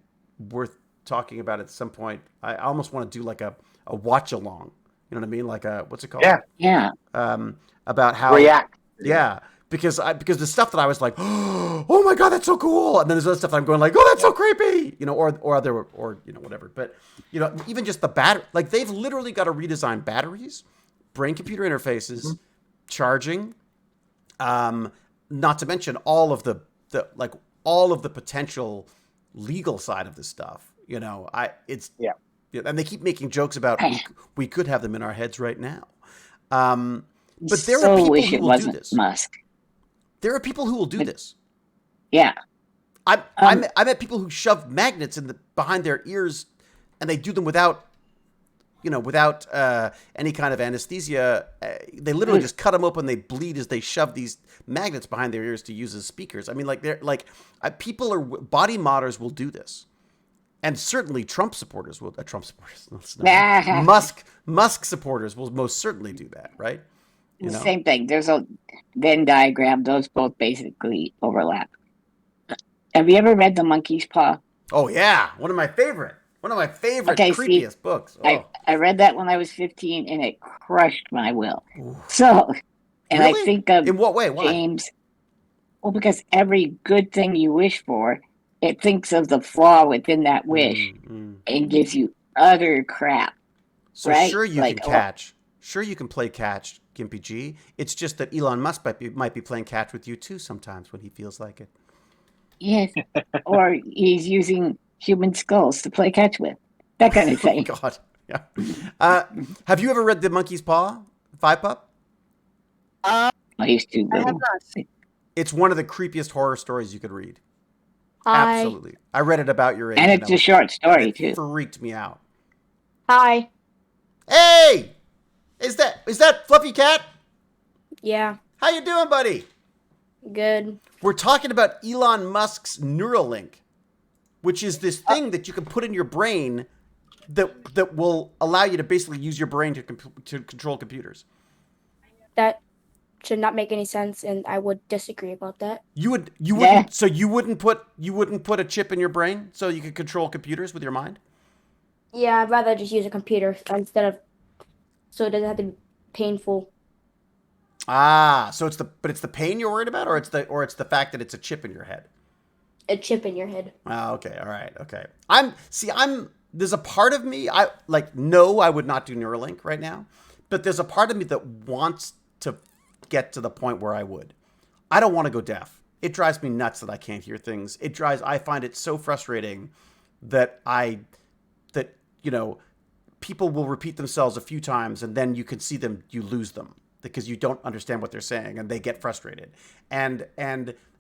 Speaker 1: worth talking about at some point. I almost want to do like a watch along. You know what I mean? Like what's it called?
Speaker 3: Yeah.
Speaker 1: About how
Speaker 6: React.
Speaker 1: Yeah, because the stuff that I was like, oh my god, that's so cool, and then there's other stuff that I'm going like, oh, that's so creepy, or whatever. But even just the battery, like they've literally got to redesign batteries, brain computer interfaces, charging, not to mention all of the potential legal side of this stuff. And they keep making jokes about we could have them in our heads right now. But there are people who will do this.
Speaker 3: Musk.
Speaker 1: There are people who will do this.
Speaker 3: Yeah.
Speaker 1: I met people who shove magnets behind their ears, and they do them without any kind of anesthesia. They literally just cut them open. They bleed as they shove these magnets behind their ears to use as speakers. I mean, body modders will do this. And certainly Trump supporters will. Musk supporters will most certainly do that, right?
Speaker 3: Same thing. There's a Venn diagram. Those both basically overlap. Have you ever read The Monkey's Paw?
Speaker 1: Oh yeah, one of my favorite creepiest books. Oh.
Speaker 3: I read that when I was 15, and it crushed my will. Ooh. So, and really? I think of
Speaker 1: in what way? Why?
Speaker 3: James. Well, because every good thing you wish for, it thinks of the flaw within that wish and gives you utter crap.
Speaker 1: So
Speaker 3: right?
Speaker 1: Sure you can play catch, Gimpy G. It's just that Elon Musk might be playing catch with you too sometimes when he feels like it.
Speaker 3: Yes, or he's using human skulls to play catch with. That kind of thing.
Speaker 1: Oh, God, yeah. Have you ever read The Monkey's Paw, Five Pup?
Speaker 3: I used to. I have not.
Speaker 1: It's one of the creepiest horror stories you could read. Absolutely. I read it about your age.
Speaker 3: And it's a short story, too.
Speaker 1: It freaked me out.
Speaker 4: Hi.
Speaker 1: Hey! Is that Fluffy Cat?
Speaker 4: Yeah.
Speaker 1: How you doing, buddy?
Speaker 4: Good.
Speaker 1: We're talking about Elon Musk's Neuralink, which is this thing that you can put in your brain that will allow you to basically use your brain to control computers.
Speaker 4: That should not make any sense, and I would disagree about that.
Speaker 1: You wouldn't. So you wouldn't put a chip in your brain so you could control computers with your mind?
Speaker 4: Yeah, I'd rather just use a computer so it doesn't have to be painful.
Speaker 1: So it's the pain you're worried about, or it's the fact that it's a chip in your head?
Speaker 4: A chip in your head.
Speaker 1: Oh, okay, all right, okay. There's a part of me, I would not do Neuralink right now, but there's a part of me that wants to get to the point where I would. I don't want to go deaf. It drives me nuts that I can't hear things. I find it so frustrating that people will repeat themselves a few times and then you can see them, you lose them because you don't understand what they're saying and they get frustrated. And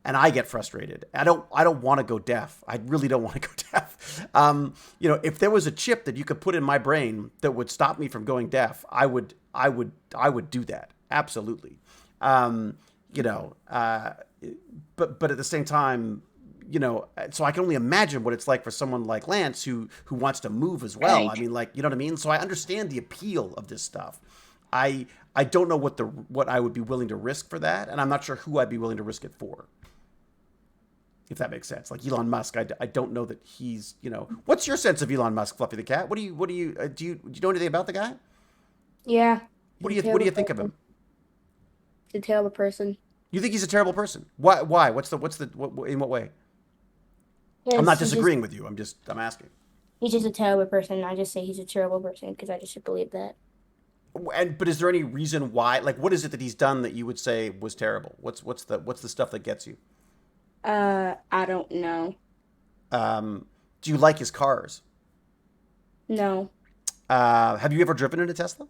Speaker 1: I get frustrated. I don't want to go deaf. I really don't want to go deaf. If there was a chip that you could put in my brain that would stop me from going deaf, I would do that. Absolutely. But at the same time, so I can only imagine what it's like for someone like Lance who wants to move as well. Right. I mean, you know what I mean? So I understand the appeal of this stuff. I don't know what I would be willing to risk for that, and I'm not sure who I'd be willing to risk it for. If that makes sense. Like Elon Musk, I don't know that he's, what's your sense of Elon Musk, Fluffy the Cat? Do you know anything about the guy?
Speaker 4: Yeah.
Speaker 1: What do you think of him?
Speaker 4: He's a terrible person.
Speaker 1: You think he's a terrible person? Why? In what way?
Speaker 4: Yes,
Speaker 1: I'm not disagreeing with you. I'm asking.
Speaker 4: He's just a terrible person. I just say he's a terrible person because I just believe that.
Speaker 1: But is there any reason why? Like, what is it that he's done that you would say was terrible? What's the stuff that gets you?
Speaker 7: I don't know.
Speaker 1: Do you like his cars?
Speaker 7: No,
Speaker 1: Have you ever driven in a Tesla?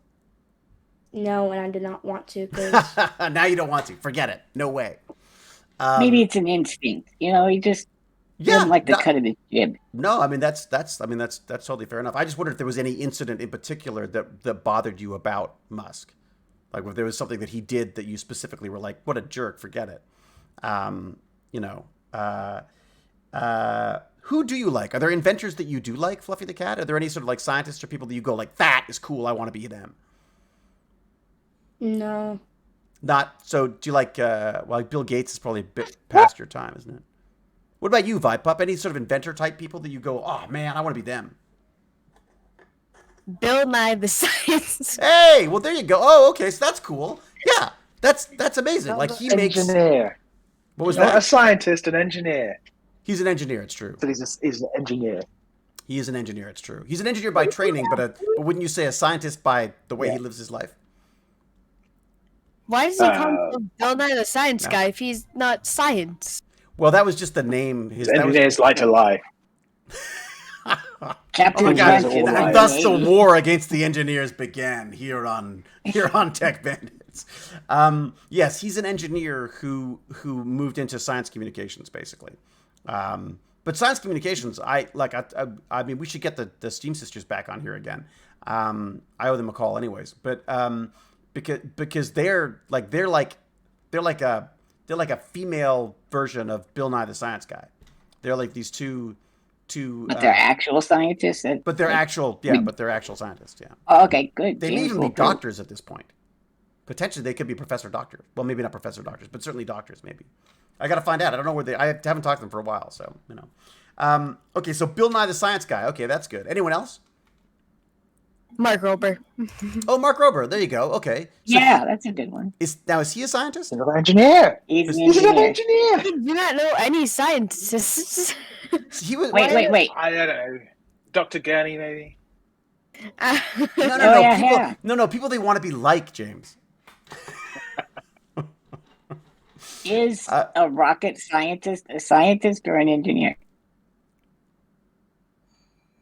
Speaker 7: no, and I do not want to because
Speaker 1: Now you don't want to. Forget it. No way.
Speaker 3: Maybe it's an instinct. He just didn't
Speaker 1: Yeah.
Speaker 3: like the cut of his jib.
Speaker 1: No, I mean that's totally fair enough. I just wondered if there was any incident in particular that bothered you about Musk, like if there was something that he did that you specifically were like, "What a jerk!" Forget it. You know, who do you like? Are there inventors that you do like, Fluffy the cat? Are there any sort of like scientists or people that you go like, "That is cool. I want to be them."
Speaker 7: no.
Speaker 1: Not so. Do you like? Well, Bill Gates is probably a bit past your time, isn't it? What about you, Vipup? Any sort of inventor type people that you go, "Oh man, I want to be them."
Speaker 4: Bill Nye the Science.
Speaker 1: Hey, well there you go. Oh, okay, so that's cool. Yeah, that's amazing. Like he makes.
Speaker 6: Engineer.
Speaker 1: What was
Speaker 6: Not a
Speaker 1: that?
Speaker 6: scientist, an engineer.
Speaker 1: He's an engineer. It's true.
Speaker 6: So he's an engineer.
Speaker 1: He is an engineer. It's true. He's an engineer by training, but wouldn't you say a scientist by the way he lives his life?
Speaker 4: Why does he call himself Bill Nye the Science Guy if he's not science?
Speaker 1: Well, that was just the name.
Speaker 6: Engineers like to lie.
Speaker 3: Captain
Speaker 1: Oh my God!
Speaker 3: Planet
Speaker 1: And
Speaker 3: Lies.
Speaker 1: thus the war against the engineers began here on Tech Bandits. Yes, he's an engineer who moved into science communications, basically. But science communications, I mean, we should get the Steam Sisters back on here again. I owe them a call, anyways. But because they're like a female version of Bill Nye the Science Guy. They're like these two.
Speaker 3: But they're actual scientists.
Speaker 1: But they're actual, yeah. But they're actual scientists, yeah.
Speaker 3: Oh, okay, good.
Speaker 1: They may
Speaker 3: James
Speaker 1: even be
Speaker 3: will prove.
Speaker 1: doctors at this point. Potentially, they could be professor doctors. Well, maybe not professor doctors, but certainly doctors. Maybe. I got to find out. I don't know where they. I haven't talked to them for a while, so you know. Okay, so Bill Nye the Science Guy. Okay, that's good. Anyone else?
Speaker 4: Mark Rober.
Speaker 1: Oh, Mark Rober. There you go. Okay. So
Speaker 3: Yeah, that's a good one.
Speaker 1: is he a scientist?
Speaker 6: He's an engineer.
Speaker 3: He's an
Speaker 6: He's an
Speaker 3: engineer.
Speaker 6: engineer.
Speaker 4: I do not know any scientists.
Speaker 1: He was.
Speaker 3: Wait.
Speaker 6: I don't know. Dr. Gurney, maybe.
Speaker 1: No.
Speaker 3: Oh, yeah,
Speaker 1: People.
Speaker 3: yeah.
Speaker 1: No. People they want to be like James.
Speaker 3: Is a rocket scientist a scientist or an engineer?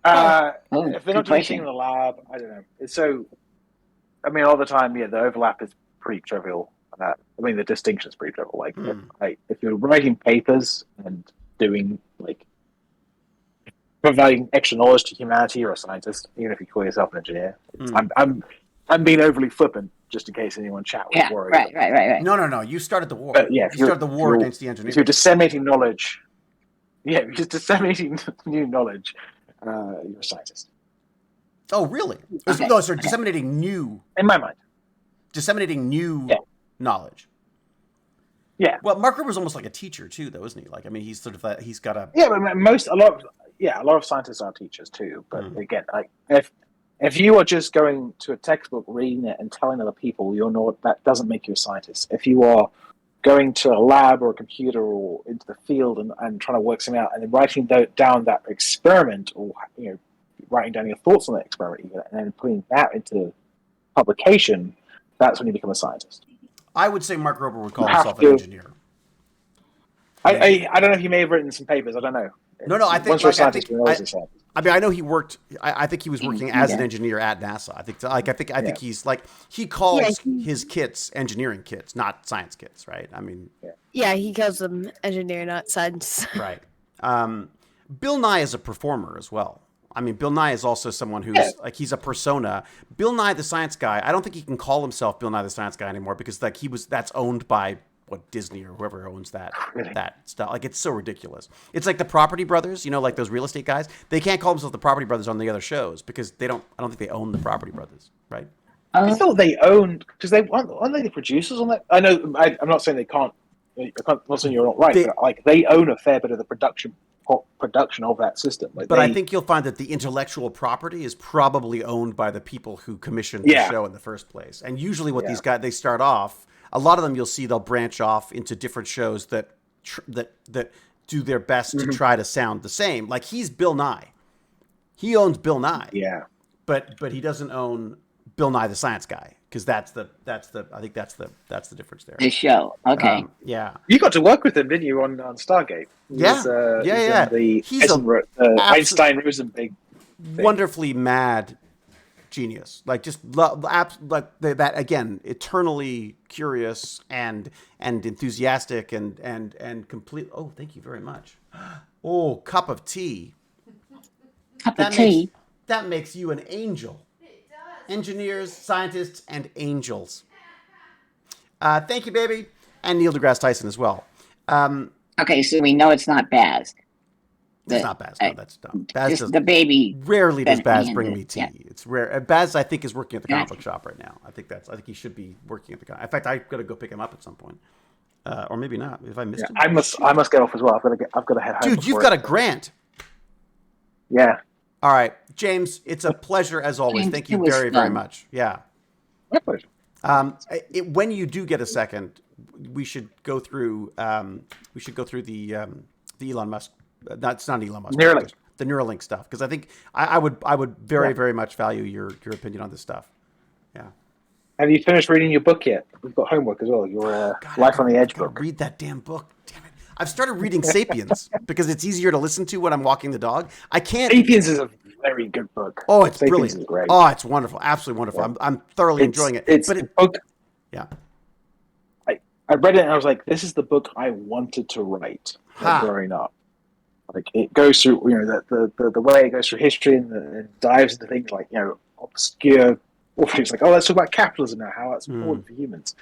Speaker 6: If they're
Speaker 3: good
Speaker 6: not doing anything
Speaker 3: question.
Speaker 6: in the lab, I don't know. It's so. I mean, all the time, yeah, the overlap is pretty trivial. I mean, the distinction is pretty trivial. Like, if you're writing papers and doing like providing extra knowledge to humanity, you're a scientist, even if you call yourself an engineer. I'm being overly flippant, just in case anyone chat was
Speaker 3: Yeah,
Speaker 6: worried.
Speaker 3: right.
Speaker 1: No. You started the war.
Speaker 6: But yeah,
Speaker 1: you started the war against the
Speaker 6: If
Speaker 1: engineers.
Speaker 6: you're disseminating knowledge, yeah, if you're disseminating new knowledge, you're a scientist.
Speaker 1: Oh, really?
Speaker 3: Okay.
Speaker 1: No, sorry. Disseminating new
Speaker 6: In my mind.
Speaker 1: knowledge.
Speaker 6: Yeah.
Speaker 1: Well, Mark Rober's almost like a teacher too, though, isn't he? Like, I mean, he's sort of he's got a.
Speaker 6: Yeah, but a lot of scientists are teachers too. But again, like if you are just going to a textbook, reading it, and telling other people you're not, that doesn't make you a scientist. If you are going to a lab or a computer or into the field and trying to work something out, and then writing down that experiment, or writing down your thoughts on that experiment, even, and then putting that into publication, that's when you become a scientist.
Speaker 1: I would say Mark Rober would call
Speaker 6: You have
Speaker 1: himself
Speaker 6: to-
Speaker 1: an engineer.
Speaker 6: I don't know if he may have written some papers. I don't know.
Speaker 1: No, I think
Speaker 6: once you're a
Speaker 1: like,
Speaker 6: scientist, you're always a scientist.
Speaker 1: I mean, I know he worked. I think he was working as an engineer at NASA. I think he's like he calls his kits engineering kits, not science kits, right? I mean,
Speaker 4: Yeah, he calls them engineer, not science.
Speaker 1: right. Bill Nye is a performer as well. I mean, Bill Nye is also someone who's like he's a persona. Bill Nye the Science Guy. I don't think he can call himself Bill Nye the Science Guy anymore because like that's owned by Disney or whoever owns that stuff. Like, it's so ridiculous. It's like the Property Brothers, like those real estate guys. They can't call themselves the Property Brothers on the other shows because I don't think they own the Property Brothers, right?
Speaker 6: I thought they owned because aren't they the producers on that? I know. I'm not saying they can't. I'm not saying you're not right, but like they own a fair bit of the production of that system. Like,
Speaker 1: I think you'll find that the intellectual property is probably owned by the people who commissioned the show in the first place. And usually, what these guys they start off. A lot of them you'll see they'll branch off into different shows that do their best to try to sound the same. Like he's Bill Nye. He owns Bill Nye.
Speaker 6: Yeah.
Speaker 1: But he doesn't own Bill Nye the Science Guy. because that's the I think that's the difference there.
Speaker 3: The show. Okay.
Speaker 1: Yeah.
Speaker 6: You got to work with him, didn't you, on Stargate?
Speaker 1: Yeah.
Speaker 6: He's
Speaker 1: Yeah.
Speaker 6: in the
Speaker 1: He's a
Speaker 6: Einstein-Rosenberg thing.
Speaker 1: wonderfully mad genius. Like just like that again, eternally curious and enthusiastic and complete. Oh, thank you very much. Oh, cup of tea. That makes you an angel. It does. Engineers, scientists, and angels. Thank you, baby. And Neil deGrasse Tyson as well.
Speaker 3: Okay, so we know it's not Baz.
Speaker 1: It's not Baz. No, that's not. Baz
Speaker 3: just
Speaker 1: does,
Speaker 3: the baby.
Speaker 1: Rarely does Baz bring me tea.
Speaker 3: Yeah.
Speaker 1: It's rare. Baz, I think, is working at the comic book shop right now. I think he should be working at the comic. In fact, I've got to go pick him up at some point, or maybe not. If I missed him,
Speaker 6: I must get off as well. I've got to head home.
Speaker 1: Dude, you've got a grant.
Speaker 6: Yeah.
Speaker 1: All right, James. It's a pleasure as always.
Speaker 3: James,
Speaker 1: Thank you very much. Yeah.
Speaker 6: My pleasure.
Speaker 1: When you do get a second, we should go through. The Elon Musk. That's not Elon Musk.
Speaker 6: Neuralink.
Speaker 1: The Neuralink stuff, because I think I would very much value your opinion on this stuff. Yeah.
Speaker 6: Have you finished reading your book yet? We've got homework as well. Your Life on the Edge book.
Speaker 1: Read that damn book. Damn it. I've started reading Sapiens because it's easier to listen to when I'm walking the dog. I can't.
Speaker 6: Sapiens is a very good book.
Speaker 1: Oh, it's
Speaker 6: Sapiens
Speaker 1: brilliant.
Speaker 6: Is great.
Speaker 1: Oh, it's wonderful. Absolutely wonderful.
Speaker 6: Yeah.
Speaker 1: I'm thoroughly enjoying it.
Speaker 6: It's a book.
Speaker 1: Yeah.
Speaker 6: I read it and I was like, this is the book I wanted to write growing up. Like it goes through, the way it goes through history and dives into things like, obscure. It's like, let's talk about capitalism now, how it's important for humans.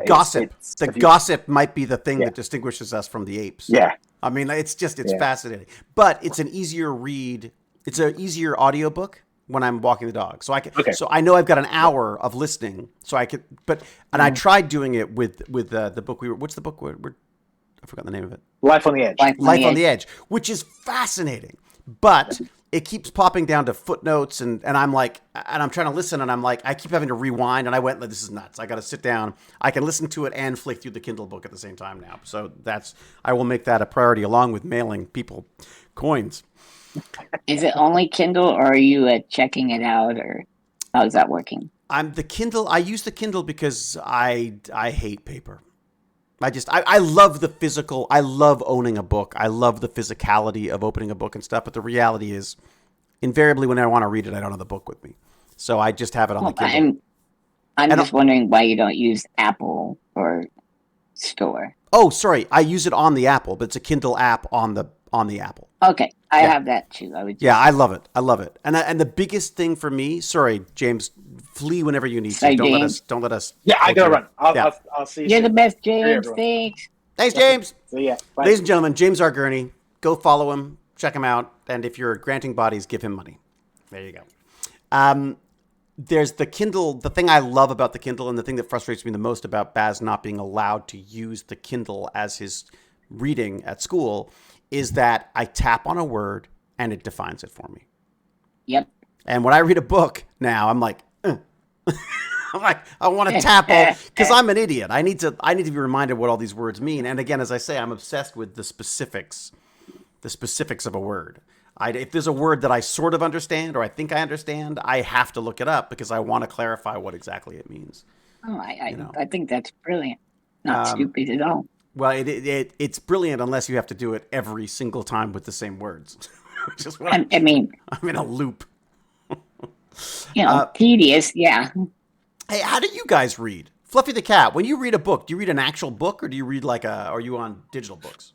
Speaker 1: Gossip. Gossip might be the thing that distinguishes us from the apes.
Speaker 6: Yeah.
Speaker 1: I mean, it's fascinating. But it's an easier read. It's an easier audiobook when I'm walking the dog. So so I know I've got an hour of listening. So I could, I tried doing it with the book what's the book? I forgot the name of it.
Speaker 6: Life on the Edge.
Speaker 1: Life on the Edge, which is fascinating. But it keeps popping down to footnotes and I'm like, and I'm trying to listen and I'm like, I keep having to rewind and I went, this is nuts. I got to sit down. I can listen to it and flick through the Kindle book at the same time now. So I will make that a priority along with mailing people coins.
Speaker 3: Is it only Kindle or are you checking it out or how is that working?
Speaker 1: I use the Kindle because I hate paper. I love the physical. I love owning a book. I love the physicality of opening a book and stuff. But the reality is, invariably, when I want to read it, I don't have the book with me. So I just have it on the Kindle.
Speaker 3: I'm just wondering why you don't use Apple or Store.
Speaker 1: Oh, sorry. I use it on the Apple, but it's a Kindle app on the Apple.
Speaker 3: Okay. I have that too.
Speaker 1: I love it. I love it. And the biggest thing for me, sorry, James, flee whenever you need to. Don't let us.
Speaker 6: Yeah, I gotta run. I'll see you.
Speaker 3: You're
Speaker 6: soon.
Speaker 3: the best, James. Thanks.
Speaker 1: Thanks, James.
Speaker 6: See ya. Bye.
Speaker 1: Ladies and gentlemen, James R. Gurney. Go follow him. Check him out. And if you're granting bodies, give him money. There you go. There's the Kindle. The thing I love about the Kindle and the thing that frustrates me the most about Baz not being allowed to use the Kindle as his reading at school is that I tap on a word and it defines it for me.
Speaker 3: Yep.
Speaker 1: And when I read a book now, I'm like, I'm like, I want to tap all because I'm an idiot. I need to be reminded what all these words mean. And again, as I say, I'm obsessed with the specifics of a word. If there's a word that I sort of understand or I think I understand, I have to look it up because I want to clarify what exactly it means.
Speaker 3: Oh, I think that's brilliant. Not stupid at all.
Speaker 1: Well, it's brilliant unless you have to do it every single time with the same words. Which is what I'm in a loop.
Speaker 3: Tedious, yeah.
Speaker 1: Hey, how do you guys read? Fluffy the cat, when you read a book, do you read an actual book or do you read are you on digital books?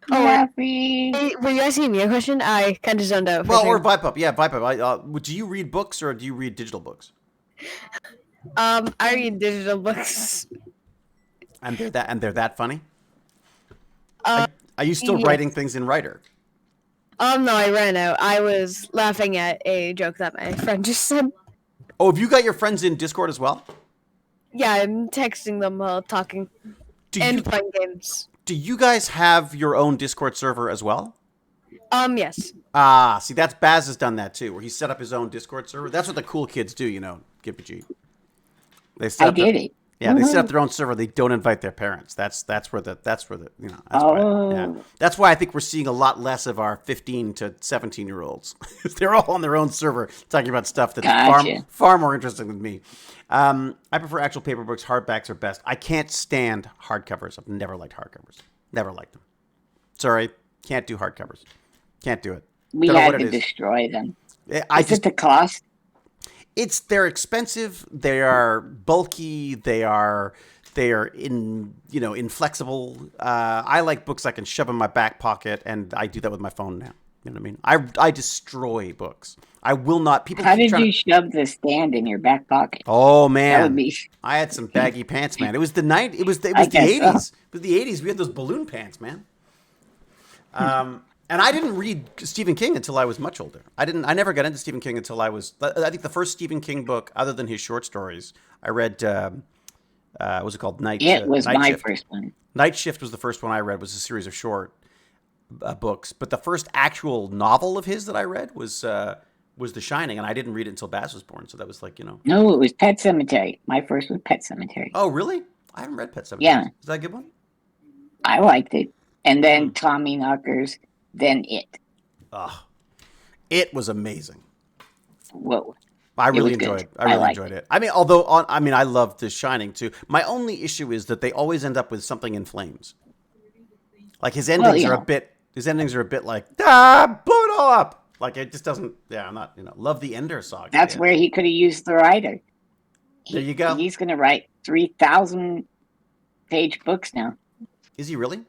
Speaker 3: Fluffy.
Speaker 4: Were you asking me a question? I kind of zoned out.
Speaker 1: Well, or Vipup. Yeah, Vipup. Do you read books or do you read digital books?
Speaker 4: I read digital books.
Speaker 1: And they're that funny? Are you still writing things in Writer?
Speaker 4: No, I ran out. I was laughing at a joke that my friend just said.
Speaker 1: Oh, have you got your friends in Discord as well?
Speaker 4: Yeah, I'm texting them while talking playing games.
Speaker 1: Do you guys have your own Discord server as well?
Speaker 4: Yes.
Speaker 1: See, Baz has done that too, where he set up his own Discord server. That's what the cool kids do, GimpyG.
Speaker 3: I did it.
Speaker 1: Yeah, they set up their own server. They don't invite their parents. That's where the that's why. Yeah, that's why I think we're seeing a lot less of our 15 to 17-year-olds. They're all on their own server talking about stuff that's far more interesting than me. I prefer actual paper books. Hardbacks are best. I can't stand hardcovers. I've never liked hardcovers. Never liked them. Sorry, can't do hardcovers. Can't do it.
Speaker 3: We had to destroy them. Is it the cost?
Speaker 1: They're expensive. They are bulky. They are inflexible. I like books I can shove in my back pocket, and I do that with my phone now. You know what I mean? I destroy books. I will not. People.
Speaker 3: How did you shove the stand in your back pocket?
Speaker 1: Oh man, I had some baggy pants, man. It was the night. It was the 80s. So. It was the 80s. We had those balloon pants, man. And I didn't read Stephen King until I was much older. I never got into Stephen King until I think the first Stephen King book, other than his short stories, I read, what was it called? Night Shift.
Speaker 3: First one.
Speaker 1: Night Shift was the first one I read, was a series of short books. But the first actual novel of his that I read was The Shining, and I didn't read it until Baz was born. So that was like,
Speaker 3: No, it was Pet Sematary. My first was Pet Sematary.
Speaker 1: Oh, really? I haven't read Pet Sematary.
Speaker 3: Yeah.
Speaker 1: Is that a good one?
Speaker 3: I liked it. And then Tommy Knockers. Then It.
Speaker 1: Oh, It was amazing.
Speaker 3: Whoa.
Speaker 1: I really enjoyed it. I really enjoyed it. I mean, I love The Shining too. My only issue is that they always end up with something in flames. Like his endings are a bit like, blow it all up. Like it just doesn't, I'm not, love the Ender saga.
Speaker 3: That's where he could have used the writer.
Speaker 1: There you go.
Speaker 3: He's going to write 3,000-page books now.
Speaker 1: Is he really?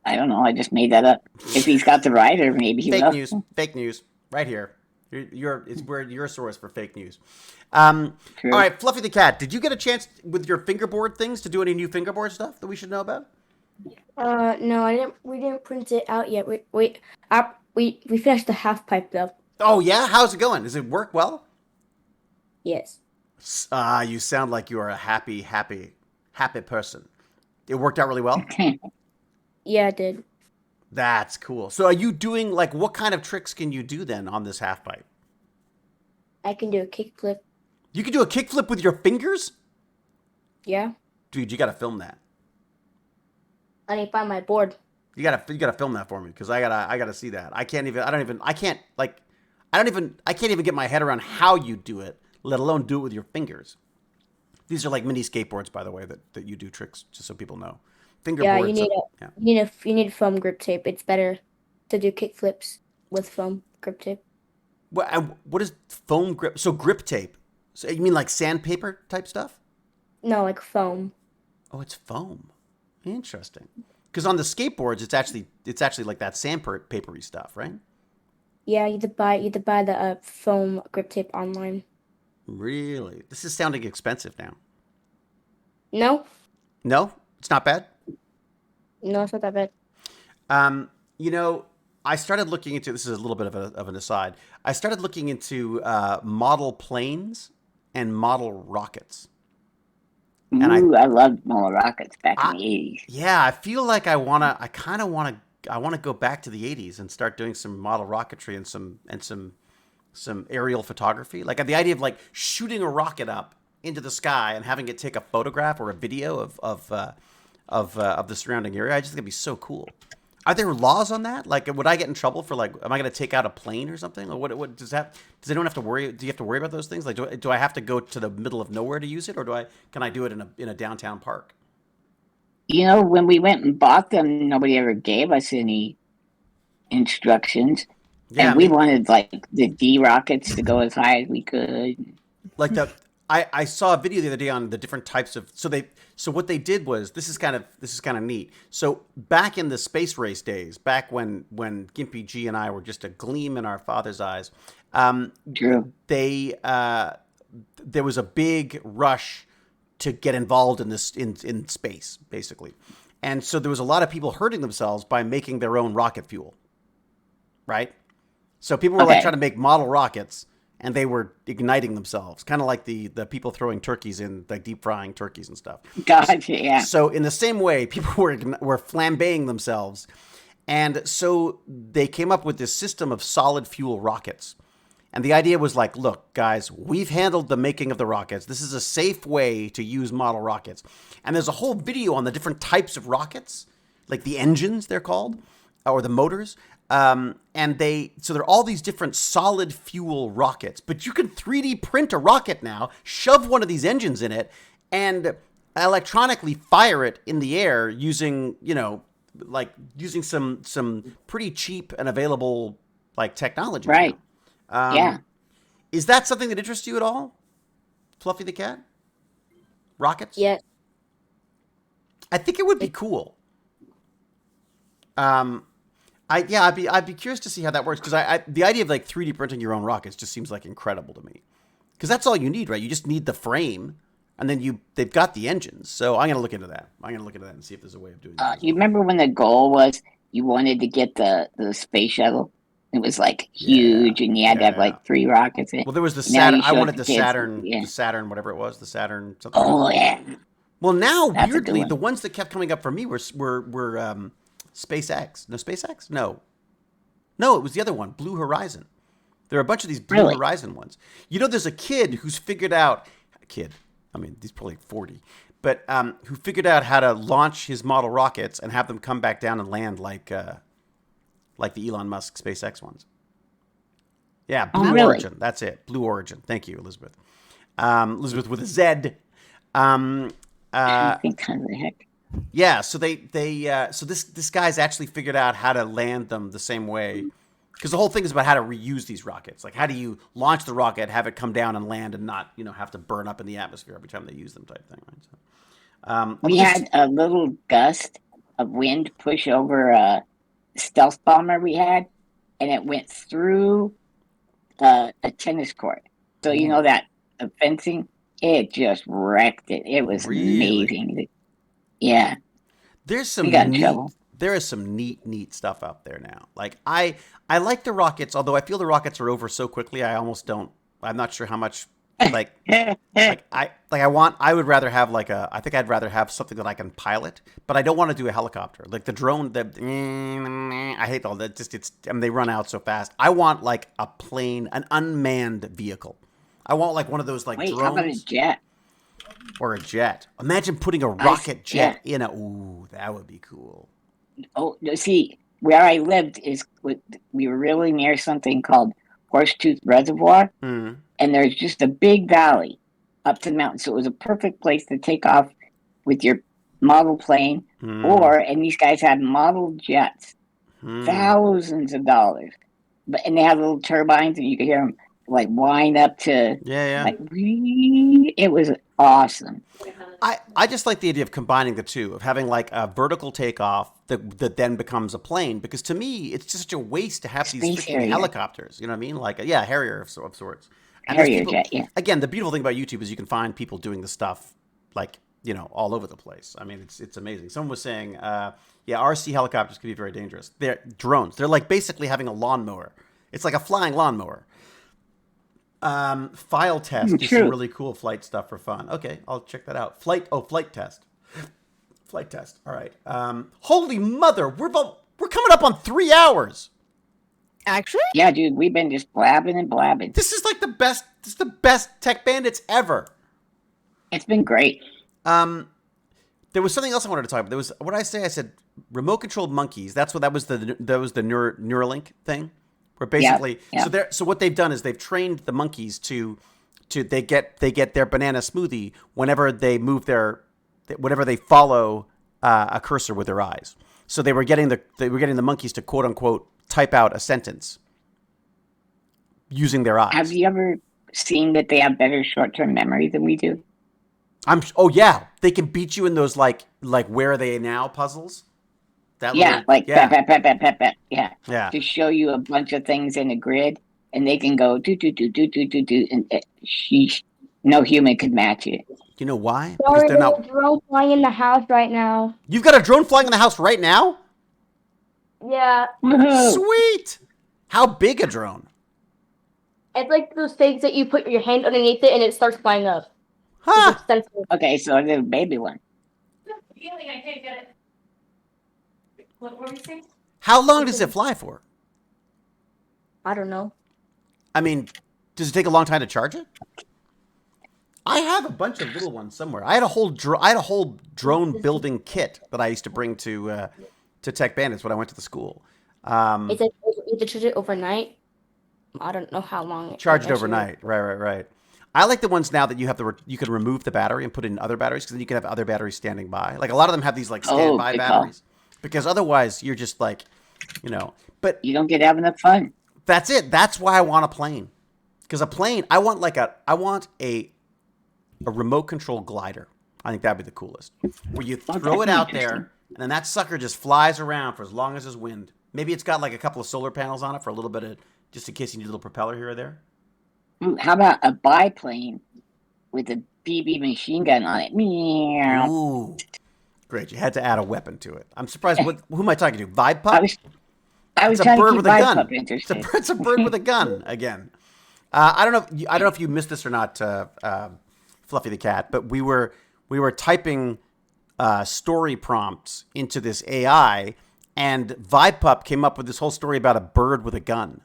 Speaker 3: I don't know. I just made that up. If he's got the writer, maybe he will.
Speaker 1: Fake news. Right here. It's where you're a source for fake news. All right, Fluffy the cat. Did you get a chance with your fingerboard things to do any new fingerboard stuff that we should know about?
Speaker 7: No, I didn't. We didn't print it out yet. We finished the half pipe though.
Speaker 1: Oh yeah, how's it going? Does it work well?
Speaker 7: Yes.
Speaker 1: You sound like you are a happy person. It worked out really well.
Speaker 7: Yeah, it did.
Speaker 1: That's cool. So are you doing, what kind of tricks can you do then on this half pipe?
Speaker 7: I can do a kickflip.
Speaker 1: You can do a kickflip with your fingers?
Speaker 7: Yeah.
Speaker 1: Dude, you got to film that.
Speaker 7: I need to find my board.
Speaker 1: You gotta film that for me because I gotta see that. I can't even get my head around how you do it, let alone do it with your fingers. These are like mini skateboards, by the way, that you do tricks, just so people know. Fingerboards.
Speaker 7: You need foam grip tape. It's better to do kickflips with foam grip tape.
Speaker 1: What is foam grip? So grip tape. So you mean like sandpaper type stuff?
Speaker 7: No, like foam.
Speaker 1: Oh, it's foam. Interesting. Because on the skateboards, it's actually like that sandpapery stuff, right?
Speaker 7: Yeah, you have to buy the foam grip tape online.
Speaker 1: Really? This is sounding expensive now.
Speaker 7: No.
Speaker 1: No, it's not bad.
Speaker 7: No, it's not that bad.
Speaker 1: I started looking into, this is a little bit of an aside. I started looking into model planes and model rockets.
Speaker 3: And I loved model rockets back in the 80s.
Speaker 1: Yeah, I feel like I want to go back to the 80s and start doing some model rocketry and some aerial photography. Like the idea of shooting a rocket up into the sky and having it take a photograph or a video of the surrounding area. I just think it'd be so cool. Are there laws on that? Would I get in trouble for am I going to take out a plane or something? Or what does that? Does anyone have to worry? Do you have to worry about those things? Do I have to go to the middle of nowhere to use it, or can I do it in a downtown park?
Speaker 3: When we went and bought them, nobody ever gave us any instructions, and we wanted the D rockets to go as high as we could.
Speaker 1: I saw a video the other day on the different types of so what they did was this is kind of neat. So back in the space race days, back when Gimpy G and I were just a gleam in our father's eyes,
Speaker 3: True.
Speaker 1: There was a big rush to get involved in this in space, basically. And so there was a lot of people hurting themselves by making their own rocket fuel. Right? So people were trying to make model rockets. And they were igniting themselves, kind of like the people throwing turkeys in, deep frying turkeys and stuff.
Speaker 3: Gotcha, yeah.
Speaker 1: So in the same way, people were flambeing themselves. And so they came up with this system of solid fuel rockets. And the idea was like, look, guys, we've handled the making of the rockets. This is a safe way to use model rockets. And there's a whole video on the different types of rockets, like the engines, they're called, or the motors. So there are all these different solid fuel rockets, but you can 3D print a rocket now, shove one of these engines in it, and electronically fire it in the air using, using some pretty cheap and available like technology.
Speaker 3: Right.
Speaker 1: Now.
Speaker 3: Yeah.
Speaker 1: Is that something that interests you at all, Fluffy the cat? Rockets?
Speaker 7: Yeah.
Speaker 1: I think it would be cool. I'd be curious to see how that works, because the idea of like 3D printing your own rockets just seems like incredible to me. Because that's all you need, right? You just need the frame, and then they've got the engines. So I'm gonna look into that. And see if there's a way of doing that.
Speaker 3: You remember when the goal was you wanted to get the space shuttle? It was like huge, and you had to have like 3 rockets in it.
Speaker 1: Well, there was the
Speaker 3: Now
Speaker 1: Saturn.
Speaker 3: you
Speaker 1: I
Speaker 3: show
Speaker 1: wanted
Speaker 3: it
Speaker 1: the
Speaker 3: to kids.
Speaker 1: Saturn,
Speaker 3: Yeah.
Speaker 1: the Saturn, whatever it was, the Saturn something.
Speaker 3: Oh yeah.
Speaker 1: Well, now
Speaker 3: That's a good
Speaker 1: weirdly,
Speaker 3: one.
Speaker 1: the ones that kept coming up for me were SpaceX. No, SpaceX? No, it was the other one, Blue Horizon. There are a bunch of these Blue Horizon ones. There's a kid who's figured out. I mean, he's probably 40, but who figured out how to launch his model rockets and have them come back down and land like the Elon Musk SpaceX ones. Yeah, Blue Origin. That's it. Blue Origin. Thank you, Elizabeth. Elizabeth with a Z.
Speaker 3: I think kind of the heck.
Speaker 1: Yeah, so so this guy's actually figured out how to land them the same way, because the whole thing is about how to reuse these rockets. Like, how do you launch the rocket, have it come down and land, and not have to burn up in the atmosphere every time they use them, type thing, right? So,
Speaker 3: we had a little gust of wind push over a stealth bomber we had, and it went through a tennis court. So that fencing, it just wrecked it. It was amazing. Yeah.
Speaker 1: There is some neat stuff out there now. Like I like the rockets, although I feel the rockets are over so quickly. I'm not sure how much I would rather have I'd rather have something that I can pilot, but I don't want to do a helicopter. Like the drone, I hate all that. They run out so fast. I want like a plane, an unmanned vehicle. I want like one of those drones.
Speaker 3: How about a jet?
Speaker 1: Or a jet. Imagine putting a rocket jet in ooh, that would be cool.
Speaker 3: Oh, see, where I lived we were really near something called Horsetooth Reservoir, and there's just a big valley up to the mountain. So it was a perfect place to take off with your model plane, and these guys had model jets, thousands of dollars, and they had little turbines, and you could hear them like wind up to like it was awesome.
Speaker 1: I just like the idea of combining the two, of having like a vertical takeoff that then becomes a plane, because to me it's just such a waste to have these freaking helicopters. You know what I mean? Like Harrier of sorts. And
Speaker 3: Harrier jet, yeah.
Speaker 1: Again, the beautiful thing about YouTube is you can find people doing the stuff like all over the place. I mean, it's amazing. Someone was saying, RC helicopters can be very dangerous. They're drones. They're like basically having a lawnmower. It's like a flying lawnmower. File test. Do some really cool flight stuff for fun. Okay, I'll check that out. Flight test. Flight test. All right. Holy mother, we're coming up on 3 hours.
Speaker 4: Actually?
Speaker 3: Yeah, dude, we've been just blabbing and blabbing.
Speaker 1: This is like the best. This is the best Tech Bandits ever.
Speaker 3: It's been great.
Speaker 1: There was something else I wanted to talk about. There was what I said remote controlled monkeys. That was the Neuralink thing. Where basically, so what they've done is they've trained the monkeys to they get their banana smoothie whenever they whenever they follow a cursor with their eyes. So they were getting the monkeys to quote unquote type out a sentence using their eyes.
Speaker 3: Have you ever seen that they have better short-term memory than we do?
Speaker 1: They can beat you in those like where are they now puzzles. Pat. Yeah.
Speaker 3: To show you a bunch of things in a grid, and they can go do, and no human could match it.
Speaker 1: You know why?
Speaker 7: Sorry, there's a drone flying in the house right now.
Speaker 1: You've got a drone flying in the house right now?
Speaker 7: Yeah.
Speaker 1: Sweet. How big a drone?
Speaker 7: It's like those things that you put your hand underneath it and it starts flying up.
Speaker 1: Huh.
Speaker 3: Okay, so the baby one.
Speaker 7: Feeling I can't get it. What were we saying?
Speaker 1: How long does it fly for?
Speaker 7: I don't know.
Speaker 1: I mean, Does it take a long time to charge it? I have a bunch of little ones somewhere. I had a whole drone building kit that I used to bring to Tech Bandits when I went to the school.
Speaker 7: It's like you have to charge it overnight. I don't know how long.
Speaker 1: Charge it overnight. Right. I like the ones now that you can remove the battery and put in other batteries, because then you can have other batteries standing by. Like a lot of them have these like standby batteries, because otherwise you're just like, but
Speaker 3: you don't get to have enough fun.
Speaker 1: That's it. That's why I want a plane, because a plane, I want a remote control glider. I think that'd be the coolest, where you throw it out there and then that sucker just flies around for as long as there's wind. Maybe it's got like a couple of solar panels on it for a little bit of, just in case you need a little propeller here or there.
Speaker 3: How about a biplane with a BB machine gun on it? Meow.
Speaker 1: Ooh, great! You had to add a weapon to it. I'm surprised. Who am I talking to? Vibe Pup?
Speaker 3: I was
Speaker 1: it's a bird with a gun.
Speaker 3: Interested.
Speaker 1: It's a bird with a gun again. I don't know if you missed this or not, Fluffy the cat, but we were typing story prompts into this AI, and Vibe Pup came up with this whole story about a bird with a gun.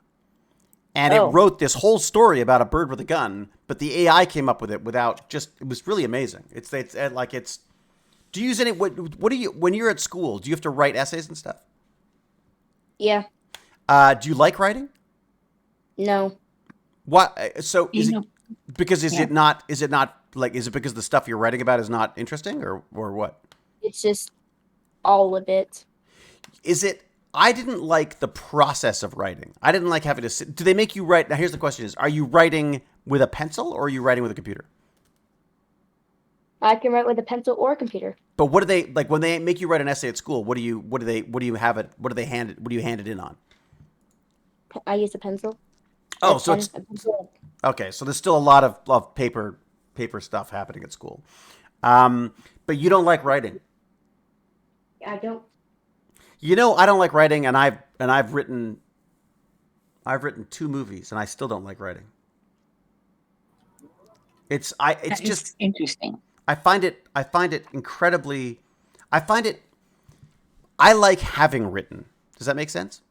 Speaker 1: And it wrote this whole story about a bird with a gun, but the AI came up with it without it was really amazing. Do you use any, what do you, when you're at school, do you have to write essays and stuff?
Speaker 7: Yeah.
Speaker 1: Do you like writing?
Speaker 7: No.
Speaker 1: What? So is it because is it because the stuff you're writing about is not interesting, or what?
Speaker 7: It's just all of it.
Speaker 1: I didn't like the process of writing. I didn't like having to sit. Do they make you write? Now, here's the question: are you writing with a pencil or are you writing with a computer?
Speaker 7: I can write with a pencil or a computer.
Speaker 1: But what do they like when they make you write an essay at school? What do you hand it in on?
Speaker 7: I use a pencil.
Speaker 1: Oh, so it's okay. So there's still a lot of paper stuff happening at school, but you don't like writing.
Speaker 7: I don't.
Speaker 1: I don't like writing, and I've written 2 movies, and I still don't like writing. It's just
Speaker 3: interesting.
Speaker 1: I find it incredibly. I like having written. Does that make sense?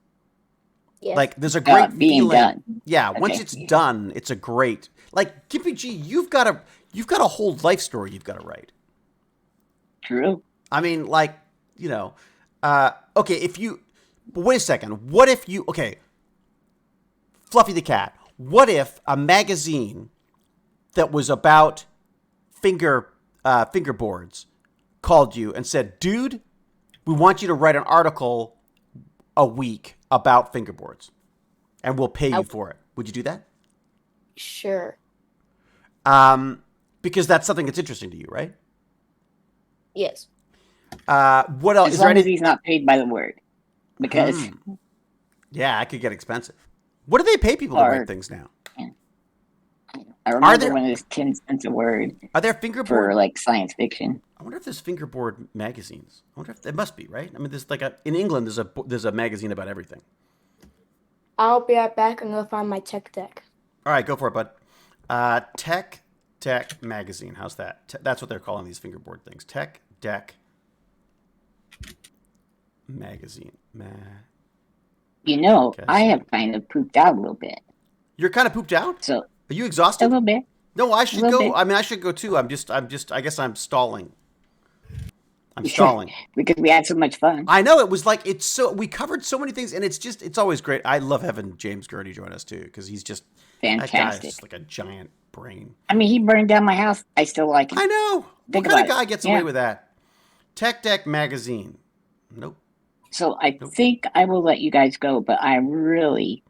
Speaker 7: Yes.
Speaker 1: Like there's a great feeling.
Speaker 3: Done.
Speaker 1: Yeah, okay. Once it's done, it's a great. Like GimpyG, you've got a whole life story you've got to write.
Speaker 3: True.
Speaker 1: I mean, okay, but wait a second. What if Fluffy the cat, what if a magazine that was about fingerboards called you and said, dude, we want you to write an article a week about fingerboards and we'll pay you for it. Would you do that?
Speaker 7: Sure.
Speaker 1: Because that's something that's interesting to you, right?
Speaker 7: Yes.
Speaker 1: What else?
Speaker 3: As long as he's not paid by the word. Because
Speaker 1: yeah, it could get expensive. What do they pay people to write things now?
Speaker 3: I remember when it was 10 cents a word.
Speaker 1: Are there fingerboard
Speaker 3: for like science fiction?
Speaker 1: I wonder if there's fingerboard magazines. I wonder if there must be, right? I mean, there's in England there's a magazine about everything.
Speaker 7: I'll be right back and go find my tech deck.
Speaker 1: All right, go for it, bud. Tech magazine. How's that? That's what they're calling these fingerboard things. Tech deck magazine.
Speaker 3: I have kind of pooped out a little bit.
Speaker 1: You're kind of pooped out?
Speaker 3: So
Speaker 1: are you exhausted?
Speaker 3: A little bit.
Speaker 1: No, I should go. I mean, I should go too. I guess I'm stalling.
Speaker 3: Because we had so much fun.
Speaker 1: I know, it was we covered so many things, and it's always great. I love having James Gurney join us too, because he's just
Speaker 3: fantastic.
Speaker 1: That guy's just like a giant brain.
Speaker 3: I mean, he burned down my house. I still like him.
Speaker 1: I know. What kind of guy gets away with that? Tech Deck magazine. Nope.
Speaker 3: So I think I will let you guys go, but I really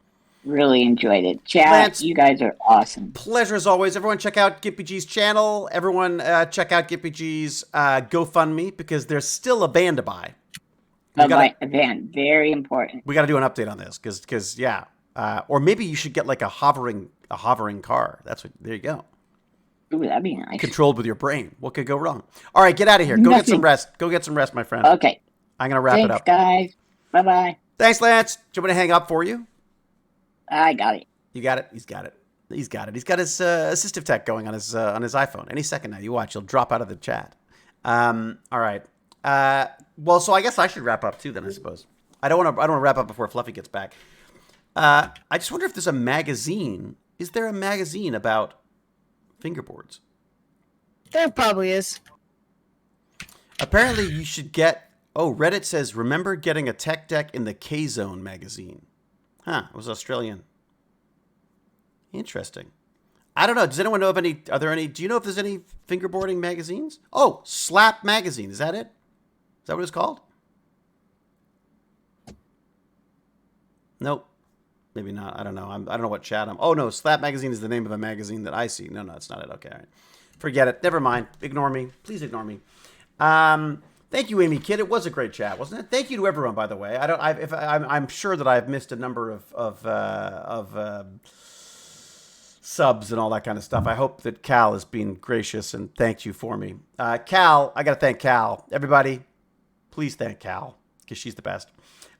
Speaker 3: enjoyed it. Chat, Lance, you guys are awesome.
Speaker 1: Pleasure as always. Everyone check out GimpyG's channel. Everyone check out GimpyG's GoFundMe, because there's still a van to buy.
Speaker 3: A van, very important.
Speaker 1: We got to do an update on this, because yeah. Or maybe you should get like a hovering car. There you go.
Speaker 3: Ooh, that'd be nice.
Speaker 1: Controlled with your brain. What could go wrong? All right, get out of here. Go get some rest. Go get some rest, my friend.
Speaker 3: Okay.
Speaker 1: I'm gonna wrap it up.
Speaker 3: Thanks, guys. Bye-bye.
Speaker 1: Thanks, Lance. Do you want me to hang up for you?
Speaker 3: I got it.
Speaker 1: You got it? He's got it. He's got his assistive tech going on his iPhone. Any second now, you watch, he'll drop out of the chat. All right. Well, so I guess I should wrap up too then, I suppose. I don't want to wrap up before Fluffy gets back. I just wonder if there's a magazine is there a magazine about fingerboards?
Speaker 4: There probably is.
Speaker 1: Apparently, you should get... Oh, Reddit says, remember getting a tech deck in the K-Zone magazine. Huh, it was Australian. Interesting. I don't know. Does anyone know of any... Are there any... Do you know if there's any fingerboarding magazines? Oh, Slap Magazine. Is that it? Is that what it's called? Nope. Maybe not. I don't know. I don't know what chat I'm... Oh, no. Slap Magazine is the name of a magazine that I see. No, it's not it. Okay. All right. Forget it. Never mind. Ignore me. Please ignore me. Thank you, Amy Kidd. It was a great chat, wasn't it? Thank you to everyone, by the way. I'm sure that I've missed a number of subs and all that kind of stuff. I hope that Cal has been gracious and thanked you for me. Cal, I got to thank Cal. Everybody, please thank Cal because she's the best.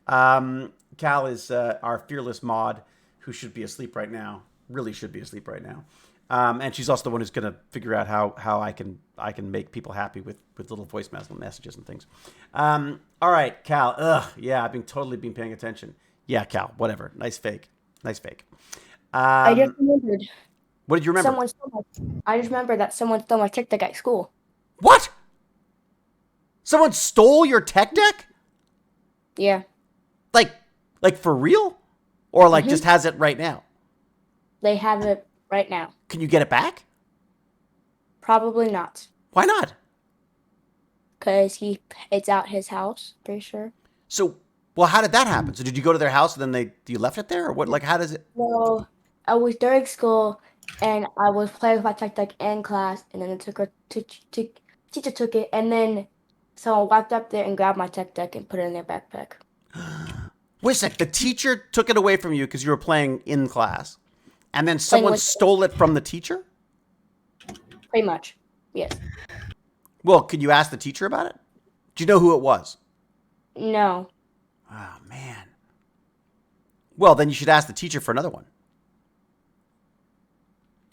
Speaker 1: Cal is our fearless mod who should be asleep right now. Really should be asleep right now. And she's also the one who's going to figure out how I can make people happy with little voice messages and things. All right, Cal. Yeah, I've been paying attention. Yeah, Cal. Whatever. Nice fake.
Speaker 7: I just remembered.
Speaker 1: What did you remember?
Speaker 7: I just remembered that someone stole my tech deck at school.
Speaker 1: What? Someone stole your tech deck?
Speaker 7: Yeah.
Speaker 1: Like for real? Or like just has it right now?
Speaker 7: They have it right now.
Speaker 1: Can you get it back?
Speaker 7: Probably not.
Speaker 1: Why not?
Speaker 7: Because it's out his house, pretty sure.
Speaker 1: So, well, how did that happen? So did you go to their house and then you left it there? Or what? Like, how does it?
Speaker 7: Well, I was during school and I was playing with my tech deck in class, and then teacher took it, and then someone walked up there and grabbed my tech deck and put it in their backpack.
Speaker 1: Wait a sec. The teacher took it away from you because you were playing in class, and then someone stole it from the teacher?
Speaker 7: Pretty much, yes.
Speaker 1: Well, could you ask the teacher about it? Do you know who it was?
Speaker 7: No.
Speaker 1: Oh, man. Well, then you should ask the teacher for another one.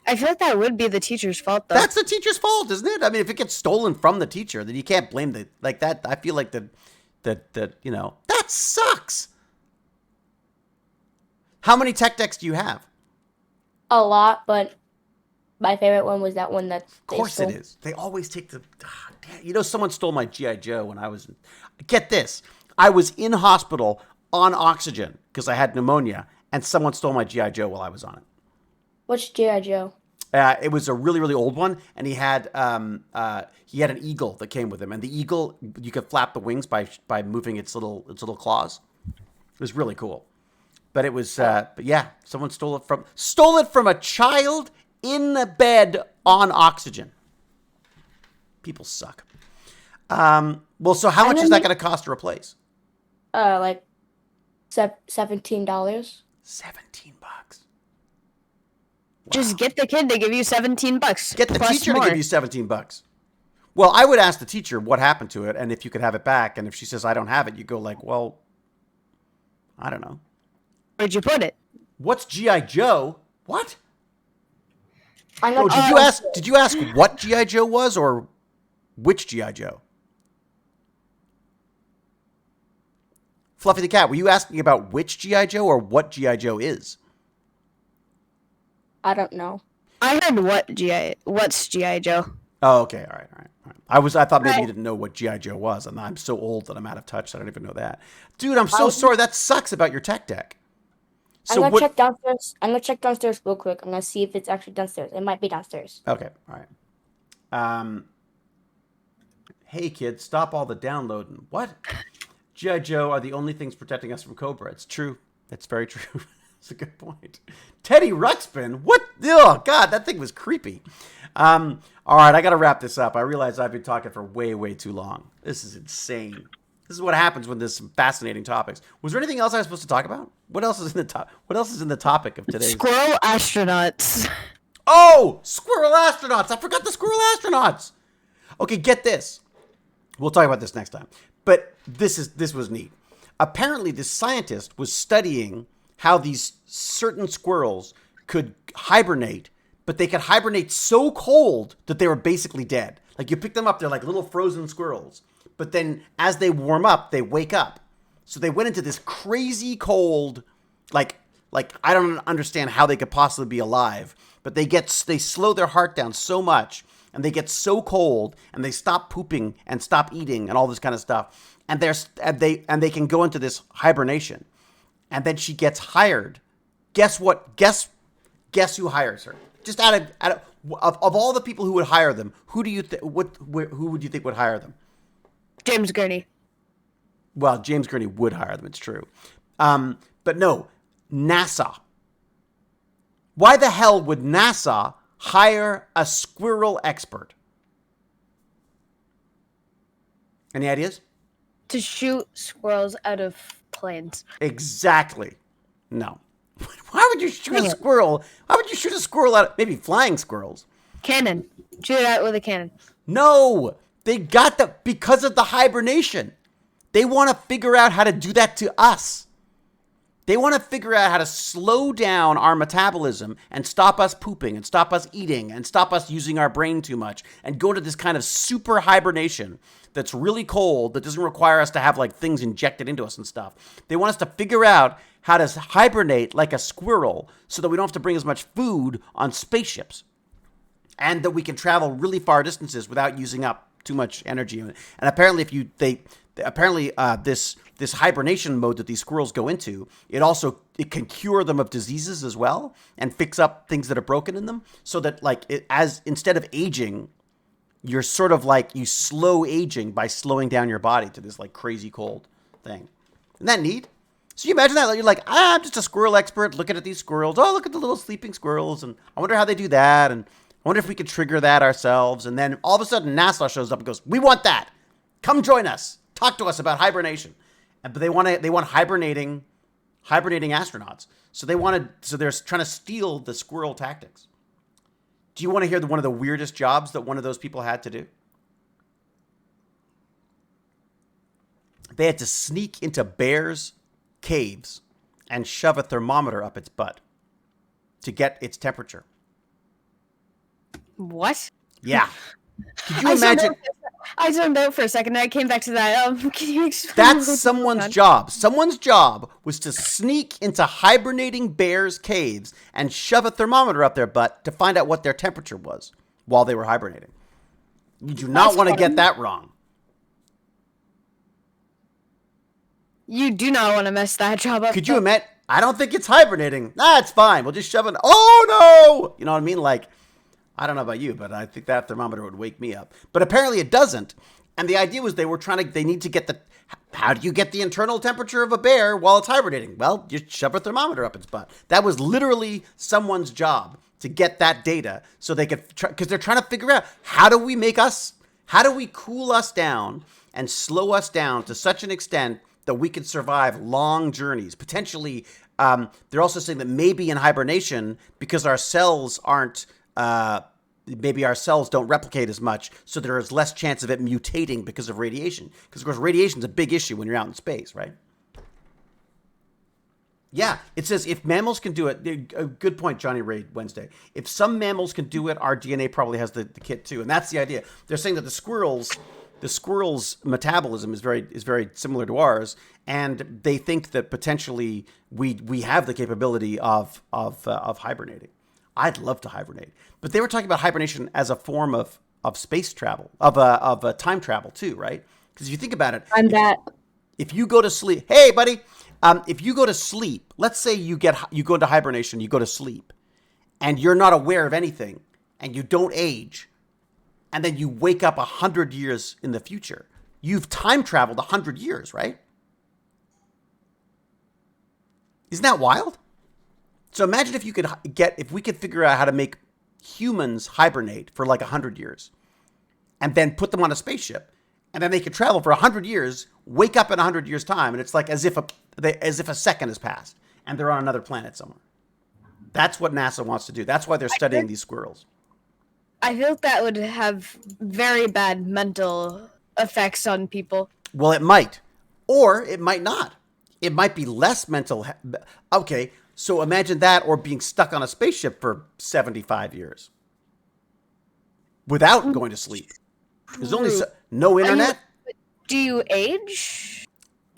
Speaker 4: I feel like that would be the teacher's fault, though.
Speaker 1: That's the teacher's fault, isn't it? I mean, if it gets stolen from the teacher, then you can't blame that. I feel like that sucks. How many tech decks do you have?
Speaker 7: A lot, but my favorite one was that one that they
Speaker 1: Of course
Speaker 7: stole.
Speaker 1: it is. They always take the... someone stole my G.I. Joe when I was... Get this. I was in hospital on oxygen because I had pneumonia, and someone stole my G.I. Joe while I was on it.
Speaker 7: What's G.I. Joe?
Speaker 1: It was a really, really old one, and he had an eagle that came with him, and the eagle, you could flap the wings by moving its little claws. It was really cool. But it was, but yeah, someone stole it from a child in the bed on oxygen. People suck. Well, so how much is that going to cost to replace?
Speaker 7: Like $17.
Speaker 1: $17.
Speaker 4: Just get the kid to give you $17.
Speaker 1: Get the teacher to give you $17. Well, I would ask the teacher what happened to it and if you could have it back. And if she says, I don't have it, you go like, well, I don't know.
Speaker 4: Where'd you put it?
Speaker 1: What's G.I. Joe? What?
Speaker 7: I'm
Speaker 1: Did you ask what G.I. Joe was or which G.I. Joe? Fluffy the Cat, were you asking about which G.I. Joe or what G.I. Joe is?
Speaker 7: I don't know.
Speaker 4: I heard what's G.I. Joe.
Speaker 1: Oh, okay. All right. I thought maybe you didn't know what G.I. Joe was, and I'm so old that I'm out of touch, so I don't even know that. Dude, I'm so sorry. That sucks about your tech deck.
Speaker 7: So I'm gonna check downstairs. I'm gonna check downstairs real quick. I'm gonna see if it's actually downstairs. It might be downstairs.
Speaker 1: Okay. All right. Hey, kids, stop all the downloading. What? G.I. Joe are the only things protecting us from Cobra. It's true. It's very true. That's a good point. Teddy Ruxpin? What? Oh, God, that thing was creepy. All right, I got to wrap this up. I realize I've been talking for way, way too long. This is insane. This is what happens when there's some fascinating topics. Was there anything else I was supposed to talk about? What else is in the topic of today's?
Speaker 4: Squirrel astronauts.
Speaker 1: Oh, squirrel astronauts. I forgot the squirrel astronauts. Okay, get this. We'll talk about this next time. But this was neat. Apparently, this scientist was studying how these certain squirrels could hibernate, but they could hibernate so cold that they were basically dead. Like you pick them up, they're like little frozen squirrels. But then as they warm up, they wake up. So they went into this crazy cold, like Like, I don't understand how they could possibly be alive, but they slow their heart down so much, and they get so cold, and they stop pooping and stop eating and all this kind of stuff, and they can go into this hibernation, and then she gets hired. Guess what? Guess who hires her? Just out of all the people who would hire them, who would you think would hire them?
Speaker 4: James Gurney.
Speaker 1: Well, James Gurney would hire them. It's true, but no, NASA. Why the hell would NASA hire a squirrel expert? Any ideas?
Speaker 4: To shoot squirrels out of planes.
Speaker 1: Exactly. No. Why would you shoot a squirrel? Why would you shoot a squirrel out? Maybe flying squirrels.
Speaker 4: Cannon. Shoot it out with a cannon.
Speaker 1: No. They got because of the hibernation. They want to figure out how to do that to us. They want to figure out how to slow down our metabolism and stop us pooping and stop us eating and stop us using our brain too much and go to this kind of super hibernation that's really cold, that doesn't require us to have like things injected into us and stuff. They want us to figure out how to hibernate like a squirrel so that we don't have to bring as much food on spaceships and that we can travel really far distances without using up too much energy. And apparently this hibernation mode that these squirrels go into, it can cure them of diseases as well and fix up things that are broken in them, so that instead of aging, you're sort of like you slow aging by slowing down your body to this like crazy cold thing. Isn't that neat? So you imagine that, you're like, I'm just a squirrel expert looking at these squirrels. Oh, look at the little sleeping squirrels, and I wonder how they do that, and I wonder if we could trigger that ourselves. And then all of a sudden NASA shows up and goes, we want that. Come join us. Talk to us about hibernation. But they want hibernating astronauts. So they're trying to steal the squirrel tactics. Do you want to hear one of the weirdest jobs that one of those people had to do? They had to sneak into bears' caves and shove a thermometer up its butt to get its temperature.
Speaker 4: What?
Speaker 1: Yeah. Could you imagine?
Speaker 4: I zoned out for a second. I came back to that. Can you explain?
Speaker 1: That's someone's job. Someone's job was to sneak into hibernating bears' caves and shove a thermometer up their butt to find out what their temperature was while they were hibernating. You do not want to get that wrong.
Speaker 4: You do not want to mess that job up.
Speaker 1: Could you admit? I don't think it's hibernating. Nah, it's fine. We'll just shove it. Oh no! You know what I mean? Like, I don't know about you, but I think that thermometer would wake me up. But apparently it doesn't. And the idea was they need to get how do you get the internal temperature of a bear while it's hibernating? Well, just shove a thermometer up its butt. That was literally someone's job to get that data so they could, because they're trying to figure out how do we cool us down and slow us down to such an extent that we could survive long journeys. Potentially, they're also saying that maybe in hibernation, because our cells maybe our cells don't replicate as much, so there is less chance of it mutating because of radiation. Because, of course, radiation is a big issue when you're out in space, right? Yeah, it says if mammals can do it, a good point, Johnny Ray Wednesday. If some mammals can do it, our DNA probably has the kit too. And that's the idea. They're saying that the squirrel's metabolism is very similar to ours, and they think that potentially we have the capability of hibernating. I'd love to hibernate, but they were talking about hibernation as a form of space travel, of time travel too, right? Because if you think about it, if you go to sleep, hey buddy, if you go to sleep, let's say you go into hibernation, you go to sleep, and you're not aware of anything, and you don't age, and then you wake up 100 years in the future, you've time traveled 100 years, right? Isn't that wild? So imagine if we could figure out how to make humans hibernate for like 100 years and then put them on a spaceship, and then they could travel for 100 years, wake up in 100 years time, and it's like as if a second has passed and they're on another planet somewhere. That's what NASA wants to do. That's why they're studying these squirrels.
Speaker 4: I feel that would have very bad mental effects on people.
Speaker 1: Well, it might, or it might not. It might be less mental. Okay. So imagine that, or being stuck on a spaceship for 75 years without going to sleep. There's only no internet.
Speaker 4: Do you age?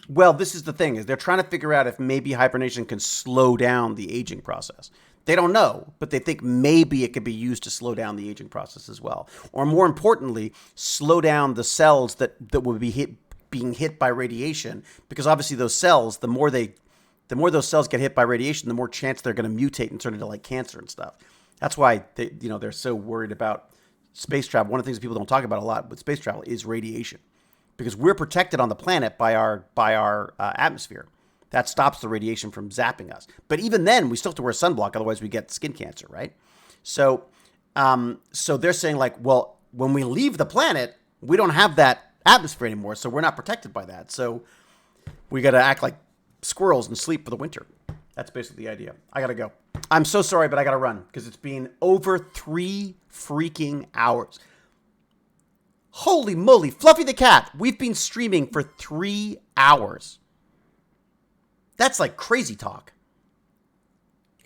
Speaker 1: Well, this is the thing, is they're trying to figure out if maybe hibernation can slow down the aging process. They don't know, but they think maybe it could be used to slow down the aging process as well. Or more importantly, slow down the cells that would be being hit by radiation, because obviously those cells, the more those cells get hit by radiation, the more chance they're going to mutate and turn into like cancer and stuff. That's why they're so worried about space travel. One of the things people don't talk about a lot with space travel is radiation, because we're protected on the planet by our atmosphere. That stops the radiation from zapping us. But even then, we still have to wear sunblock, otherwise we get skin cancer, right? So they're saying like, well, when we leave the planet, we don't have that atmosphere anymore, so we're not protected by that. So we got to act like squirrels and sleep for the winter. That's basically the idea. I got to go. I'm so sorry, but I got to run because it's been over 3 freaking hours. Holy moly, Fluffy the cat. We've been streaming for 3 hours. That's like crazy talk.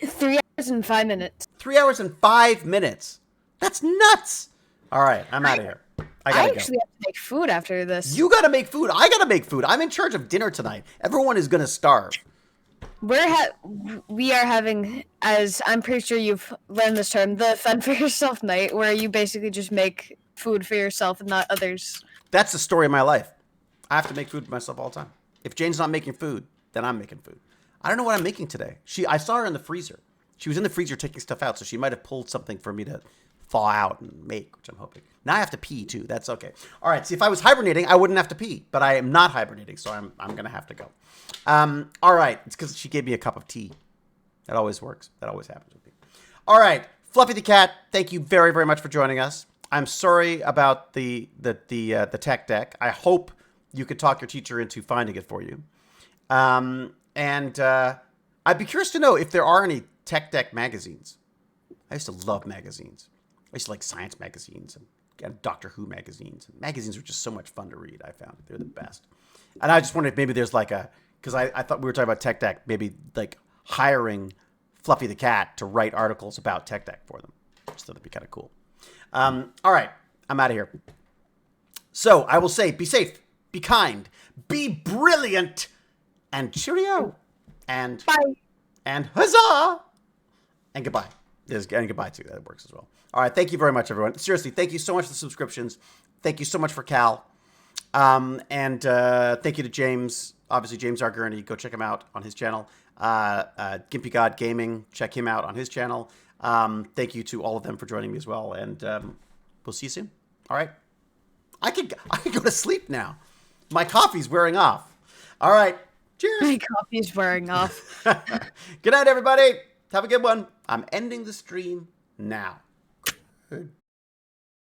Speaker 4: 3 hours and 5 minutes.
Speaker 1: 3 hours and 5 minutes. That's nuts. All right, I'm out of here. I
Speaker 4: actually have to make food after this.
Speaker 1: You got to make food. I got to make food. I'm in charge of dinner tonight. Everyone is going to starve.
Speaker 4: We are having, as I'm pretty sure you've learned this term, the fend for yourself night, where you basically just make food for yourself and not others.
Speaker 1: That's the story of my life. I have to make food for myself all the time. If Jane's not making food, then I'm making food. I don't know what I'm making today. I saw her in the freezer. She was in the freezer taking stuff out, so she might have pulled something for me to thaw out and make, which I'm hoping. Now I have to pee too. That's okay. All right. See, if I was hibernating, I wouldn't have to pee, but I am not hibernating, so I'm going to have to go. All right. It's because she gave me a cup of tea. That always works. That always happens with me. All right. Fluffy the cat, thank you very, very much for joining us. I'm sorry about the tech deck. I hope you could talk your teacher into finding it for you. And I'd be curious to know if there are any tech deck magazines. I used to love magazines. I used to like science magazines and Doctor Who magazines. Magazines were just so much fun to read, I found. They're the best. And I just wondered if maybe there's like because I thought we were talking about tech deck, maybe like hiring Fluffy the cat to write articles about tech deck for them. Just thought that'd be kind of cool. All right, I'm out of here. So I will say, be safe, be kind, be brilliant, and cheerio, and
Speaker 4: bye,
Speaker 1: and huzzah, and goodbye. And goodbye too. That works as well. All right, thank you very much, everyone. Seriously, thank you so much for the subscriptions. Thank you so much for Cal, and thank you to James. Obviously, James R. Gurney. Go check him out on his channel. GimpyGod Gaming. Check him out on his channel. Thank you to all of them for joining me as well, and we'll see you soon. All right, I could go to sleep now. My coffee's wearing off. All right, cheers.
Speaker 4: My coffee's wearing off.
Speaker 1: Good night, everybody. Have a good one. I'm ending the stream now. Good.